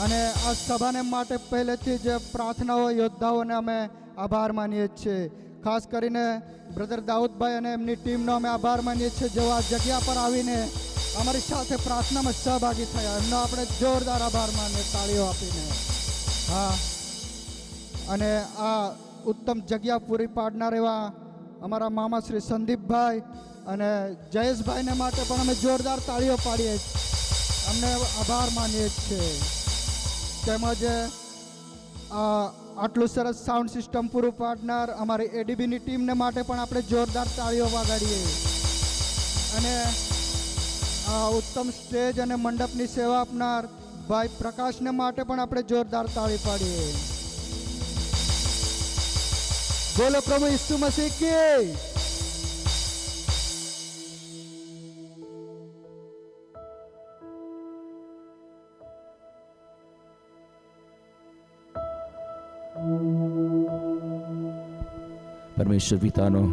અને આ સભાને માટે પહેલેથી જ પ્રાર્થનાઓ યોદ્ધાઓને અમે આભાર માનીએ છીએ. ખાસ કરીને બ્રધર દાઉદભાઈ અને એમની ટીમનો અમે આભાર માનીએ છીએ. જેઓ આ જગ્યા પર આવીને અમારી સાથે પ્રાર્થનામાં સહભાગી થયા એમનો આપણે જોરદાર આભાર માનીએ તાળીઓ આપીને. હા, અને આ ઉત્તમ જગ્યા પૂરી પાડનાર એવા અમારા મામા શ્રી સંદીપભાઈ અને જયેશભાઈને માટે પણ અમે જોરદાર તાળીઓ પાડીએ અમને આભાર માનીએ છીએ. તેમજ આટલું સરસ સાઉન્ડ સિસ્ટમ પૂરું પાડનાર અમારી એડીબીની ટીમને માટે પણ આપણે જોરદાર તાળીઓ વગાડીએ. અને આ ઉત્તમ સ્ટેજ અને મંડપની સેવા આપનાર ભાઈ પ્રકાશને માટે પણ આપણે જોરદાર તાળી પાડીએ. બોલો પ્રભુ ઈસુ મસીહ કી. પરમેશ્વર પિતાનો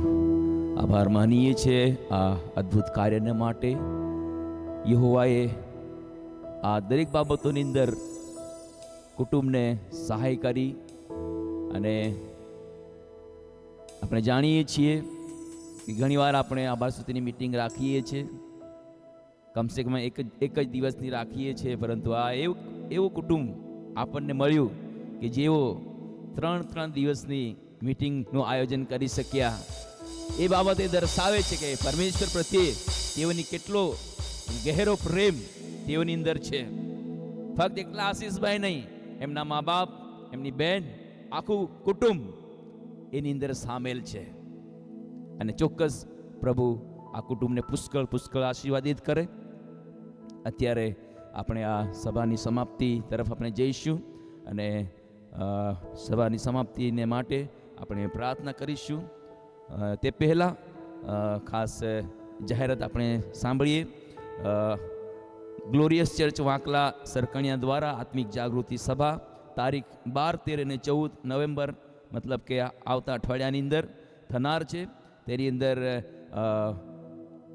આભાર માનીએ છીએ આ અદ્ભુત કાર્યને માટે. યહોવાએ આ દરેક બાબતોની અંદર કુટુંબને સહાય કરી અને આપણે જાણીએ છીએ કે ઘણીવાર આપણે આભાર સ્તુતિની મિટિંગ રાખીએ છીએ, કમસે કમ એક જ દિવસની રાખીએ છીએ, પરંતુ આ એવું કુટુંબ આપણને મળ્યું કે જેઓ ત્રણ દિવસની મીટિંગનું આયોજન કરી શક્યા. એ બાબતે દર્શાવે છે કે પરમેશ્વર પ્રત્યે તેઓની કેટલો ગહેરો પ્રેમ તેઓની અંદર છે. ફક્ત એકલા આશીષભાઈ નહીં, એમના મા બાપ, એમની બહેન, આખું કુટુંબ એની અંદર સામેલ છે. અને ચોક્કસ પ્રભુ આ કુટુંબને પુષ્કળ આશીર્વાદિત કરે. અત્યારે આપણે આ સભાની સમાપ્તિ તરફ આપણે જઈશું અને સભાની સમાપ્તિને માટે આપણે પ્રાર્થના કરીશું. તે પહેલાં ખાસ જાહેરાત આપણે સાંભળીએ. ગ્લોરિયસ ચર્ચ વાંકલા સરકણિયા દ્વારા આત્મિક જાગૃતિ સભા તારીખ 12, 13 અને 14 નવેમ્બર મતલબ કે આવતા અઠવાડિયાની અંદર થનાર છે. તેની અંદર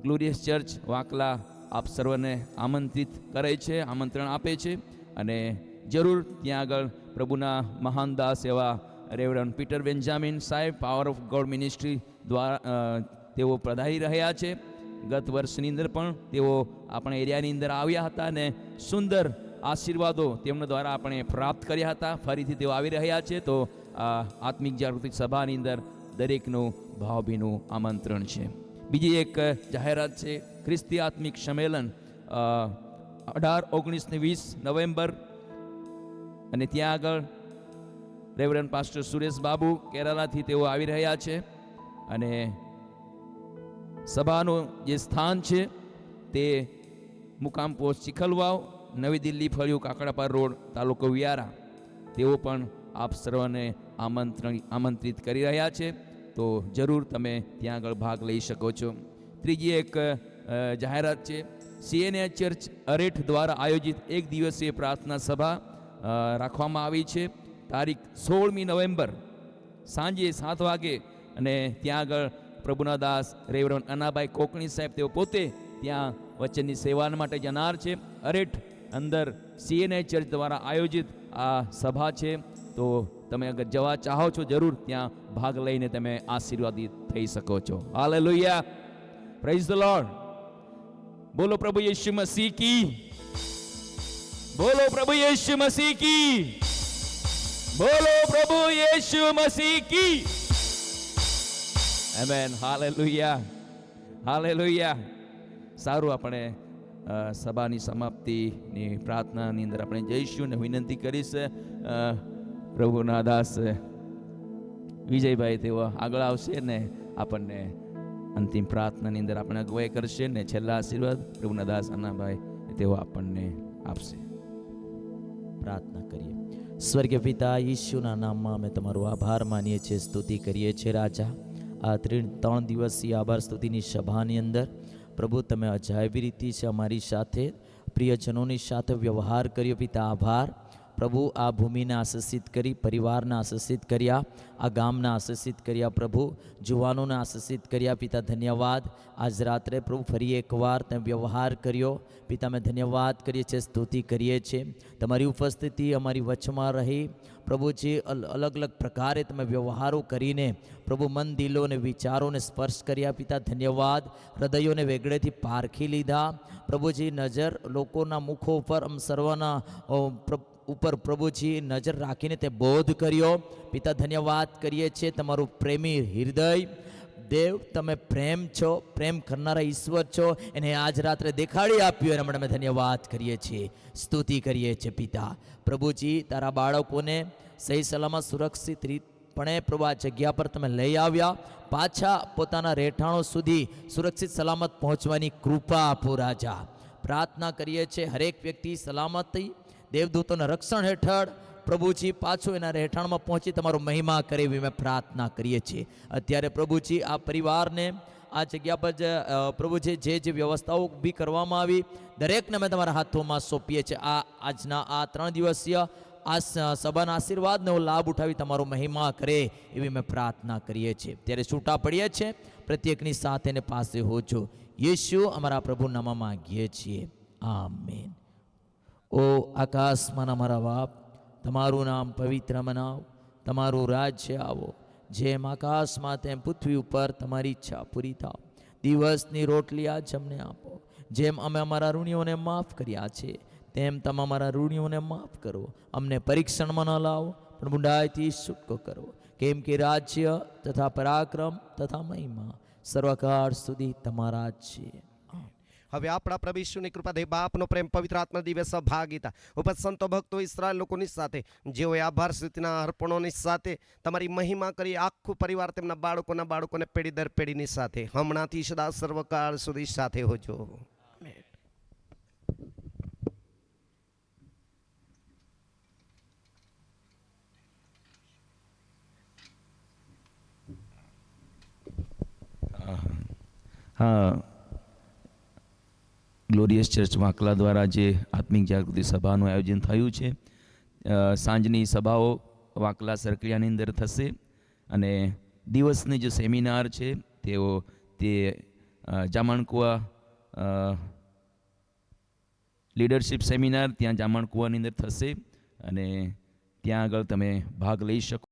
ગ્લોરિયસ ચર્ચ વાંકલા આપ સર્વને આમંત્રિત કરે છે, આમંત્રણ આપે છે. અને જરૂર ત્યાં આગળ પ્રભુના મહાન દાસ એવા રેવરન્ડ પીટર બેન્જામિન સાહેબ પાવર ઓફ ગોડ મિનિસ્ટ્રી દ્વારા તેઓ પધારી રહ્યા છે. ગત વર્ષની અંદર પણ તેઓ આપણા એરિયાની અંદર આવ્યા હતા અને સુંદર આશીર્વાદો તેમના દ્વારા આપણે પ્રાપ્ત કર્યા હતા. ફરીથી તેઓ આવી રહ્યા છે. તો આ આત્મિક જાગૃતિ સભાની અંદર દરેકનું ભાવભીનું આમંત્રણ છે. બીજી એક જાહેરાત છે. ખ્રિસ્તી આત્મિક સંમેલન 18, 19 ને 20 નવેમ્બર અને ત્યાં આગળ રેવરન્ડ પાસ્ટર સુરેશ બાબુ કેરાલાથી તેઓ આવી રહ્યા છે. અને સભાનું જે સ્થાન છે તે મુકામ પોસ્ટ ચીખલવાવ, નવી દિલ્હી ફળિયું, કાકડાપર રોડ, તાલુકો વિયારા. તેઓ પણ આપ સર્વને આમંત્રિત કરી રહ્યા છે. તો જરૂર તમે ત્યાં આગળ ભાગ લઈ શકો છો. ત્રીજી એક જાહેરાત છે. CNA ચર્ચ અરેઠ દ્વારા આયોજિત એક દિવસીય પ્રાર્થના સભા રાખવામાં આવી છે. તારીખ 16મી નવેમ્બર સાંજે 7 વાગે. અને ત્યાં આગળ પ્રભુના દાસ રેવરન્ડ અનાભાઈ કોકણી સાહેબ તેઓ પોતે ત્યાં વચનની સેવા માટે જનાર છે. અરેઠ અંદર CNA ચર્ચ દ્વારા આયોજિત આ સભા છે. તો તમે અગર જવા ચાહો છો જરૂર ત્યાં ભાગ લઈને તમે આશીર્વાદિત થઈ શકો છો. Hallelujah, praise the lord. બોલો પ્રભુ યીશુ મસીહ કી. બોલો પ્રભુ યીશુ મસીહ કી. બોલો પ્રભુ યીશુ મસીહ કી. આમેન. Hallelujah, hallelujah. સારું, આપણે સભાની સમાપ્તિની પ્રાર્થનાની અંદર આપણે જઈશું અને વિનંતી કરીશ પ્રભુના દાસ વિજયભાઈ તેઓ આગળ આવશે ને આપણને અંતિમ પ્રાર્થનાની અંદર આપણે અગવાઈ કરશે ને છેલ્લા આશીર્વાદ પ્રભુના દાસ અનાભાઈ તેઓ આપણને આપશે. પ્રાર્થના કરીએ. સ્વર્ગીય પિતા, ઈશ્વરના નામમાં અમે તમારો આભાર માનીએ છીએ, સ્તુતિ કરીએ છીએ રાજા. આ 3 દિવસીય આભાર સ્તુતિની સભાની અંદર પ્રભુ તમે અજાયબી રીતે છે અમારી સાથે પ્રિયજનોની સાથે વ્યવહાર કર્યો પિતા. આભાર પ્રભુ આ ભૂમિને આશીષિત કરી, પરિવારને આશીષિત કર્યા, આ ગામને આશીષિત કર્યા પ્રભુ, જુવાનોને આશીષિત કર્યા પિતા. ધન્યવાદ. આજ રાત્રે પ્રભુ ફરી એકવાર તમે વ્યવહાર કર્યો પિતા. અમે ધન્યવાદ કરીએ છીએ, સ્તુતિ કરીએ છીએ. તમારી ઉપસ્થિતિ અમારી વચમાં રહી પ્રભુજી. અલગ અલગ પ્રકારે તમે વ્યવહારો કરીને પ્રભુ મન, દિલો અને વિચારોને સ્પર્શ કર્યા પિતા. ધન્યવાદ. હૃદયોને વેગળેથી પારખી લીધા પ્રભુજી. નજર લોકોના મુખો ઉપર સર્વના ઉપર પ્રભુજી નજર રાખીને તે બોધ કર્યો પિતા. ધન્યવાદ કરીએ છીએ. તમારું પ્રેમી હૃદય દેવ, તમે પ્રેમ છો, પ્રેમ કરનારા ઈશ્વર છો, એને આજ રાત્રે દેખાડી આપ્યું. એના માટે અમે ધન્યવાદ કરીએ છીએ, સ્તુતિ કરીએ છીએ પિતા. પ્રભુજી તારા બાળકોને સહી સલામત સુરક્ષિત રીતપણે પ્રભુ આ જગ્યા પર તમે લઈ આવ્યા, પાછા પોતાના રહેઠાણો સુધી સુરક્ષિત સલામત પહોંચવાની કૃપા આપો રાજા. પ્રાર્થના કરીએ છીએ હરેક વ્યક્તિ સલામતી દેવદૂતોના રક્ષણ હેઠળ પ્રભુજી પાછો એના રહેઠાણમાં પહોંચી તમારો મહિમા કરે એવી અમે પ્રાર્થના કરીએ છીએ. અત્યારે પ્રભુજી આ પરિવારને આ જગ્યા પર પ્રભુજી જે વ્યવસ્થાઓ ઊભી કરવામાં આવી દરેકને અમે તમારા હાથોમાં સોંપીએ છીએ. આજના આ 3 દિવસીય આ સભાના આશીર્વાદનો લાભ ઉઠાવી તમારો મહિમા કરે એવી અમે પ્રાર્થના કરીએ છીએ. ત્યારે છૂટા પડીએ છીએ, પ્રત્યેકની સાથે ને પાસે હોજો. યેશુ અમારા પ્રભુ નામમાં માંગીએ છીએ, આમેન. ઓ આકાશમાં અમારા બાપ, તમારું નામ પવિત્ર મનાવ, તમારું રાજ્ય આવો, જેમ આકાશમાં તેમ પૃથ્વી ઉપર તમારી ઈચ્છા પૂરી થાવ. દિવસની રોટલી આજ અમને આપો, જેમ અમે અમારા ઋણીઓને માફ કર્યા છે તેમ તમે અમારા ઋણીઓને માફ કરો. અમને પરીક્ષણમાં ન લાવો પણ બુરાઈથી છૂટકો કરો, કેમ કે રાજ્ય તથા પરાક્રમ તથા મહિમા સર્વકાળ સુધી તમારા જ છે. હવે આપણા પ્રભુ ઈસુની કૃપા, દે બાપનો પ્રેમ, પવિત્ર આત્મા દિવ્ય સહભાગિતા ઉપત સંતો ભક્તો ઇસ્રાયેલ લોકોની સાથે જેઓએ આભાર સ્તુતિના અર્પણોની સાથે તમારી મહિમા કરી, આખું પરિવાર તેમના બાળકોને પેઢી દર પેઢીની સાથે હમણાંથી સદા સર્વકાળ સુધી સાથે હોજો. હા, ગ્લોરિયસ ચર્ચ વાંકલા દ્વારા જે આત્મિક જાગૃતિ સભાનું આયોજન થયું છે, સાંજની સભાઓ વાંકલા સરકડિયાની અંદર થશે અને દિવસની જે સેમિનાર છે તે જામણકુવા લીડરશિપ સેમિનાર ત્યાં જામણકુવાની અંદર થશે અને ત્યાં આગળ તમે ભાગ લઈ શકો.